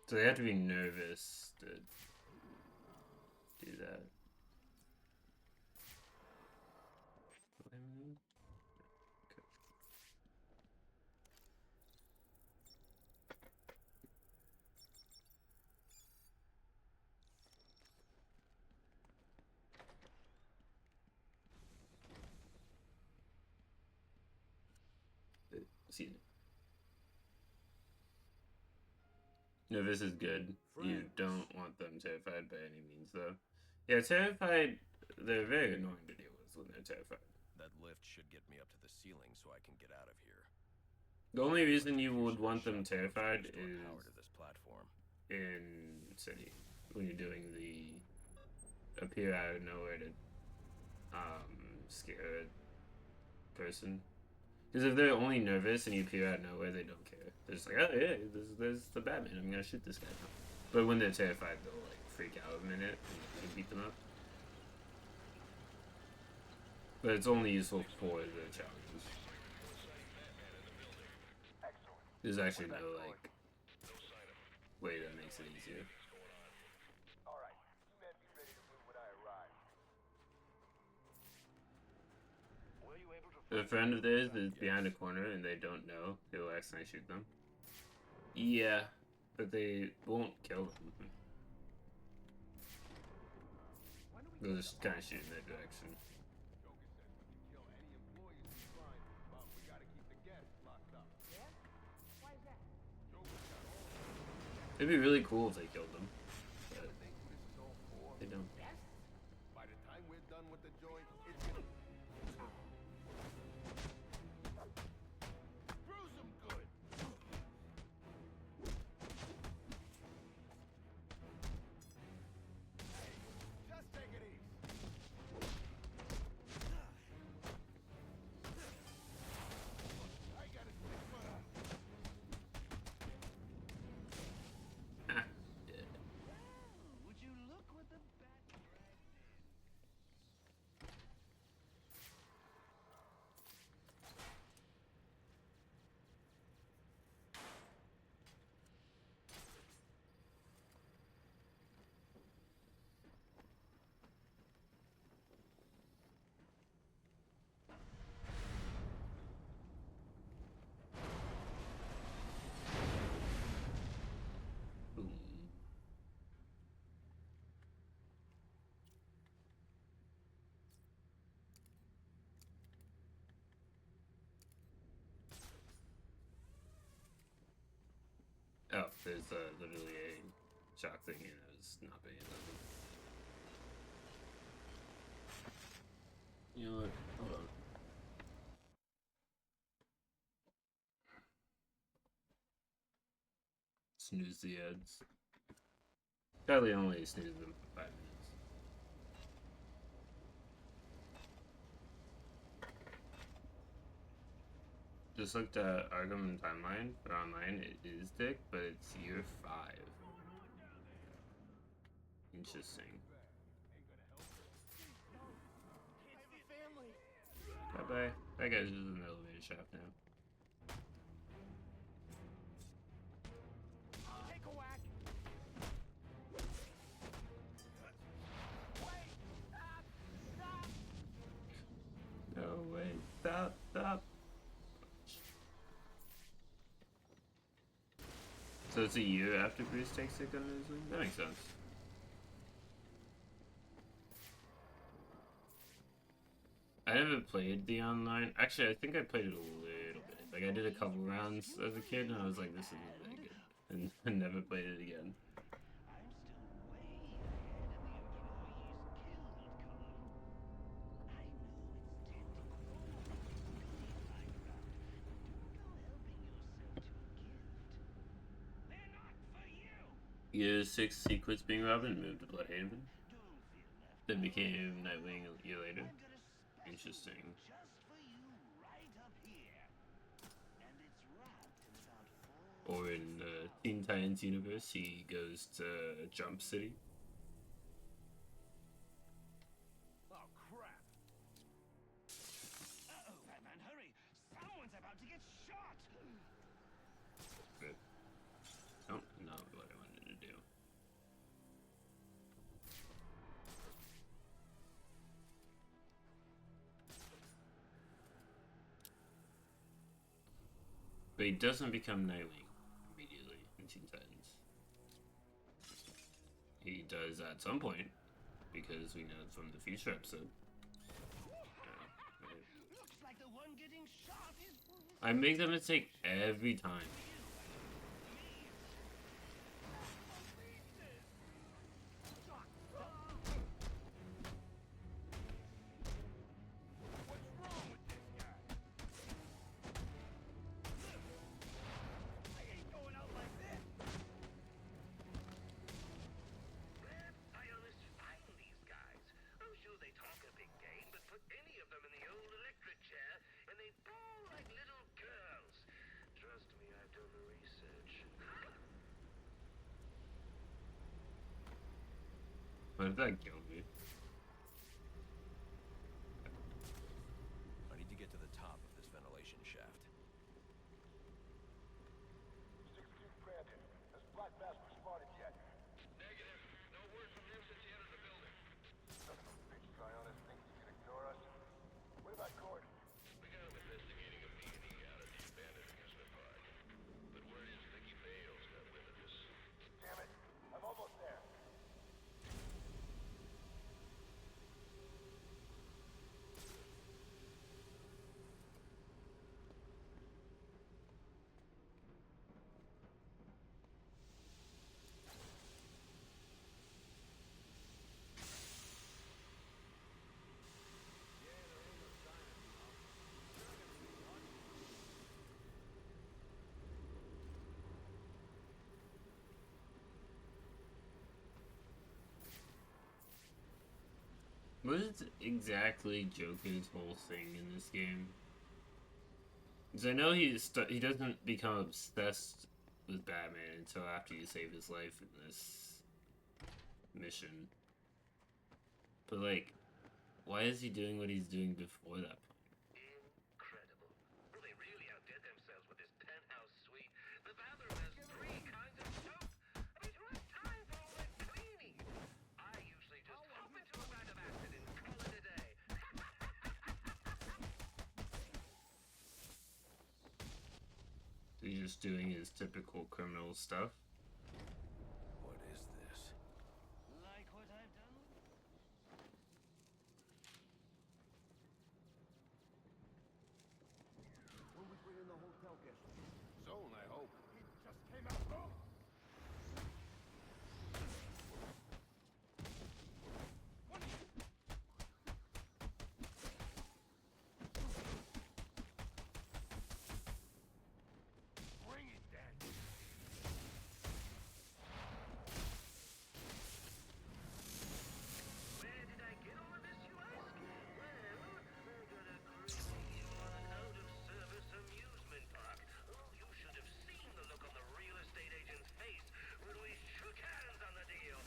So they have to be nervous to do that. Okay. See. No, this is good. You don't want them terrified by any means, though. Yeah, terrified. They're very annoying to deal with when they're terrified. That lift should get me up to the ceiling so I can get out of here. The only reason you would want them terrified is power to this platform. in City when you're doing the appear out of nowhere to scare a person. Because if they're only nervous and you appear out of nowhere, they don't care. They're just like, oh yeah, there's the Batman. I'm gonna shoot this guy now. But when they're terrified, they'll like freak out a minute and you can beat them up. But it's only useful for the challenges. There's actually no like way that makes it easier. Alright, you men be ready to move when I arrive. Were you able to If a friend of theirs is behind a corner and they don't know, he'll accidentally shoot them. Yeah, but they won't kill them. They'll just kind of shoot in that direction. It'd be really cool if they killed them, but they don't. By the time we're done with the joint, it's gonna bruise them good. Just take it easy. I got a 6-footer. Would you look what the bat dragged in? Boom. Oh, there's literally a shock thing and I was not paying attention. You know what? Hold on. Snooze the ads. Probably only snooze them for 5 minutes. Just looked at Arkham timeline for online. It is thick, but it's year 5. Interesting. Bye bye. That guy's just in the elevator shaft now. Take a whack. No way. Stop. Stop. So it's a year after Bruce takes it under his wing? That makes sense. I never played the online. Actually, I think I played it a little bit. Like, I did a couple rounds as a kid, and I was like, this isn't that good. And I never played it again. Year 6 sequence being Robin moved to Bloodhaven. Then became Nightwing a year later. Interesting. Or in Teen Titans universe, he goes to Jump City. But, oh, not what I wanted to do. But he doesn't become Nightwing immediately in Teen Titans. He does at some point, because we know from the future episode. Looks like the one getting shot is... I make that mistake every time. What if that killed me? I need to get to the top of this ventilation shaft. 6-2 granted. Has Black Mask responded yet? Negative. No word from him since he entered the building. Son of a bitch, Trionis thinks he can ignore us. What about Gordon? We got him investigating a B&E out at the abandoned amusement park. But word is Vicky Vale's got wind of this. Damn it. I'm almost there. What is exactly Joker's whole thing in this game? Because I know he doesn't become obsessed with Batman until after you save his life in this mission. But like, why is he doing what he's doing before that point? Incredible. Well, they really outdid themselves with this penthouse suite. The bathroom has 3 kinds of soap. I mean, who has time for all that cleaning? I usually just hop into a bag of acid and call it a day. He's just doing his typical criminal stuff. What is this? Like what I've done? When we bring in the hotel guest? Soon, I hope. It just came out. Oh! Bring it then. Where did I get all of this, you ask? Well, I got a great deal on an out-of-service amusement park. Oh, you should have seen the look on the real estate agent's face when we shook hands on the deal.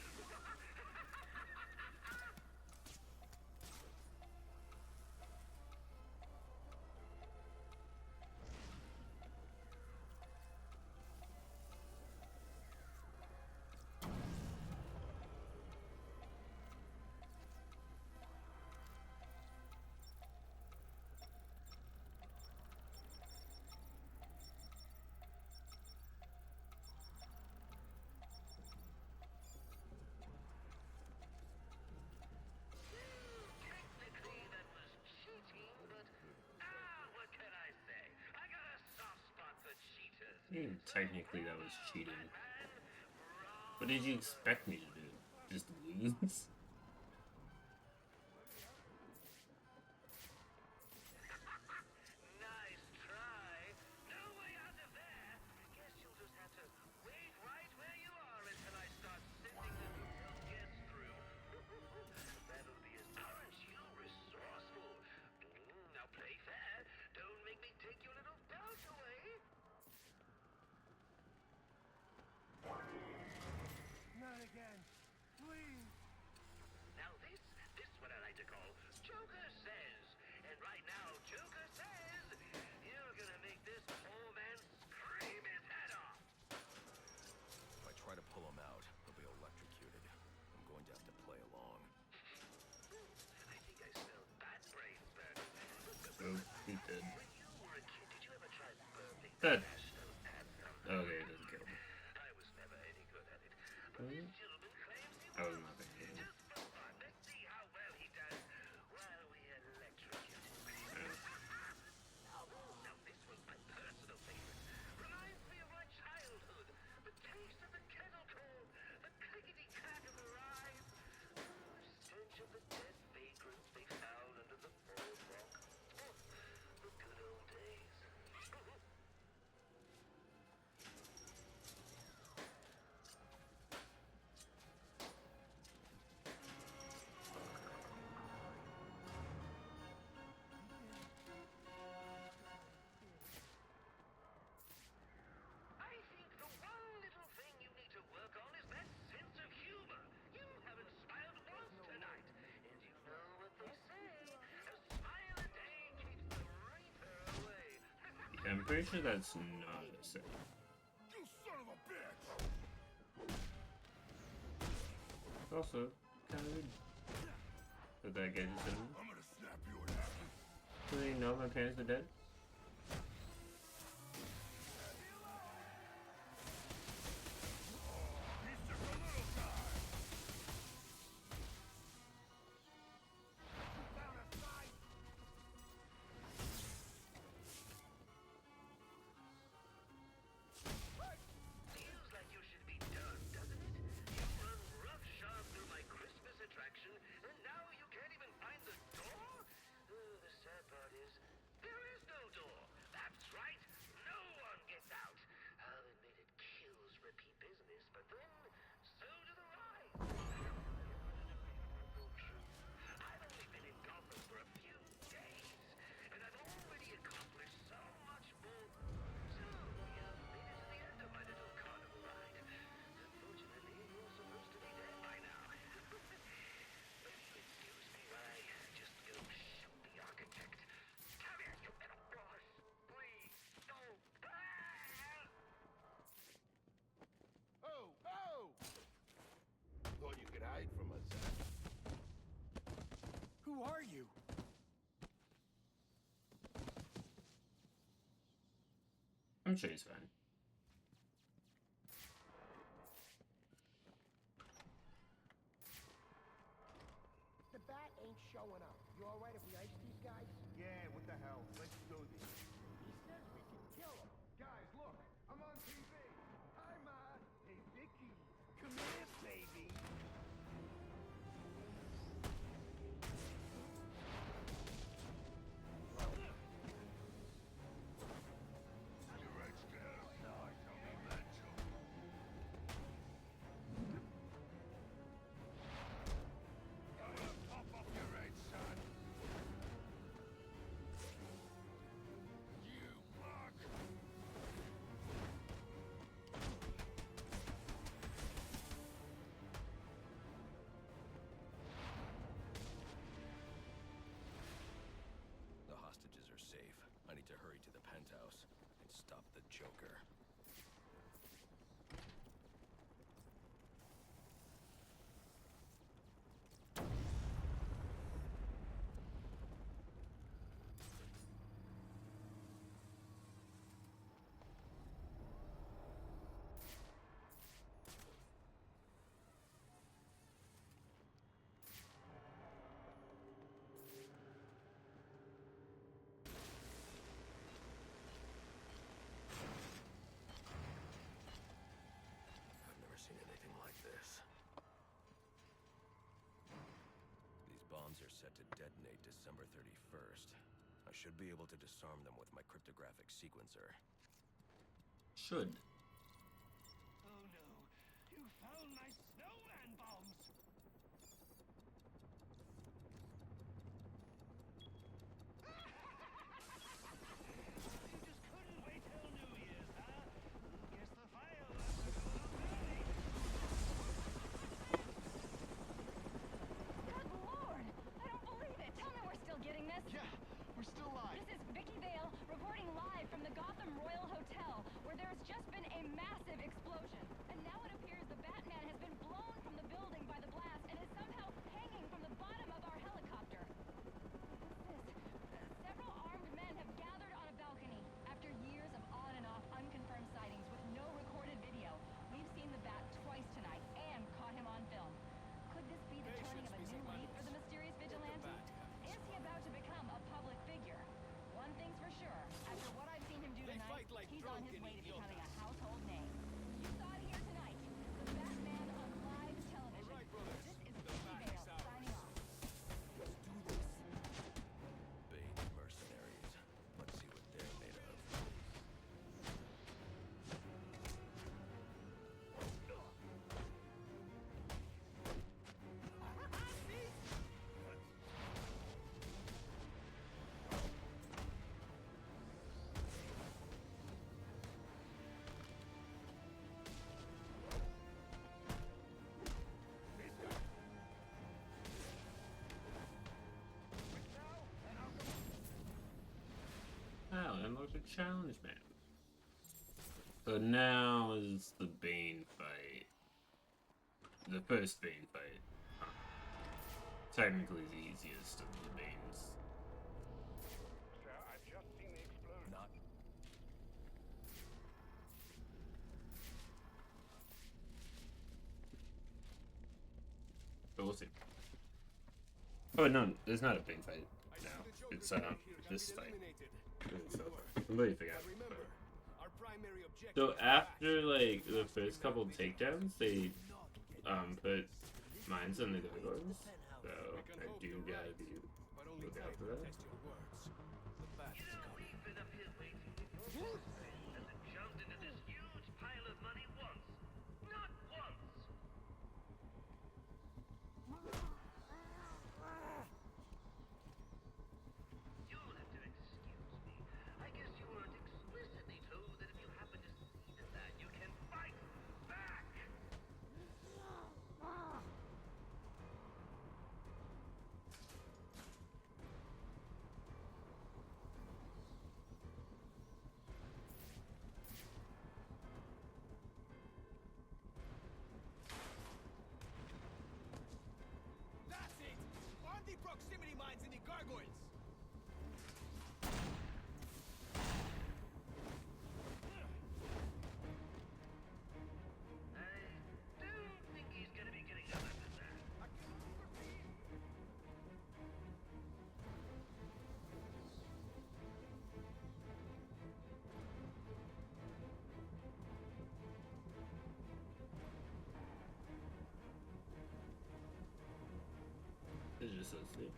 Technically, that was cheating, but what can I say? I got a soft spot for cheaters. Technically, that was cheating. What did you expect me to do? Just lose? Nice try. No way out of there. Guess you'll just have to wait right where you are until I start sending the hotel guests through. That'll be as... Aren't you resourceful? Now play fair. Don't make me take your little belt away. Not again. Please. He's dead. When you were a kid, did you ever try burping Dead. national anthem? Okay, it doesn't kill me. I was never any good at it. But this gentleman claims he I was. was not thinking of it. Just for fun, let's see how well he does while we electrocute him. Now this was my personal favorite. Reminds me of my childhood. The taste of the kettle corn, the clickety-clack of the rhyme, the stench of the dead vagrants they found under the boardwalk. Oh, the good old days. I think the one little thing you need to work on is that sense of humor. You haven't smiled once tonight. And you know what they say, a smile a day keeps the reaper away. Yeah, I'm pretty sure that's not a save. You son of a bitch! Also, kind of rude. Did that get his enemy? I'm gonna snap you in half. Do they know my parents are dead? He's just a little guy. Down a sight. Feels like you should be done, doesn't it? You run roughshod through my Christmas attraction, and now you can't even find the door? The sad part is, there is no door. That's right, no one gets out. I'll admit it kills repeat business, but then, so do the rides. I've only been in Gotham for a few days, and I've already accomplished so much more. So, you've made it to the end of my little carnival ride. Unfortunately, you're supposed to be dead by now. Will you excuse me while I just go shoot the architect? Come here, you little boss! Please, don't! Oh, oh! Thought you could hide from us, huh? Who are you? I'm sure he's fine. The bat ain't showing up. You all right if we ice these guys? Yeah, what the hell? Let's do this. He says we can kill him. Guys, look, I'm on TV. Hi, Ma. Hey, Vicky. Come here, baby. You right scared? No, I tell me meant to. I'm gonna pop off your head, son. You mug. The hostages are safe. I need to hurry to the penthouse and stop the Joker. I've never seen anything like this. These bombs are set to detonate December 31st. I should be able to disarm them with my cryptographic sequencer. Should. Oh no, you found my snowman bombs! You just couldn't wait till New Year's, huh? Guess the fireworks are a little early. Good lord! I don't believe it! Tell me we're still getting this! Yeah, we're still live. This is Vicky Vale reporting live from the Gotham Royal Hotel, where there has just been a massive explosion. And now it appears the Batman has been blown from the building by the blast and is somehow hanging from the bottom of our helicopter. What's this? Several armed men have He's on drunk his and way to eating your becoming a nuts. household name. You saw it here tonight. The Batman on live television. All right, brothers. This is The Vicky bat Vale is ours. signing off. Let's do this. Bane's mercenaries. Let's see what they're made of. Oh, unlock the challenge man. So now is the Bane fight. The first Bane fight. Huh. Technically the easiest of the Banes. Sir, I've just seen the explosion. Not But we'll see. Oh no, there's not a Bane fight now. It's this fight. So, completely forgot. So after like the first couple takedowns, they put mines on the gargoyles. So I do gotta be look out for that. We've been up here waiting with your boss hasn't jumped into this huge pile of money once. Not once! You'll have to excuse me. I guess you weren't explicitly told that if you happen to see the bat, you can fight back! That's it! Arm the proximity mines in the gargoyles! I don't think he's gonna be getting up after that. It's just so sweet.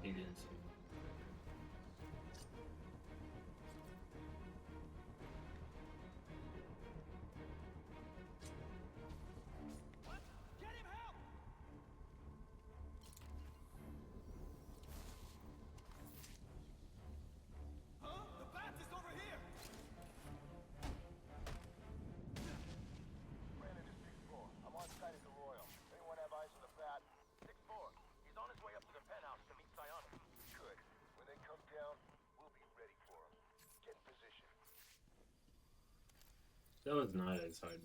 You didn't see. Get him help! Huh? The bat is over here! Brandon is 6-4. I'm on site at the Royal. Anyone have eyes on the bat? 6-4. He's on his way up to the penthouse to meet Psionic. Good. When they come down, we'll be ready for him. Get in position. That was not as hard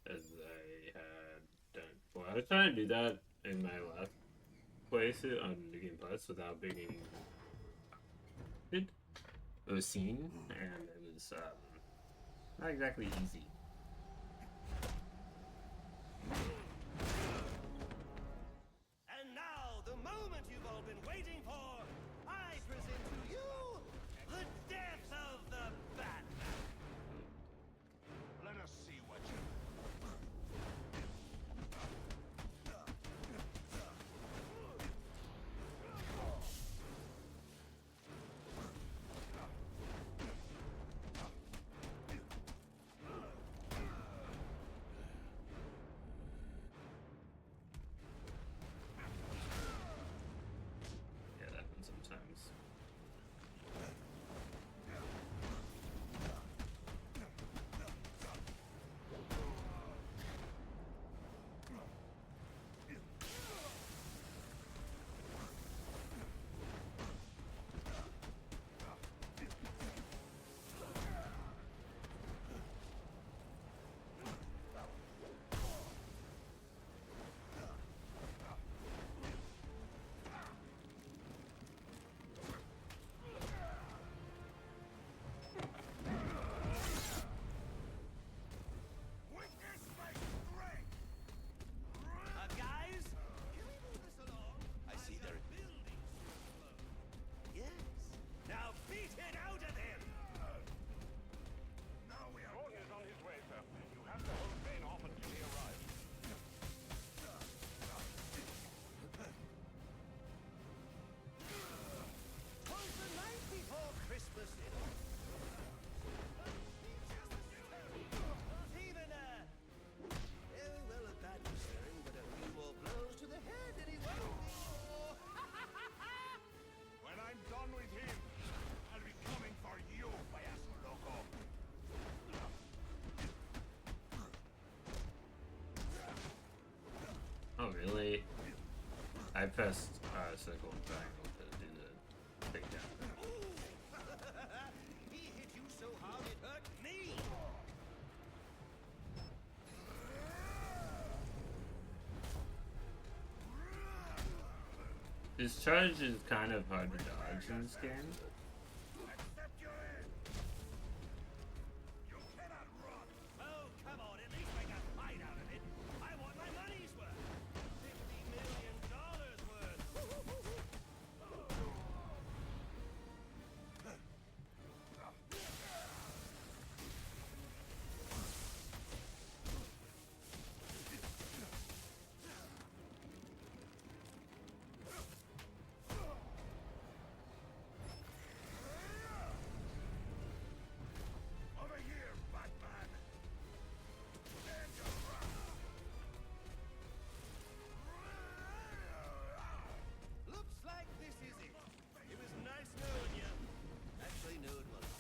as I had done before. I was trying to do that in my last playthrough on New Game Plus without being seen, and it was not exactly easy. And now, the moment you've all been waiting for, I present to you the death of the Batman. Let us see what you... Yeah, that I pressed circle and triangle to do the big jump. He hit you so hard it hurt me. This charge is kind of hard to dodge in this game. Accept your end. You cannot run. Oh, come on, at least make a fight out of it. I want my money's worth. $50 million worth. Over here, Batman. Stand your ground. Looks like this is it. It was nice knowing you. Actually, no, it wasn't.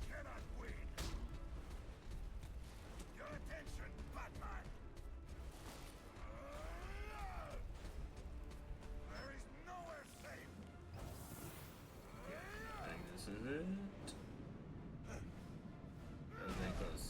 Cannot win. Your attention, Batman. There is nowhere safe. I think this is it. That was very close.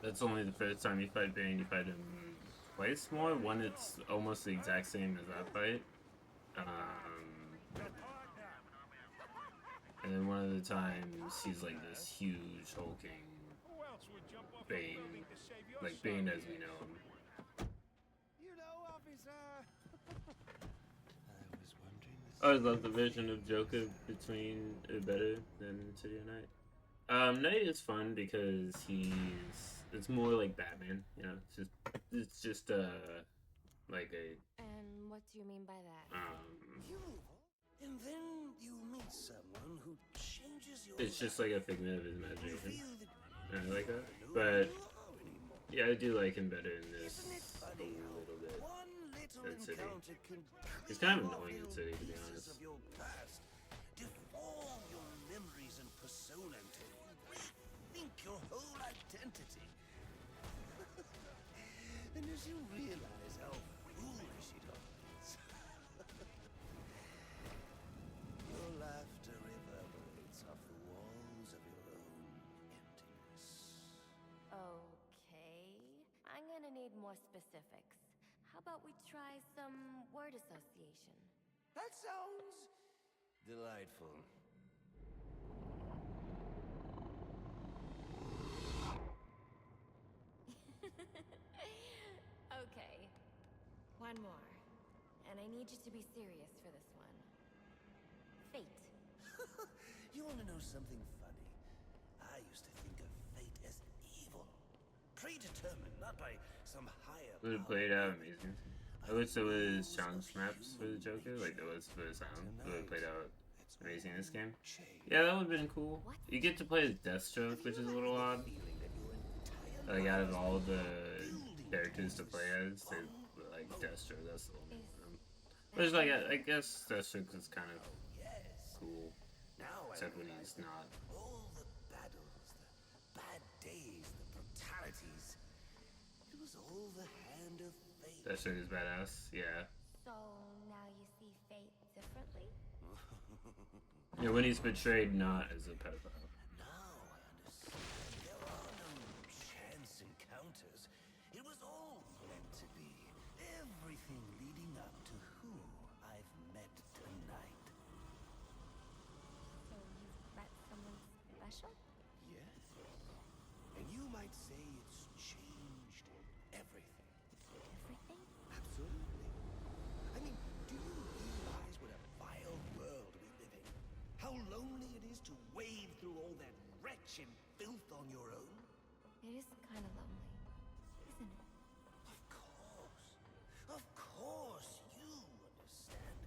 That's only the first time you fight Bane. You fight him twice more. One, it's almost the exact same as that fight. And then one of the times he's like this huge hulking Who else would jump off a Bane, building to save your like son? Bane as we know him. You know, officer. I was wondering I always love the version of Joker between better than City of Night. Night is fun because it's more like Batman, you know. It's just like a And what do you mean by that? You move on, and then you meet someone who changes your it's just like a figment of his You imagination. feel that And I like that. you But know who you are anymore. yeah, I do like him better in this Isn't it a funny how little bit. one little That City. encounter can It's kind of clear off annoying in little City, to be pieces honest. of your past, deform your memories and persona until you rethink your whole identity. And as you realize how foolish it all is, your laughter reverberates off the walls of your own emptiness. Okay. I'm gonna need more specifics. How about we try some word association? That sounds delightful. Okay. One more. And I need you to be serious for this one. Fate. You want to know something funny? I used to think of fate as evil. Predetermined, not by some higher It would have played out amazing. I wish there was challenge maps for the Joker, like there was for the sound. It would have played out amazing in this game. Yeah, that would have been cool. You get to play as Deathstroke, which is a little odd. Like out of all the characters to play as, they like Deathstroke. That's the only one. Which like I guess Deathstroke is kind of cool, except when he's not. All the battles, the bad days, the brutalities. It was all the hand of fate. Deathstroke is badass. Yeah. So now Yeah, when he's portrayed not as a pedophile. Now I understand. There are no chance encounters. It was all meant to be. Everything leading up to who I've met tonight. So you've met someone special? Yes. And you might say it's changed everything. Everything? Absolutely. I mean, do you realize what a vile world we live in? How lonely it is to wade through all that wretch and filth on your own? It is kind of lonely, isn't it? Of course, you understand.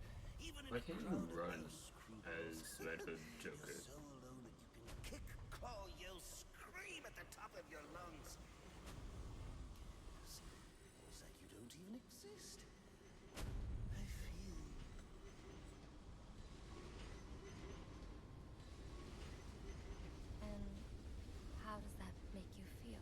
Even in Why a can't you crowd of run unscrupulous, as Red Hood Joker? You're so alone that you can kick, claw, yell, scream at the top of your lungs. It's like you don't even exist. I feel. And how does that make you feel?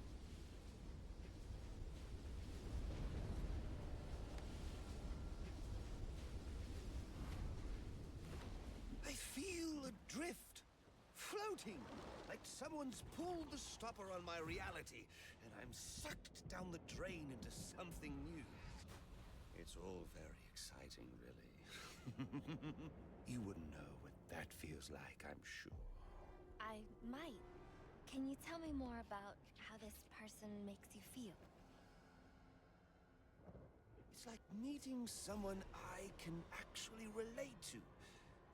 I feel adrift, floating, like someone's pulled the stopper on my reality, and I'm sucked down the drain into something new. It's all very exciting, really. You wouldn't know what that feels like, I'm sure. I might. Can you tell me more about how this person makes you feel? It's like meeting someone I can actually relate to.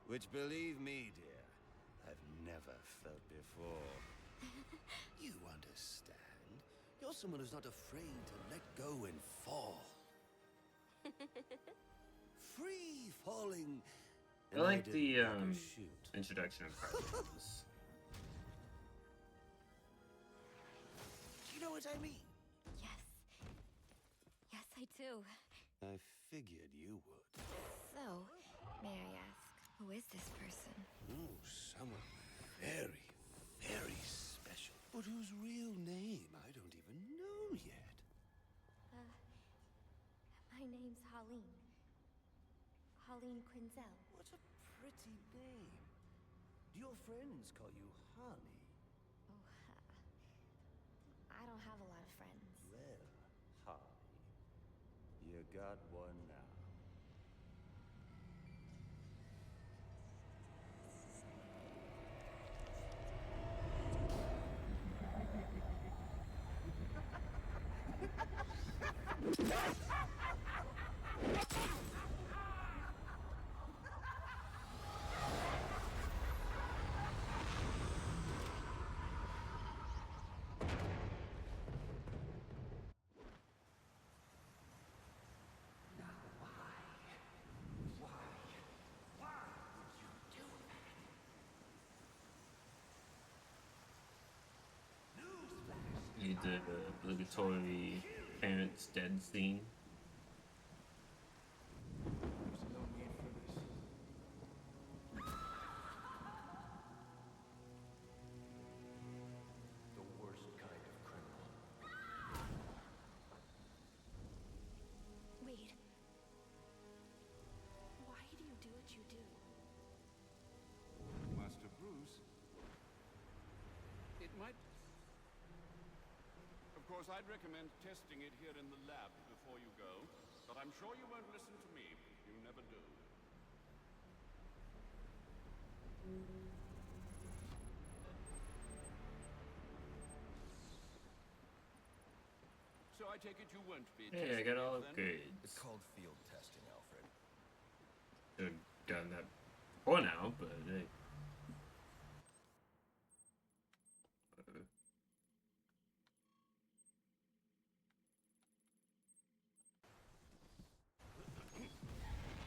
Which, believe me, dear, I've never felt before. You understand? You're someone who's not afraid to let go and fall. Free falling. I like the didn't shoot. introduction of cartoons. Do you know what I mean? Yes. Yes, I do. I figured you would. So, may I ask, who is this person? Oh, someone very, very special. But whose real name I don't even know yet. My name's Holleen. Holleen Quinzel. What a pretty name. Do your friends call you Holly? Oh, I don't have a lot of friends. Well, Holly, you got one now. You did the obligatory parents dead scene. There's no need for this. The worst kind of criminal. Wait. Why do you do what you do? Master Bruce. It might... Of course, I'd recommend testing it here in the lab before you go, but I'm sure you won't listen to me. You never do. So I take it you won't be Hey, I testing got all it then? upgrades. It's called field testing, Alfred. Should have done that before now, but hey.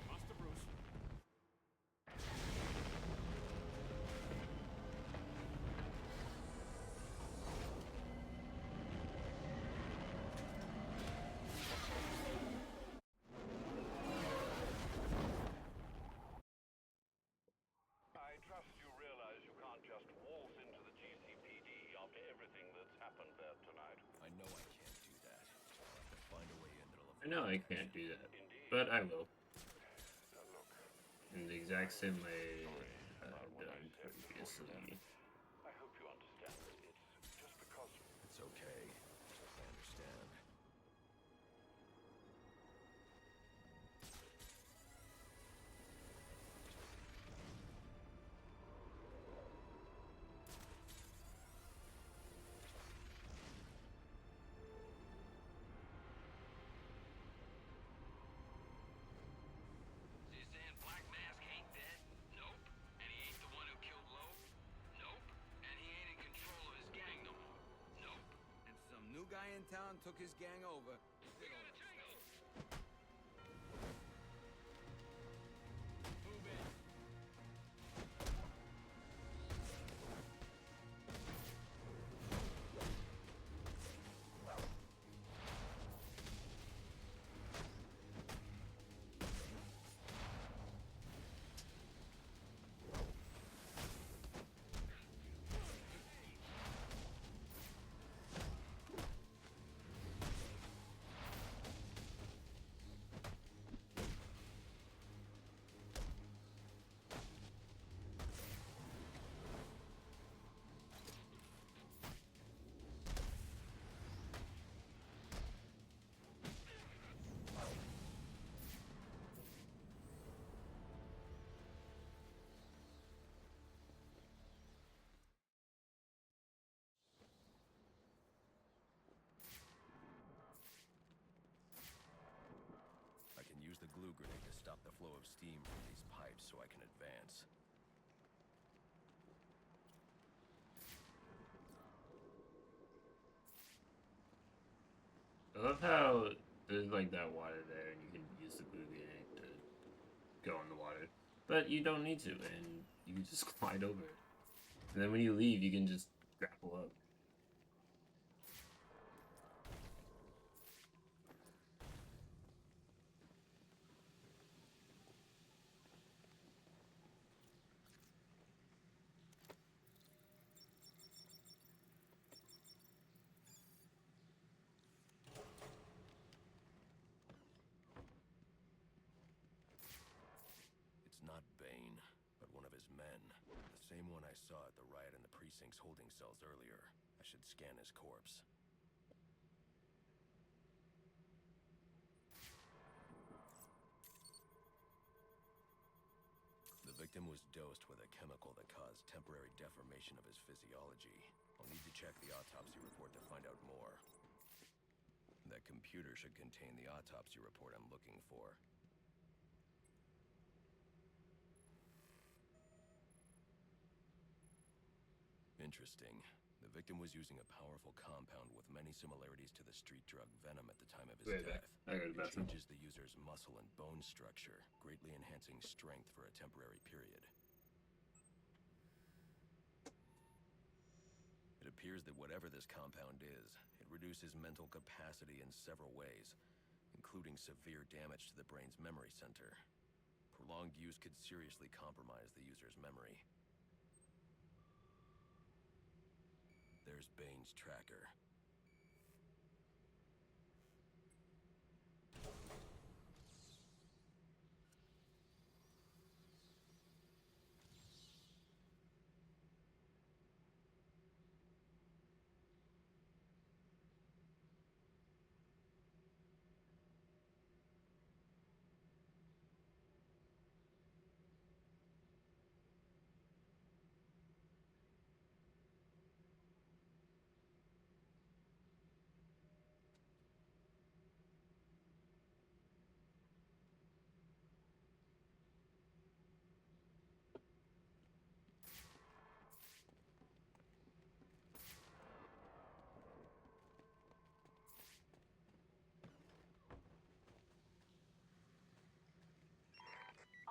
Master Bruce. I trust you realize you can't just waltz into the GCPD after everything that's happened there tonight. I know I can't do that. I'll have to find a way in that'll I know I can't do that, but I will. Look, In the exact same way Previously. I hope you understand that it's just because... It's okay. I understand. So you're saying Black Mask ain't dead? Nope. And he ain't the one who killed Loeb? Nope. And he ain't in control of his gang no more? Nope. And some new guy in town took his gang over. We got a tango! Move in. I can use the glue grenade to stop the flow of steam from these pipes so I can advance. I love how there's like that water there, and you can use the glue grenade to go in the water, but you don't need to, and you can just glide over it. And then when you leave, you can just grapple up. It's not Bane, but one of his men. The same one I saw at the riot in the precinct's holding cells earlier. I should scan his corpse. The victim was dosed with a chemical that caused temporary deformation of his physiology. I'll need to check the autopsy report to find out more. That computer should contain the autopsy report I'm looking for. Interesting. The victim was using a powerful compound with many similarities to the street drug venom at the time of his death. It changes the user's muscle and bone structure, greatly enhancing strength for a temporary period. It appears that whatever this compound is, it reduces mental capacity in several ways, including severe damage to the brain's memory center. Prolonged use could seriously compromise the user's memory. There's Bane's tracker.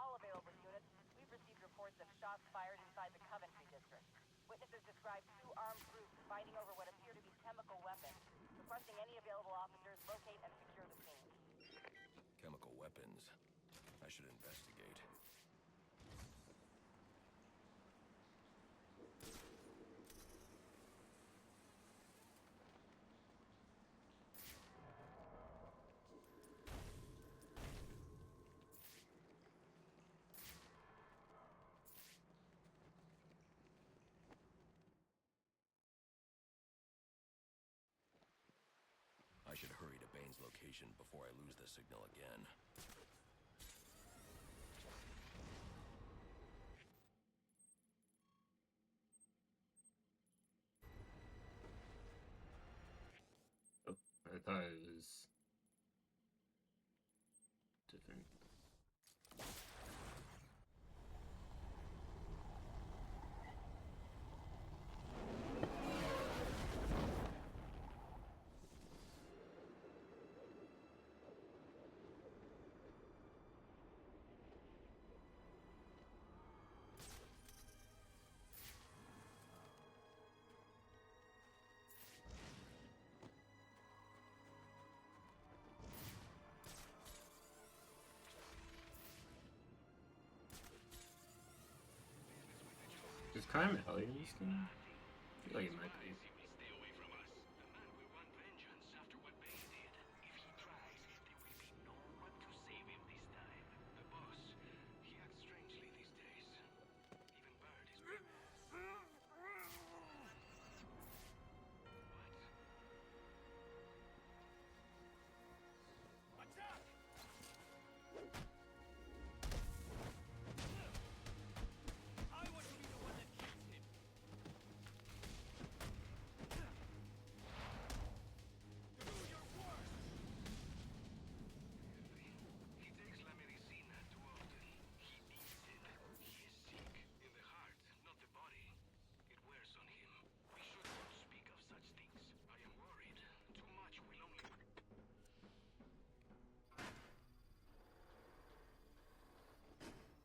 All available units, we've received reports of shots fired inside the Coventry district. Witnesses describe two armed groups fighting over what appear to be chemical weapons. Requesting any available officers locate and secure the scene. Chemical weapons. I should investigate. location before I lose the signal again. Oh, I thought it was different. Is crime alley in this game? I feel like it might be.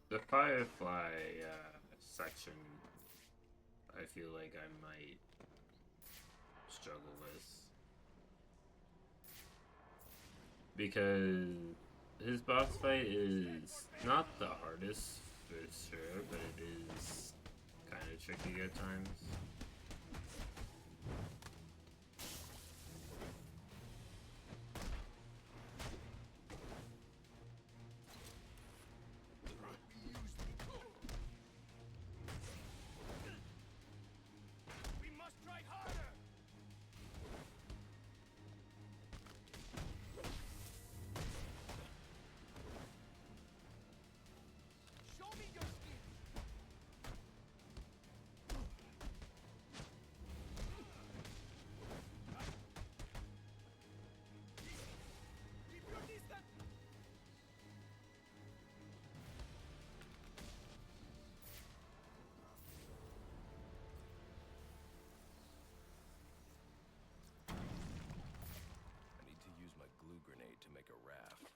The Firefly section, I feel like I might struggle with. Because his boss fight is not the hardest for sure, but it is kind of tricky at times. Grenade to make a raft.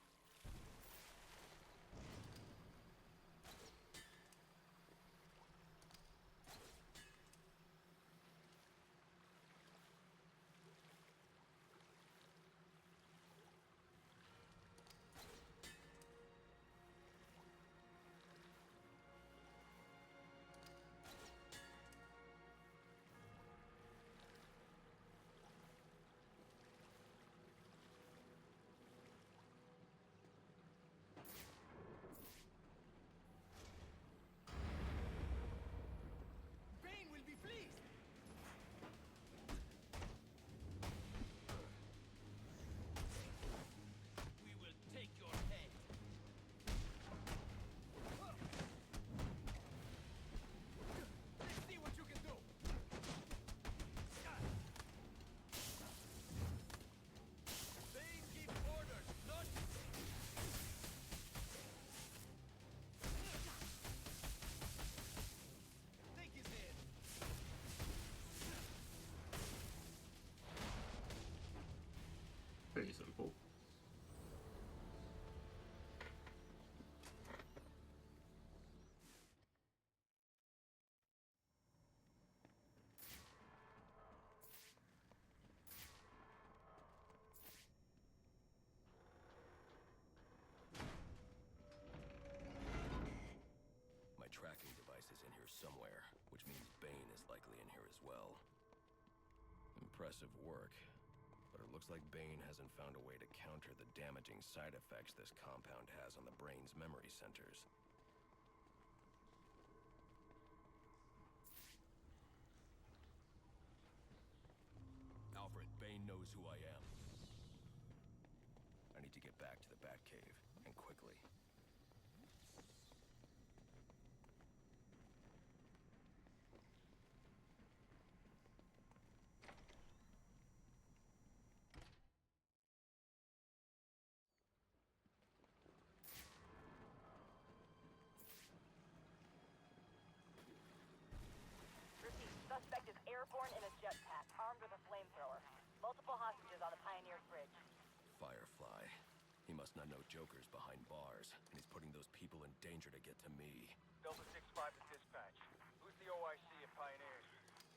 Pretty simple. My tracking device is in here somewhere, which means Bane is likely in here as well. Impressive work. But it looks like Bane hasn't found a way to counter the damaging side effects this compound has on the brain's memory centers. Alfred, Bane knows who I am. back to the Batcave, and quickly. Repeat, suspect is airborne in a jetpack, armed with a flamethrower. Multiple hostages on the Pioneers Bridge. Firefly. He must not know Joker's behind bars, and he's putting those people in danger to get to me. Delta 6-5 to dispatch. Who's the OIC at Pioneers?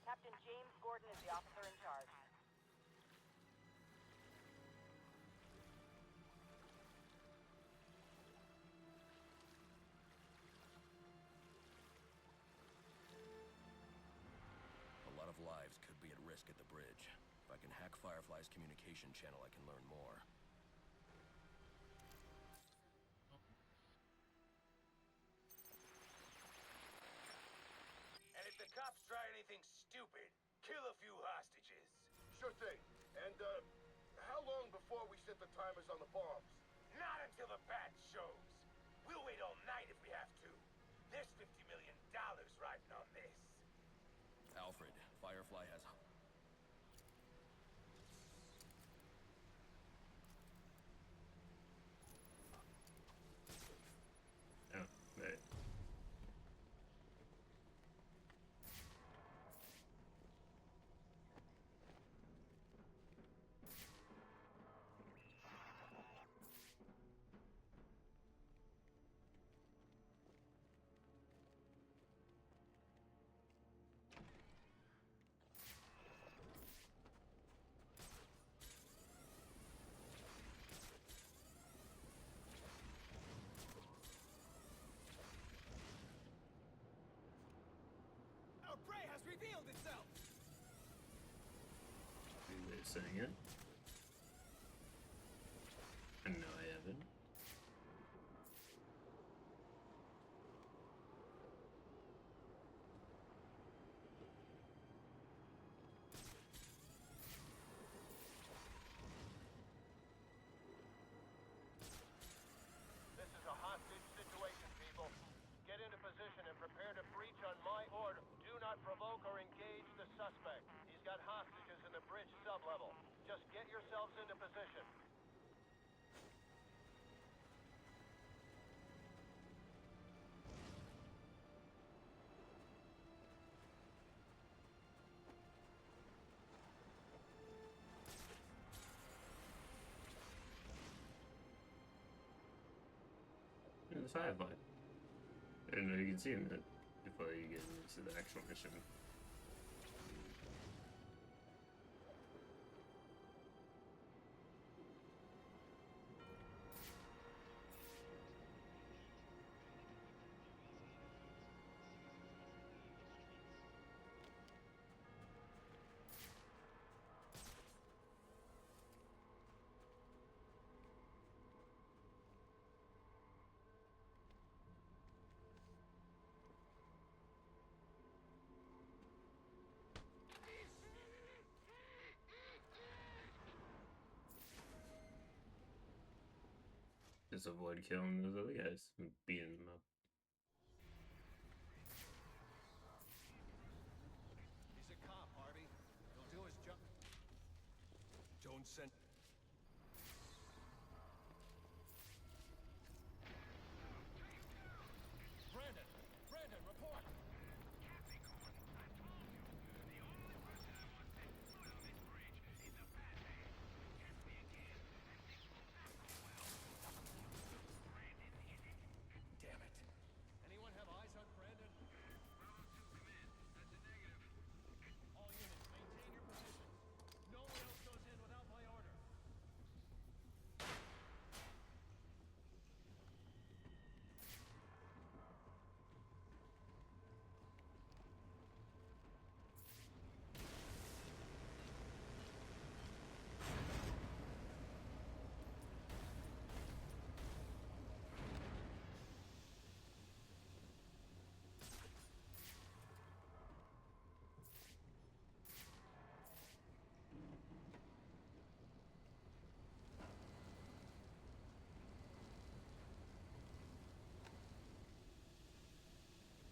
Captain James Gordon is the officer in charge. A lot of lives could be at risk at the bridge. If I can hack Firefly's communication channel, I can learn more. And if the cops try anything stupid, kill a few hostages. Sure thing. And, how long before we set the timers on the bombs? Not until the bat shows. We'll wait all night if we have to. There's $50 million riding on this. Alfred, Firefly has... Oh, right. Our prey has revealed itself! They're saying it. And no, I haven't. This is a hostage situation, people. Get into position and prepare to breach on my order. Do not provoke or engage the suspect. He's got hostages in the bridge sublevel. Just get yourselves into position. In the Firefly. And you can see him before you get into the actual mission. Just avoid killing those other guys and beating them up. He's a cop, Harvey. He'll do his job. Don't send... Brandon! Brandon, report! Damn it. Anyone have eyes on Brandon? All units, maintain your positions. No one else goes in without my order.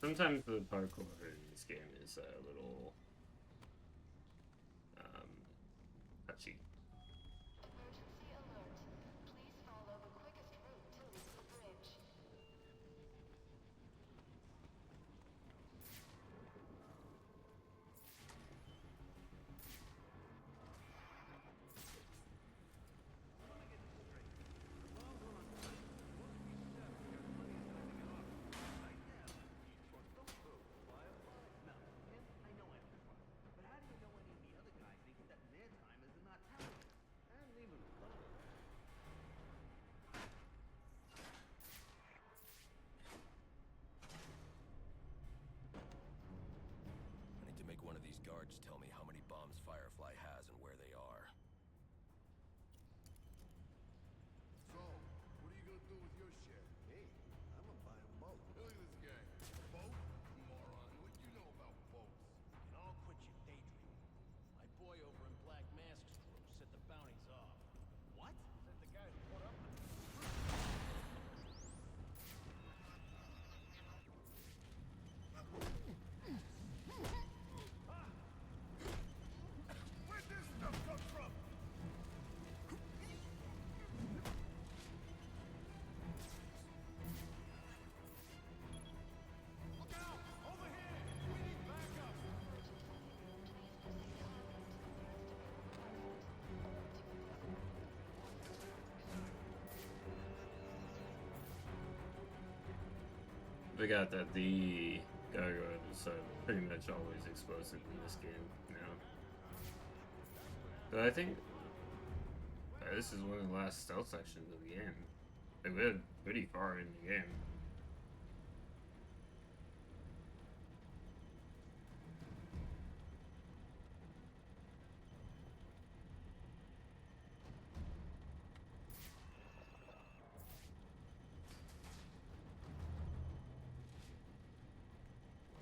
Sometimes the parkour in this game is a little touchy. Emergency alert. Please follow the quickest route to reach the bridge. I need to make one of these guards tell me how many bombs Firefly has and where they are. So, what are you gonna do with your share? Hey, I'm gonna buy them both. Look at this guy. Boat? Moron. What do you know about boats? And all quit your daydreaming. My boy over in Black Mask's crew said the bounty's off. What? Said the guy who put up with it. Where'd this stuff come from? Look out! Over here! We need backup! Forgot that the gargoyles are pretty much always explosive in this game now. But I think this is one of the last stealth sections of the game. Like, we're pretty far in the game.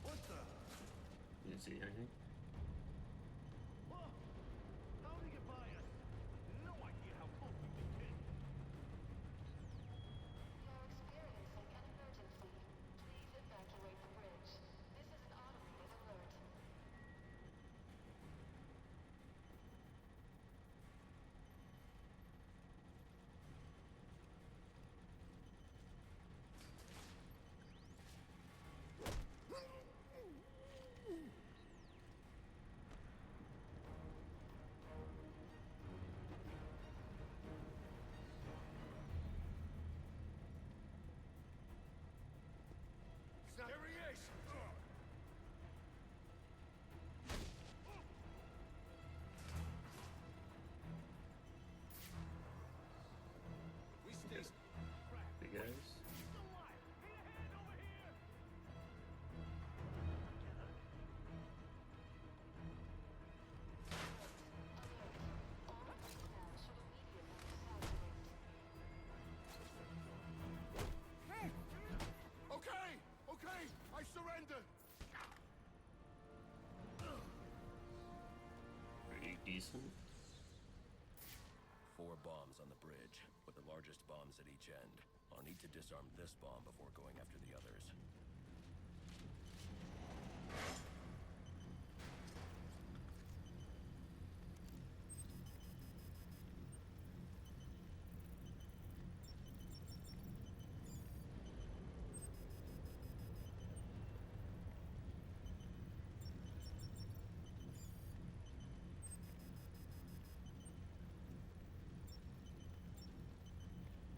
What the? You see anything? How did he get by us? No idea how close we've been hit. You're experiencing an emergency. Please evacuate the bridge. This is an automated alert. There he is! We stay. You guys? Okay! Okay! I surrender! Pretty decent. 4 bombs on the bridge, with the largest bombs at each end. I'll need to disarm this bomb before going after the others.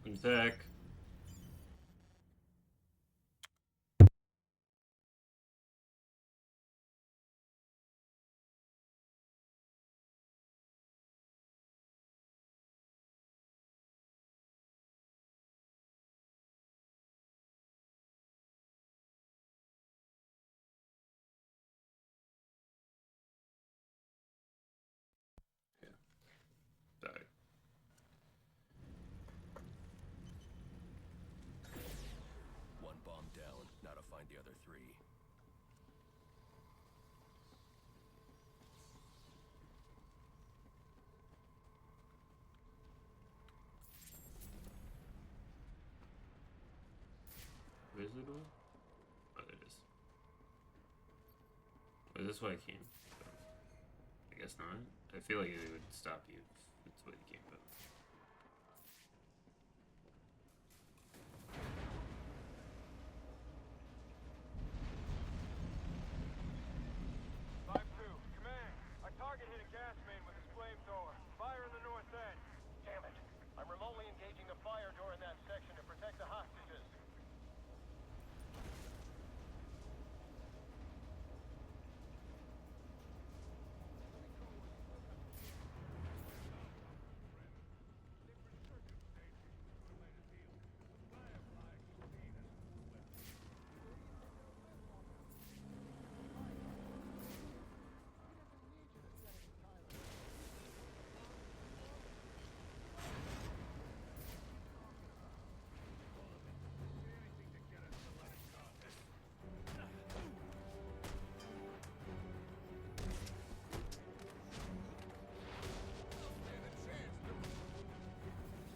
One sec. Sorry. One bomb down, now to find the other 3. Where's the door? Oh, there it is. Is this why I came? I guess not. I feel like it would stop you if it's what you came from. 5-2, command. Our target hit a gas main with his flamethrower. Fire in the north end. Damn it. I'm remotely engaging the fire door in that section to protect the hostages.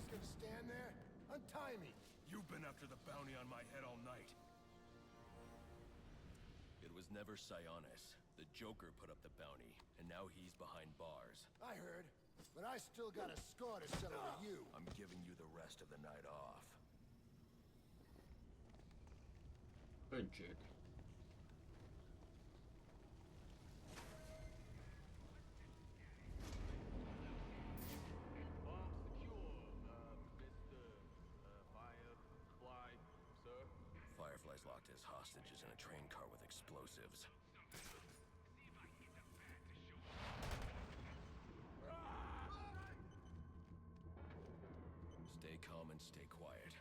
Just gonna stand there? Untie me! You've been after the bounty on my head all night. It was never Sionis. The Joker put up the bounty, and now he's behind bars. I heard, but I still got a score to settle with you. I'm giving you the rest of the night off. Good jerk. Bomb secure, Mr. Firefly, sir. Firefly's locked his hostages in a train car with explosives. Stay calm and stay quiet.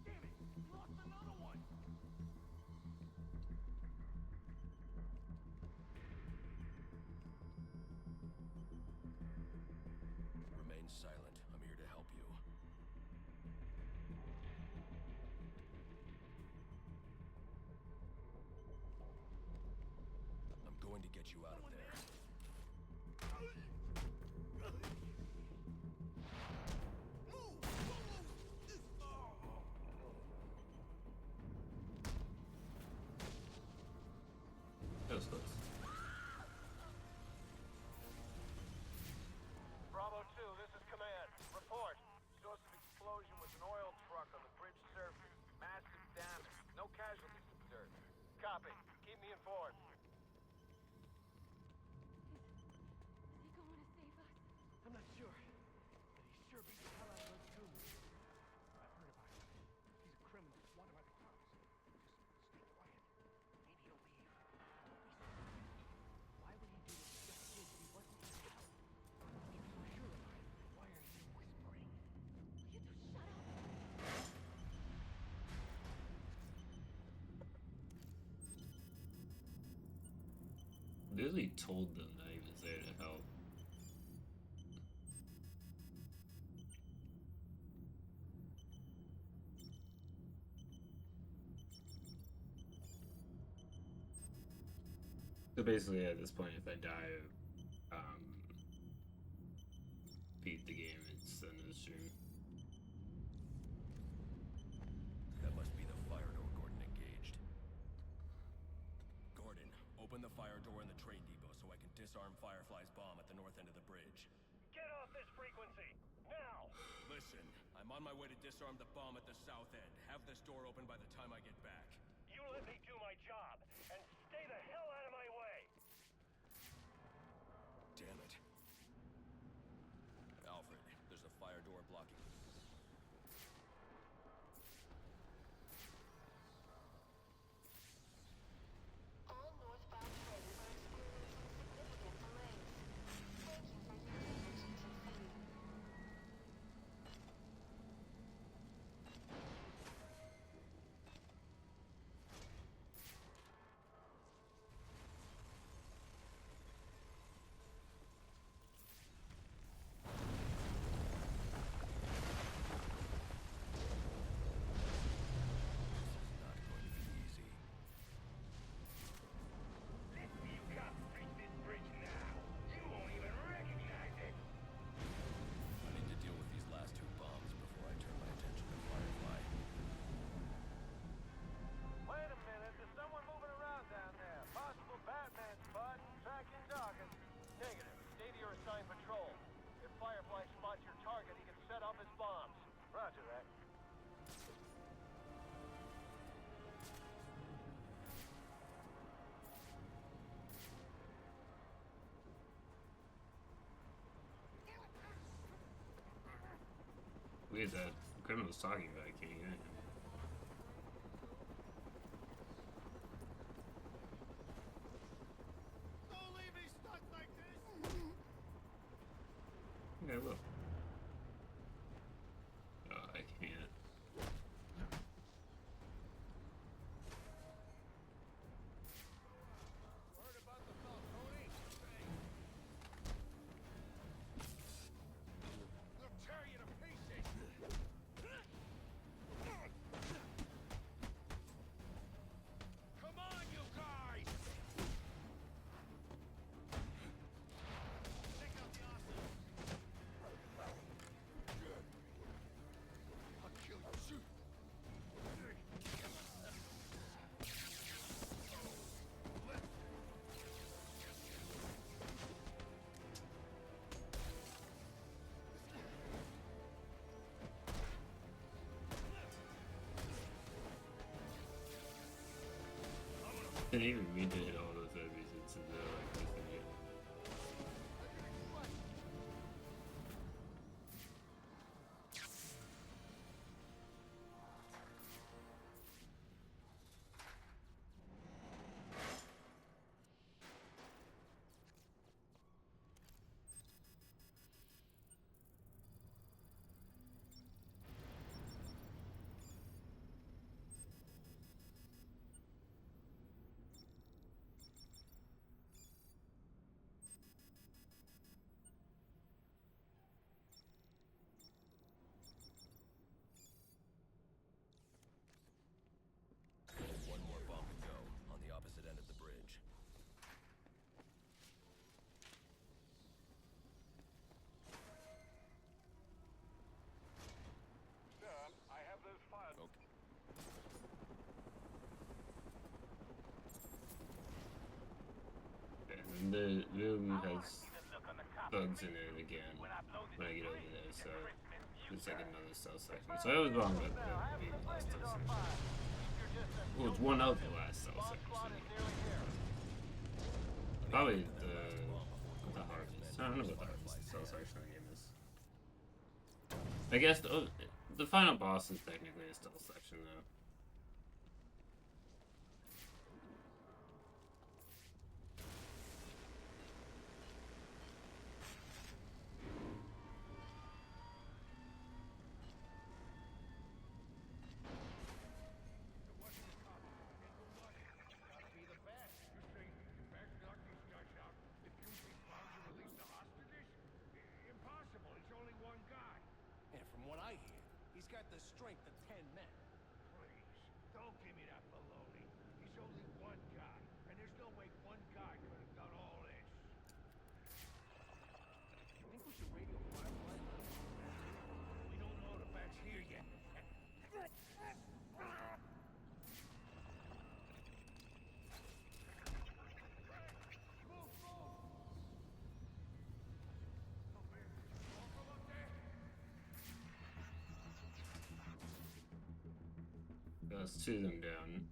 Damn it! We lost another one! Remain silent. I'm here to help you. I'm going to get you out of there. That was close. Bravo 2, this is command. Report. Source of explosion was an oil truck on the bridge surface. Massive damage. No casualties observed. Copy. Keep me informed. Is he going to save us? I'm not sure, but he sure beat the hell out of those goons. I've heard about him. He's a criminal, wanted by the cops. Just stay quiet. Maybe he'll leave. Don't be stupid. Why would he do what he just did if he wasn't in hell? If you're so sure about it, why are you whispering? Will you two shut up? Literally told them that he was there to help. So basically, at this point, if I die, beat the game, it's the end of the stream. That must be the fire door Gordon engaged. Gordon, open the fire door in the train depot so I can disarm Firefly's bomb at the north end of the bridge. Get off this frequency! Now! Listen, I'm on my way to disarm the bomb at the south end. Have this door open by the time I get back. You let me do my job, and stay the hell out of my way! Damn it. Alfred, there's a fire door blocking. All northbound trains are experiencing significant delays. Thank you for using the GTC. Wait, that criminal's talking about it, can't you hear him? Don't leave me stuck like this! Okay, look. Oh, I can't. Heard about the Falcone? They'll tear you to pieces! Come on, you guys! Take out the awesome! I'll kill you, shoot! Didn't even mean to hit all those enemies into the like this thing. One more bomb to go, on the opposite end of the bridge. Sir, I have those fired. Okay. And the room has thugs in it again when I get over there, so it's like another stealth section. So I was wrong about the last stealth section. Well, it's one of the last stealth sections. Probably the hardest. I don't know what the hardest stealth section of the game is. I guess the final boss is technically a stealth section, though. Gotta be the best. You say the best knock these guys out if you think bound to release the hostages? Impossible. He's only one guy. And from what I hear, he's got the strength of 10 men. Please, don't give me that baloney. He's only one guy, and there's no way one guy could have done all this. Think we should radio Firefly? We don't know the bat's here yet. That's two of them down. You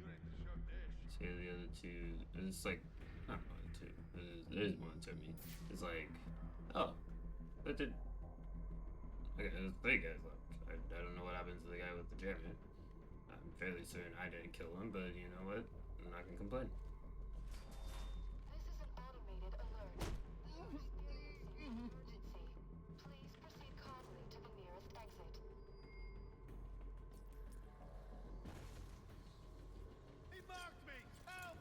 didn't deserve this. See the other two. It's like, I don't know, two. There's one to me. It's like, oh, that did. Okay, there's three guys left. I don't know what happens to the guy with the jacket. I'm fairly certain I didn't kill him, but you know what? I'm not gonna complain. This is an automated alert. If you experience an emergency, please proceed calmly to the nearest exit. He marked me! Help!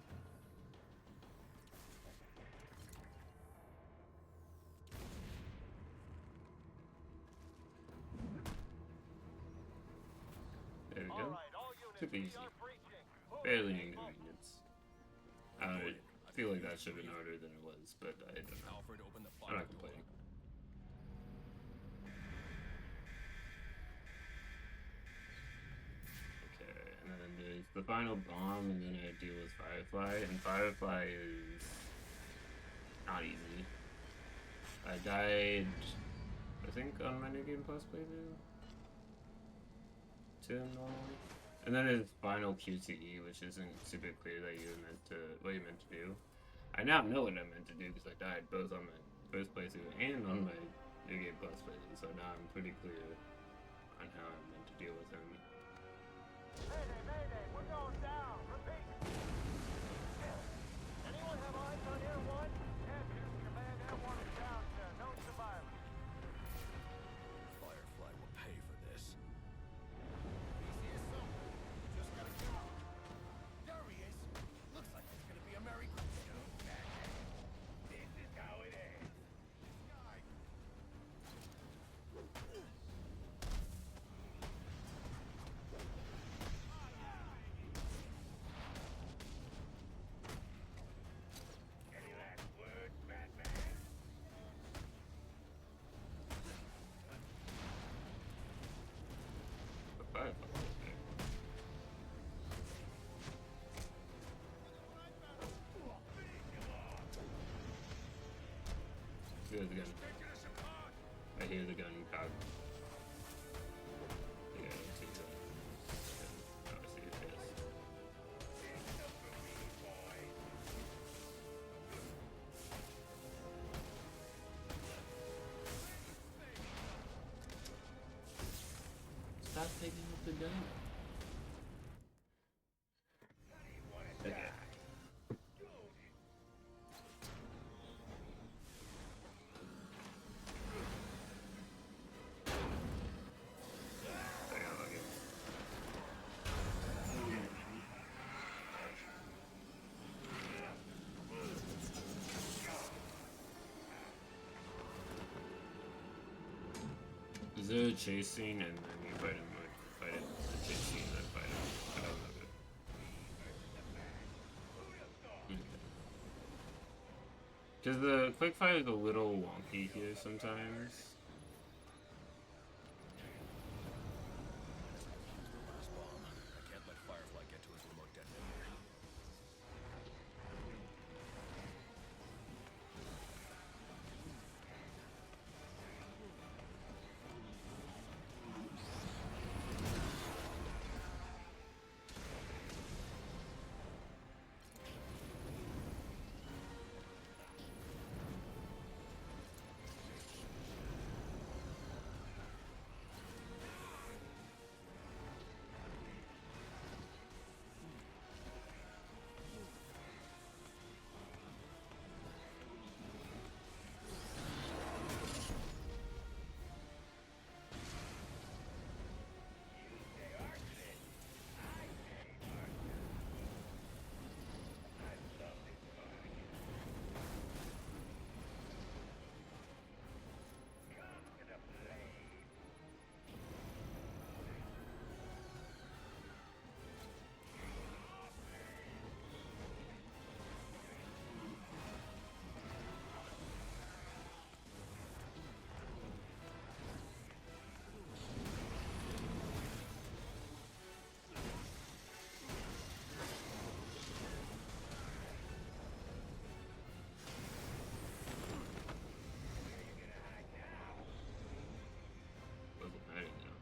There we All go. right, all units, Took it we easy. are breaching. Barely an inconvenience. I feel like that should have been harder than it was, but I don't know. Alfred, open the I'm fire not door. complaining. Okay, and then there's the final bomb, and then I deal with Firefly, and Firefly is not easy. I died, I think, on my New Game Plus playthrough to him normally. And then his final QTE, which isn't super clear that you're meant to, what you're meant to do. I now know what I'm meant to do because I died both on my first playthrough and on my New Game Plus plays, so now I'm pretty clear on how I'm meant to deal with him. Mayday, mayday, we're going down. Repeat. Anyone have eyes on Air 1? Answers, command Air 1 is down, sir. No survivors. Firefly will pay for this. He's here somewhere. Just gotta get him. There he is. Looks like it's gonna be a Merry Christmas. This is how it ends. This guy. Any last words, Batman? The Firefly is there. Hear the gun. I hear the gun cock. Yeah, I don't see the gun. Oh, I see it, yes. Stop taking up the gun. Okay. I got lucky. Is there a chase scene and then you fight him, or fight it, the chase scene and then fight him? I don't know. Because the quick fire is a little wonky here sometimes. Last bomb. I can't let Firefly get to his remote detonator. Wasn't hiding now.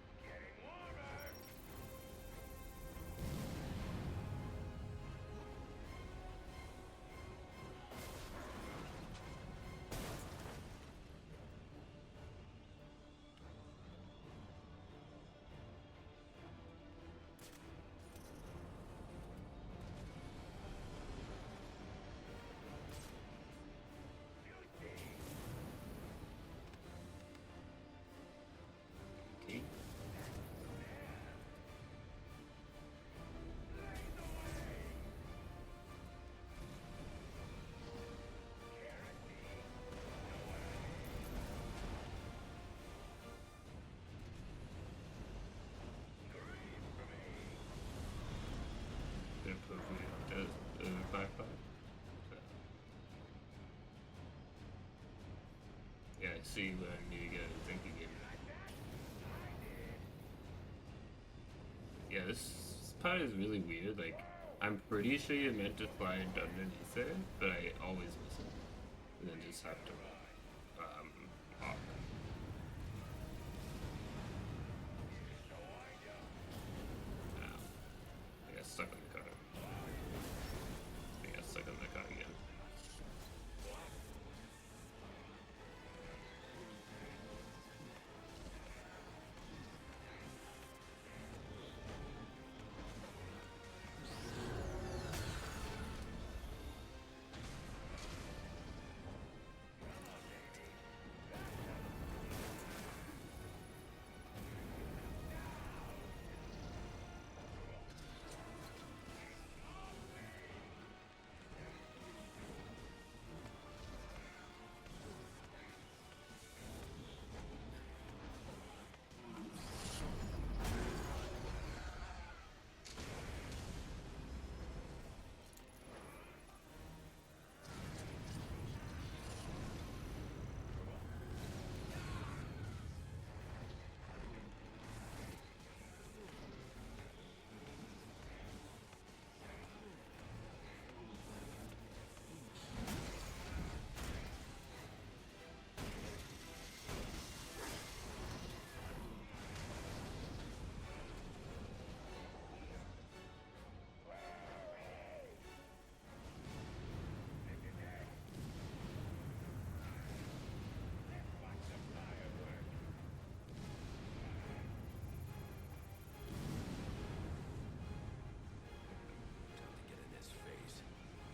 Okay. Gonna put does Firefly. So. Yeah, I see where I need to go to think again. Yeah, this part is really weird. Like, I'm pretty sure you're meant to fly underneath it, but I always miss it. And then just have to hop. I got stuck in the car. I got stuck in the car again.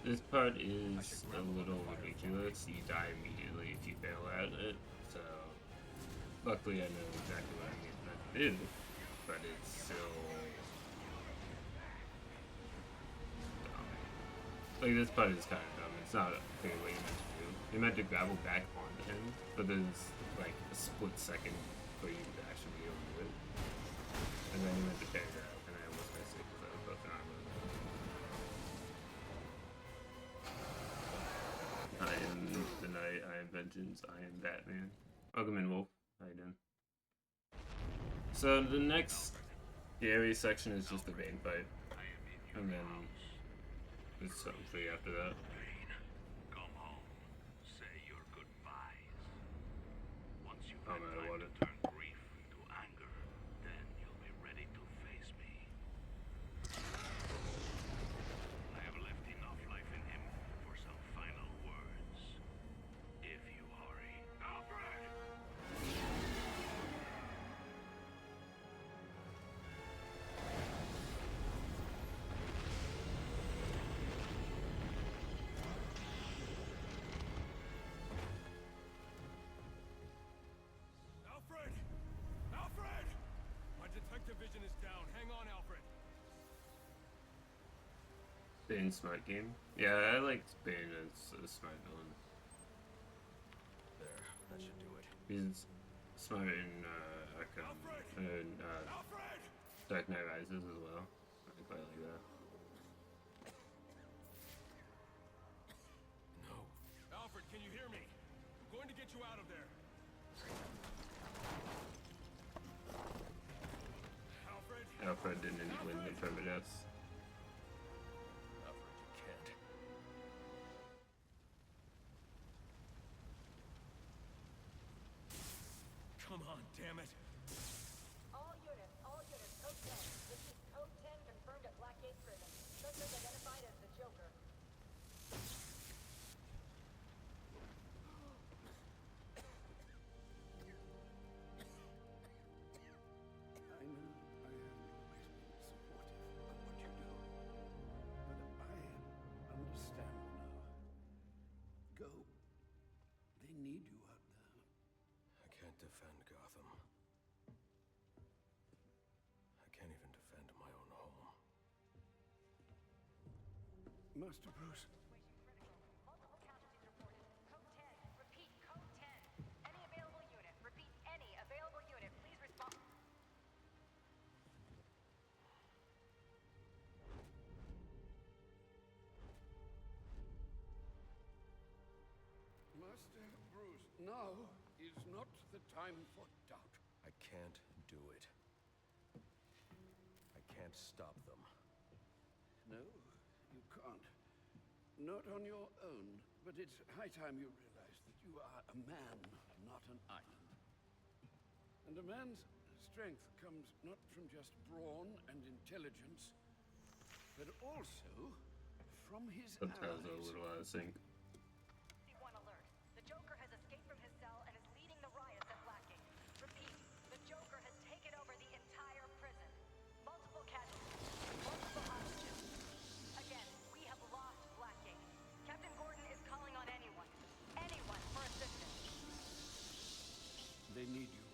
This part is a little ridiculous. You die immediately if you fail at it, so luckily I know exactly what I'm meant to do, but it's still dumb. Like, this part is kind of dumb. It's not clear what you're meant to do. You're meant to grapple back onto him, but there's like a split second for you to actually be able to do it. And then you're meant to parry that, and I almost missed it because I was broken armor. I am the Knight, I am Vengeance, I am Batman. Welcome in, Wolf. How you doing? So the next scary section is just the main fight. And then there's something free after that. Come home. Say your goodbyes. Once you Oh man, I want it. turn grief into anger, then you'll be ready to face me. I have left enough life in him for some final words. If you hurry. Alfred! Alfred! Alfred! My detective vision is down. Hang on, Alfred. Bane smart game. Yeah, I like Bane as a smart villain. There, that should do it. He's smart in Arkham and Dark Knight Rises as well. I quite like that. No. Alfred, can you hear me? I'm going to get you out of there. Alfred? Alfred didn't win the permadeath. Alfred, you can't. Come on, damn it. All units, code 10. This is code 10 confirmed at Blackgate Prison. Suspect identified as the Joker. I know I haven't always been supportive of what you do, but I understand now. Go. They need you out there. I can't defend Gotham. I can't even defend my own home. Master Bruce. Multiple casualties reported. Code 10. Repeat, code 10. Any available unit. Repeat, any available unit. Please respond. Master Bruce, now is not the time for doubt. I can't do it. I can't stop them. No, you can't. Not on your own, but it's high time you realize that you are a man, not an island. And a man's strength comes not from just brawn and intelligence, but also from his Subtitles are a allies. little out of sync. One alert. The Joker has escaped from his cell and is leading the riots at Blackgate. Repeat, the Joker has taken over the entire prison. Multiple casualties, multiple hostages. Again, we have lost Blackgate. Captain Gordon is calling on anyone for assistance. They need you.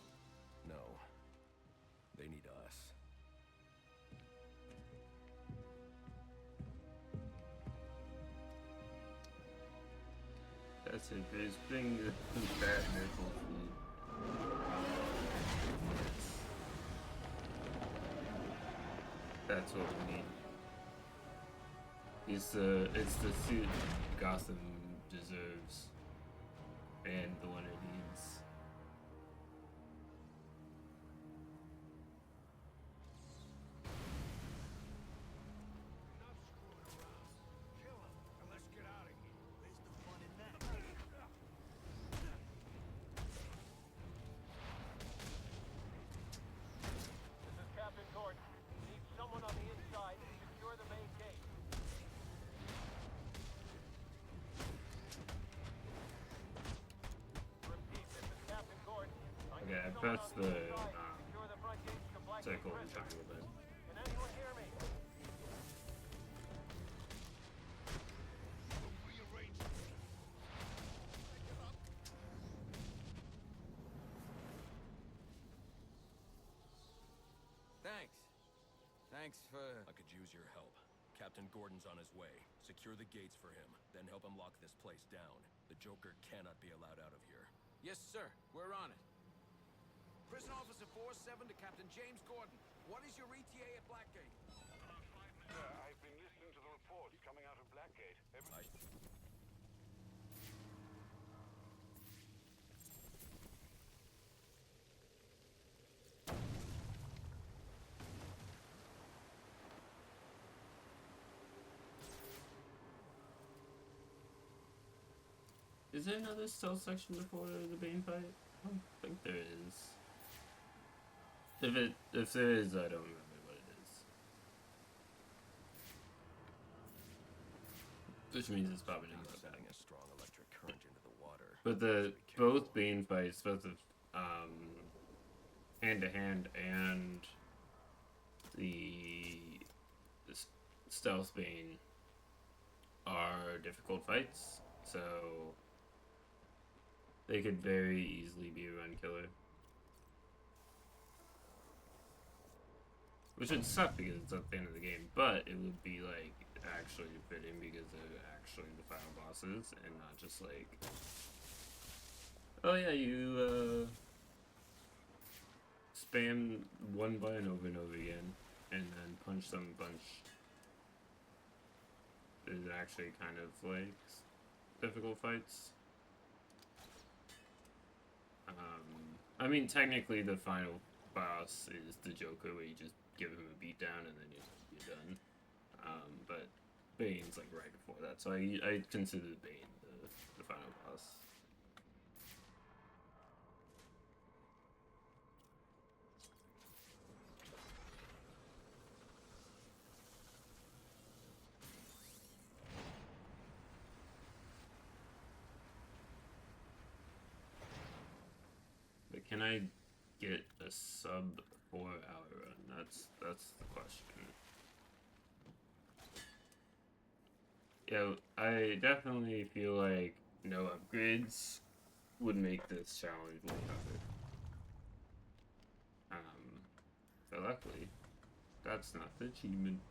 No. They need us. That's it, Bruce. Bring the Batman full speed. That's what we need. It's the suit Gotham deserves, and the one it needs. Kill him, and let's get out of here. Where's the fun in that? This is Captain Gordon. Need someone on the inside to secure the main gate. Repeat, this is Captain Gordon. Okay, I pressed the circle and took a little bit. Can anyone hear me? Thanks for... I could use your help. Captain Gordon's on his way. Secure the gates for him, then help him lock this place down. The Joker cannot be allowed out of here. Yes, sir. We're on it. Prison Officer 47 to Captain James Gordon. What is your ETA at Blackgate? I've been listening to the reports coming out of Blackgate. Is there another stealth section before the Bane fight? I don't think there is. If there is, I don't remember what it is. Which means it's probably not that bad. Sending a strong electric current into the water. But both Bane fights, both of hand to hand and the stealth Bane are difficult fights, so they could very easily be a run killer. Which would suck because it's at the end of the game, but it would be like actually fitting because they're actually the final bosses and not just like, oh yeah, you spam one button over and over again and then punch some bunch. Is actually kind of like difficult fights. I mean, technically the final boss is the Joker, where you just give him a beatdown and then you're done. But Bane's like right before that, so I consider Bane the final boss. But can I get a sub 4-hour run? That's the question. Yeah, I definitely feel like no upgrades would make this challenge way harder. But luckily, that's not the achievement.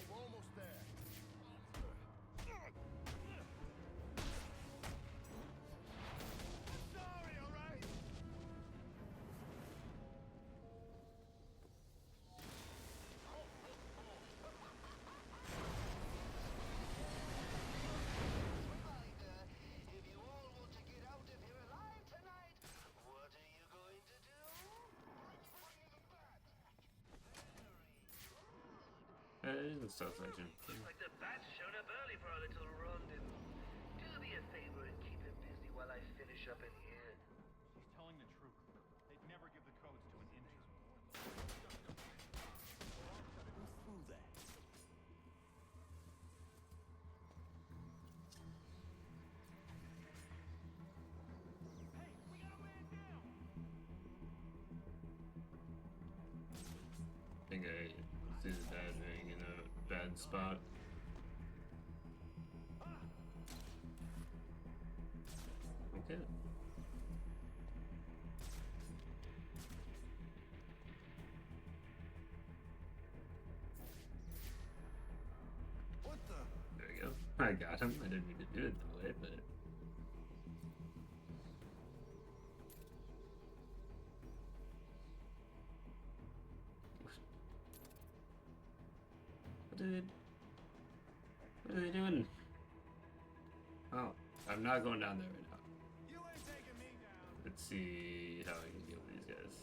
We're almost there. Sorry, alright? If you all want to get out of here alive tonight, what are you going to do? It is a stealth section. Looks like the bats showed up early for our little rendezvous. Do me a favor and keep him busy while I finish up in here. She's telling the truth. They'd never give the codes to an intern. Who's through that? Hey, we got a man down! I think I see the dad ring in a bad spot. Okay. What the? There we go. I got him. I didn't mean to do it that way, but... What are they doing? Oh, I'm not going down there right now. You ain't taking me down. Let's see how I can deal with these guys.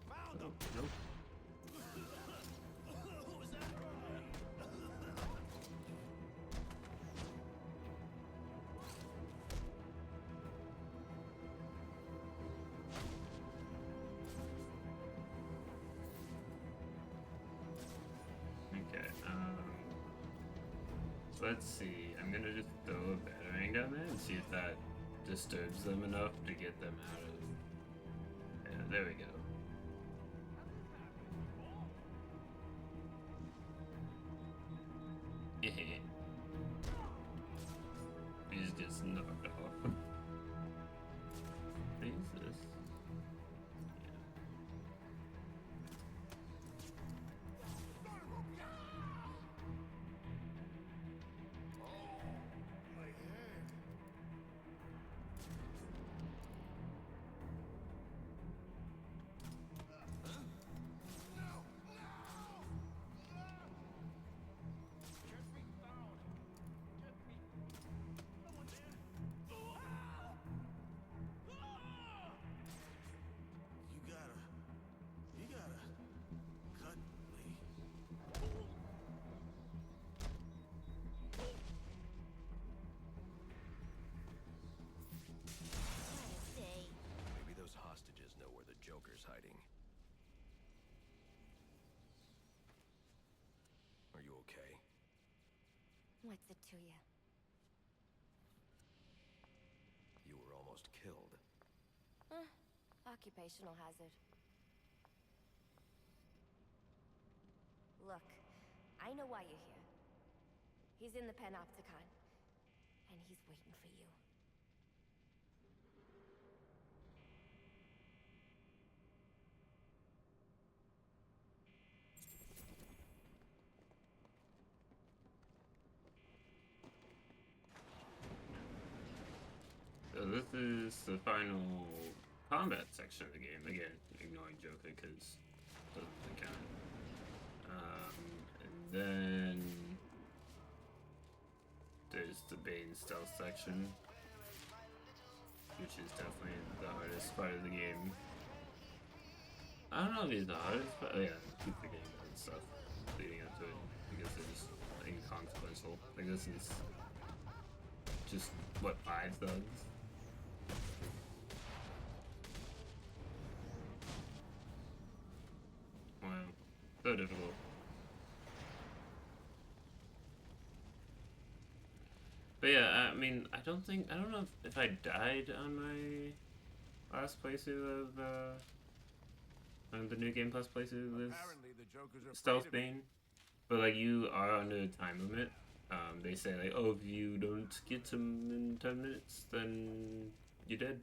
Found Oh, him. nope. Who was that? Okay, Let's see. I'm gonna just throw a batarang down there and see if that disturbs them enough to get them out of. Yeah, there we go. He just gets knocked off. What is this? You gotta cut me. Maybe those hostages know where the Joker's hiding. Are you okay? What's it to you? You were almost killed. Occupational hazard. Look, I know why you're here. He's in the Panopticon, and he's waiting for you. So this is the final combat section of the game. Again, ignoring Joker because it doesn't really count. And then there's the Bane stealth section, which is definitely the hardest part of the game. I don't know if it's the hardest, but oh yeah, keep forgetting about stuff leading up to it because they're just inconsequential. Like this is just what 5 thugs. Wow, so difficult. But yeah, I mean, I don't know if I died on my last playthrough of on the New Game Plus playthrough of this Stealth Bane, but like you are under a time limit. They say like, oh, if you don't get him in 10 minutes, then you're dead.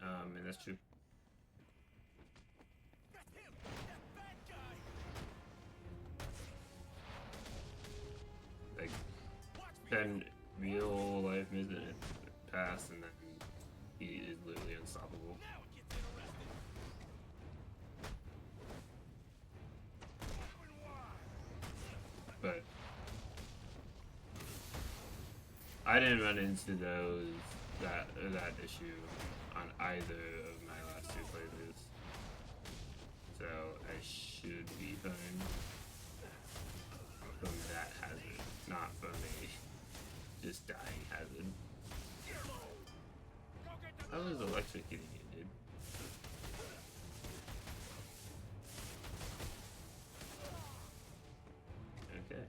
And that's true. Like 10 real life minutes pass, and then he is literally unstoppable. But I didn't run into that issue on either of my last 2 playthroughs, so I should be fine from that hazard, not from a just dying hazard. I was electrocuting you, dude. Okay.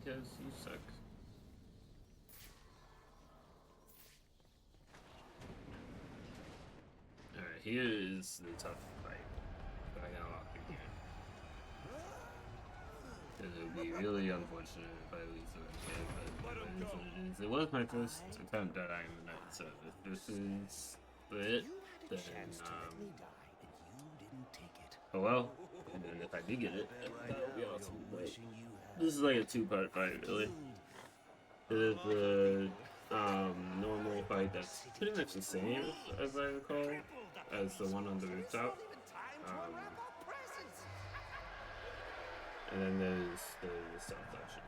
because you suck. Alright, here is the tough fight. I got a lot to do. Because it would be really unfortunate if I lose the rest of it, but it is what it is. It was my first attempt at I Am the Night, so if this is it, then, oh well. And then if I do get it, that would be awesome. But this is like a two-part fight, really. There's the normal fight that's pretty much the same, as I recall, as the one on the rooftop. And then there's the stealth option.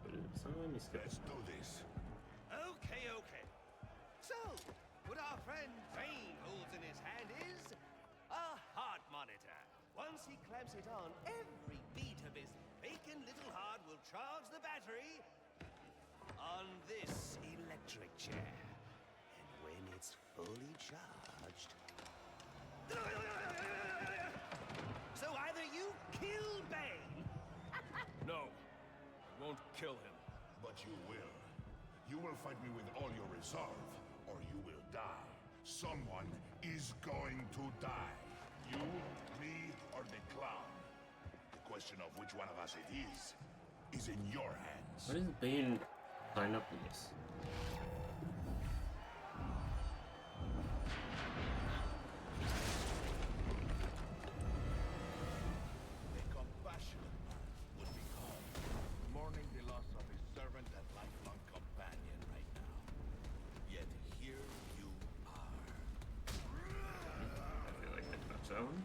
But it's not letting me skip. Let's do this. Okay. So, what our friend Bane holds in his hand is a heart monitor. Once he clamps it on, every beat of his bacon little heart will charge the battery on this electric chair. And when it's fully charged... So either you kill Bane... No, I won't kill him. But you will. You will fight me with all your resolve, or you will die. Someone is going to die. You, me, or the clown. The question of which one of us it is in your hands. Why does Bane line up with this? A compassionate man would be calm, mourning the loss of his servant and lifelong companion right now. Yet here you are. I feel like I touched that one.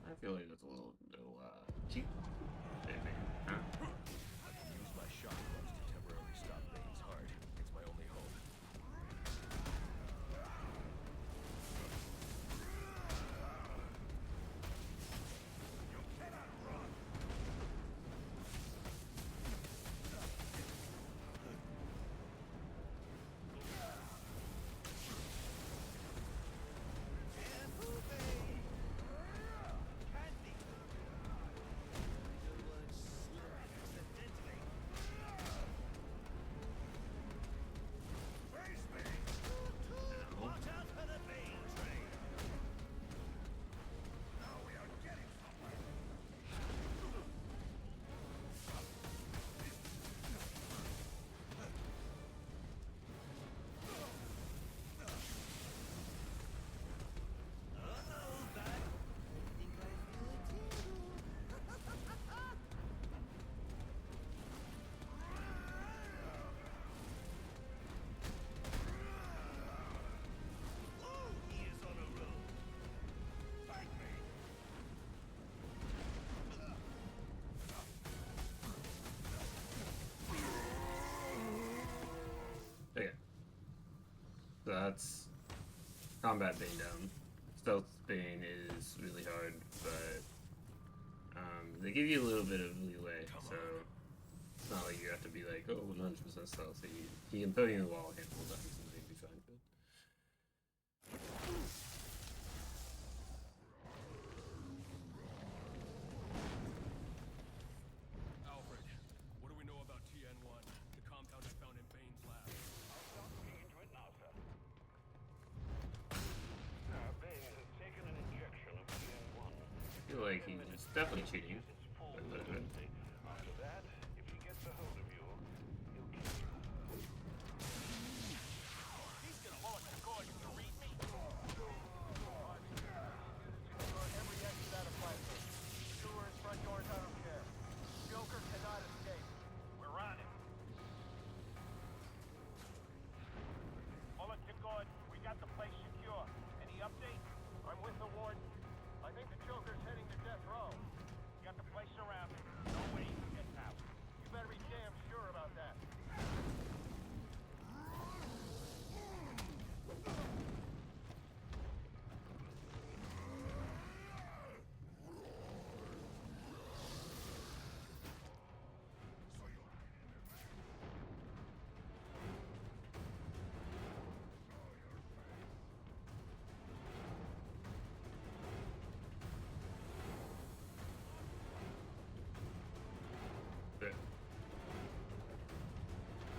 I feel like that's a little cheap. Maybe. Huh? I can use my shock gloves to temporarily stop Bane's heart. It's my only hope. You cannot run. Okay. So that's combat Bane down. Stealth Bane is really hard, but they give you a little bit of leeway, so it's not like you have to be like, oh, 100% stealth. He can throw you in the wall a handful of times and you'll be fine. Alfred, what do we know about TN1? The compound I found in Bane's lab. I'll start looking into it now, sir. Bane has taken an injection of TN1. I feel like he's definitely cheating. After that, if he gets a hold of you, he'll kill you. He's gonna launch a Gordon, you read me? Every exit out of Flagler. Sewers, front doors, I don't care. Joker cannot escape. We're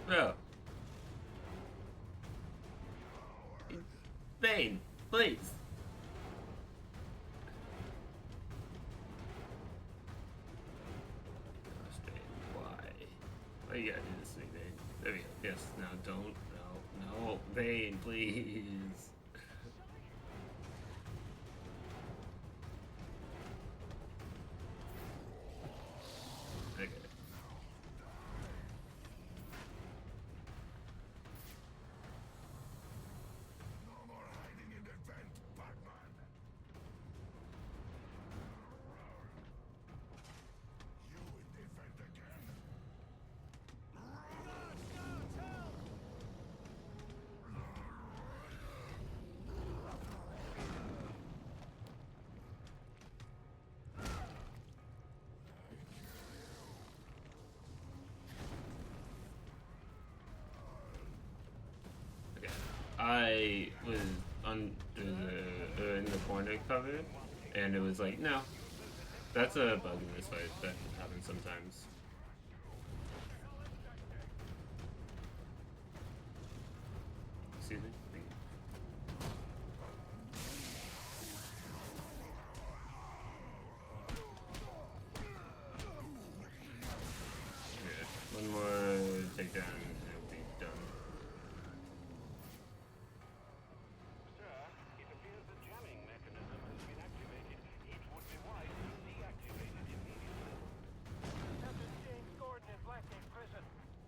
Bro. Bane, please. Gosh, Bane, why? Why you gotta do this to me, Bane? There we go. Yes, now don't. No, Bane, please. Okay. No more hiding in the vent, Batman. You in the vent again? Okay. I was on in the corner cover, and it was like, no, that's a bug in this fight that happens sometimes. Excuse me. Thank you. Okay, one more takedown and it'll be done. Sir, it appears the jamming mechanism has been activated. It would be wise to deactivate it immediately. Captain James Gordon in Blackgate Prison.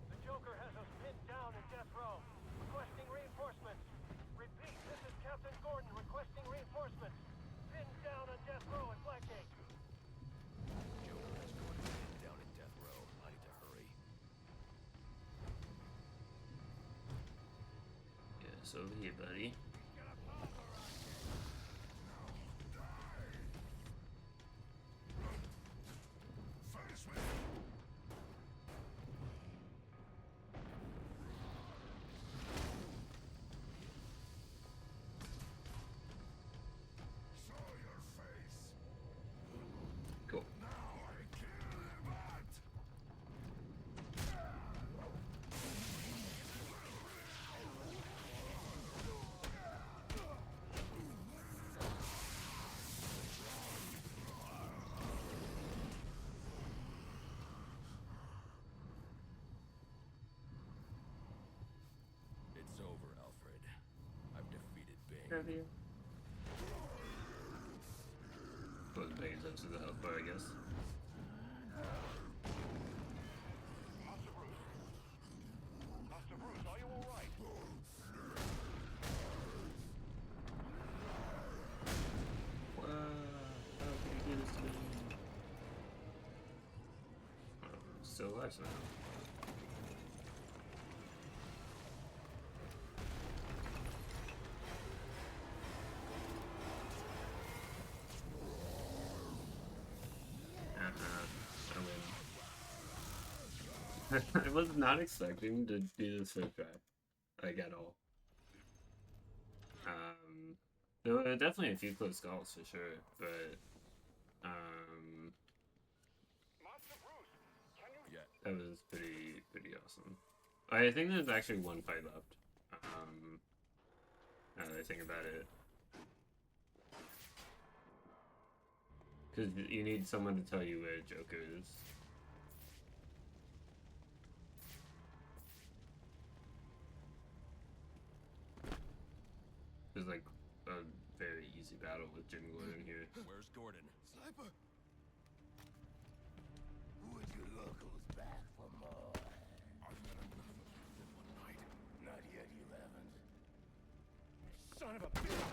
The Joker has us pinned down in death row. Requesting reinforcements. Repeat, this is Captain Gordon requesting reinforcements. Pinned down on death row at Blackgate. Joker has Gordon pinned down in death row. I need to hurry. Yes, over here, buddy. Face me! Show your face! Cool. Now I kill the bat! It's over, Alfred. I've defeated Bane. Have you? Wasn't paying attention to the health bar, I guess. Master Bruce? Master Bruce, are you alright? Wow, how can you do this to me? Oh, still alive somehow. I win. I was not expecting to do this so fast, like at all. There were definitely a few close calls for sure, but Master Bruce, can you... Yeah. that was pretty awesome. I think there's actually one fight left. Now that I think about it, because you need someone to tell you where Joker is. There's like a very easy battle with Jim Gordon here. Where's Gordon? Sniper! Would you locals back for more? I've had enough of this one night. Not yet, you haven't. Son of a bitch!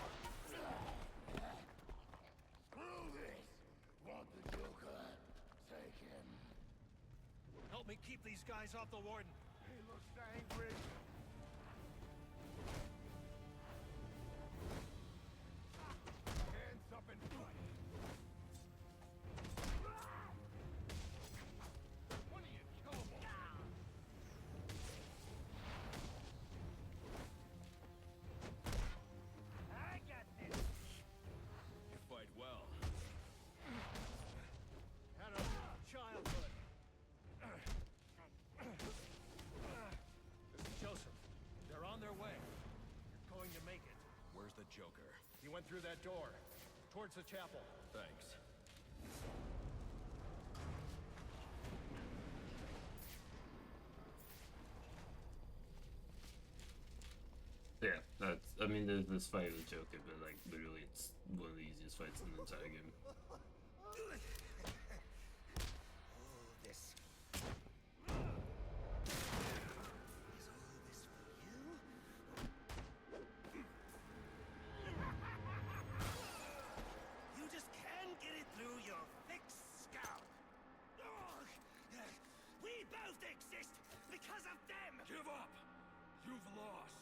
Screw this! Want the Joker? Take him. Help me keep these guys off the warden. He looks angry. Hands up and fight. One of you killable. I got this. You fight well. Had a childhood. Joker. He went through that door, towards the chapel. Thanks. Yeah, that's. I mean, there's this fight with Joker, but like literally, it's one of the easiest fights in the entire game. You just can't get it through your thick scalp. We both exist because of them. Give up! You've lost.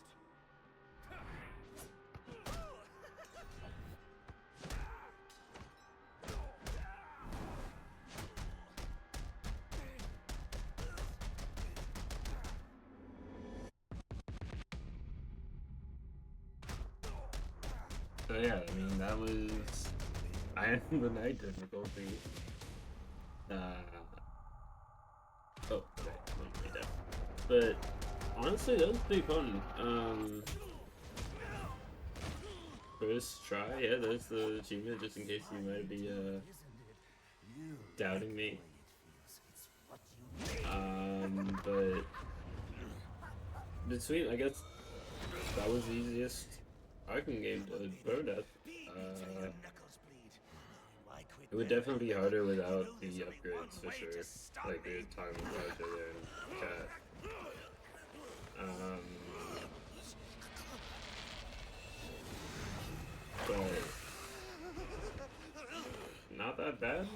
So yeah, I mean that was Iron the Night difficulty. Oh, okay, wait, that. But honestly, that was pretty fun. First try, yeah, there's the achievement, just in case you might be doubting me. But between, I guess that was the easiest Arkham game to burn death. It would definitely be harder without the upgrades for sure. Like we were talking about there in chat. But not that bad.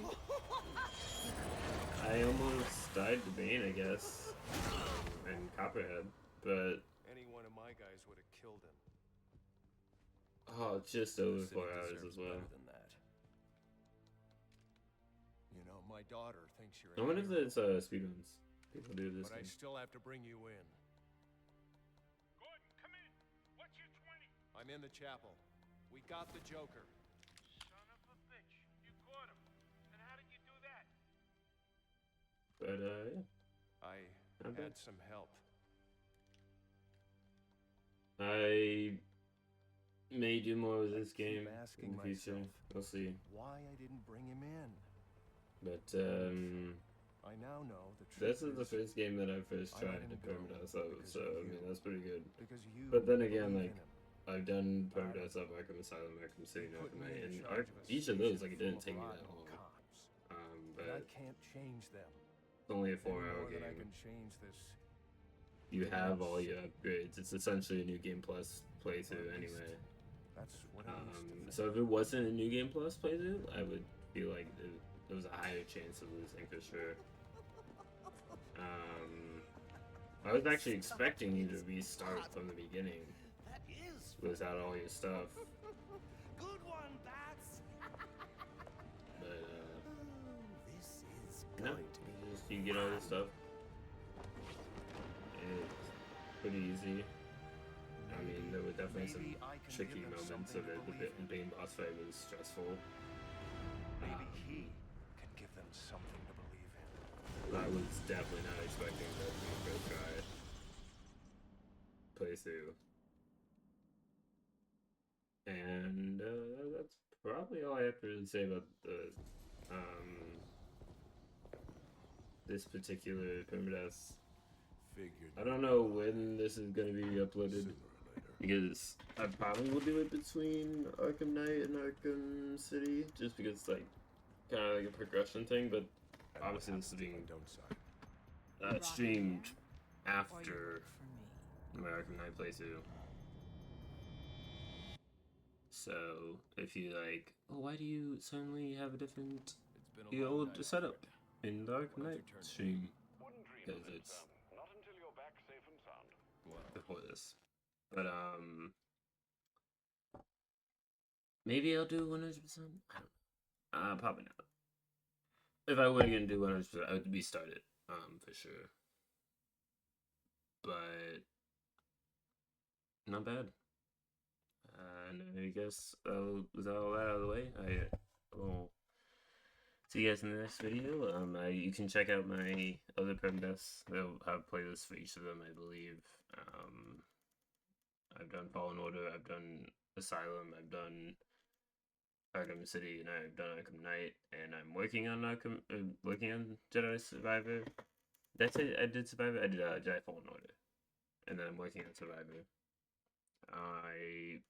I almost died to Bane, I guess, and Copperhead, but Any one of my guys would have killed him. oh, just over The city 4 hours deserves as well. better than that. You know, my daughter thinks you're I a wonder if hero, there's speedruns. People do this but I game. still have to bring you in. Gordon, come in. What's your 20? I'm in the chapel. We got the Joker. Son of a bitch. You caught him. And how did you do that? But yeah. I Not bad. had some help. I may do more with this keep game asking in the future. myself We'll see. Why I didn't bring him in? But I now know the truth. this is the first game that I first I let tried to him go permadeath of, because so of I mean you. that's pretty good. Because you But then again, believe like in him. I've done permadeath of Arkham Asylum, Arkham City, and Put Arkham me Knight, in and charge of a each of those station like it didn't full take of me that rotten long. cops. But And I can't change them. it's only a Any 4-hour more than I game. can change this. You have all your upgrades. It's essentially a new game plus playthrough anyway. That's what I used to think. So if it wasn't a new game plus playthrough, I would feel like there was a higher chance of losing for sure. I was actually expecting you to restart from the beginning without all your stuff. Good one, Bats. But This is no, you get all this stuff. It's pretty easy. I mean, there were definitely some tricky moments of it. The Bane boss fight was stressful. Maybe he can give them something to believe in. I was definitely not expecting that to be a first try playthrough. And that's probably all I have to say about the this particular permadeath. I don't know when this is going to be uploaded because I probably will do it between Arkham Knight and Arkham City, just because it's like kind of like a progression thing. But obviously this is being streamed after my Arkham Knight playthrough. So if you like, oh, why do you suddenly have a different your old setup in the Arkham Knight stream? Because it's Not until you're back safe and sound. before this. But maybe I'll do 100%. I don't know. Probably not. If I were gonna do 100%, I would restart it. For sure. But not bad. And I guess with all that out of the way, I will see you guys in the next video. You can check out my other permadeaths. They'll have playlists for each of them, I believe. I've done Fallen Order, I've done Asylum, I've done Arkham City, and I've done Arkham Knight, and I'm working on working on Jedi Survivor. Did I say I did Survivor? I did Jedi Fallen Order, and then I'm working on Survivor. I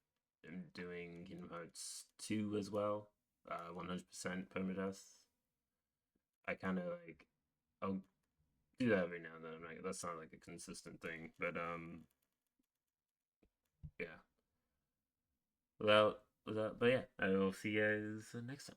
am doing Kingdom Hearts 2 as well, 100% permadeath. I kind of like, I'll do that every now and then. That's not like a consistent thing, but yeah. Without, but yeah, I will see you guys next time.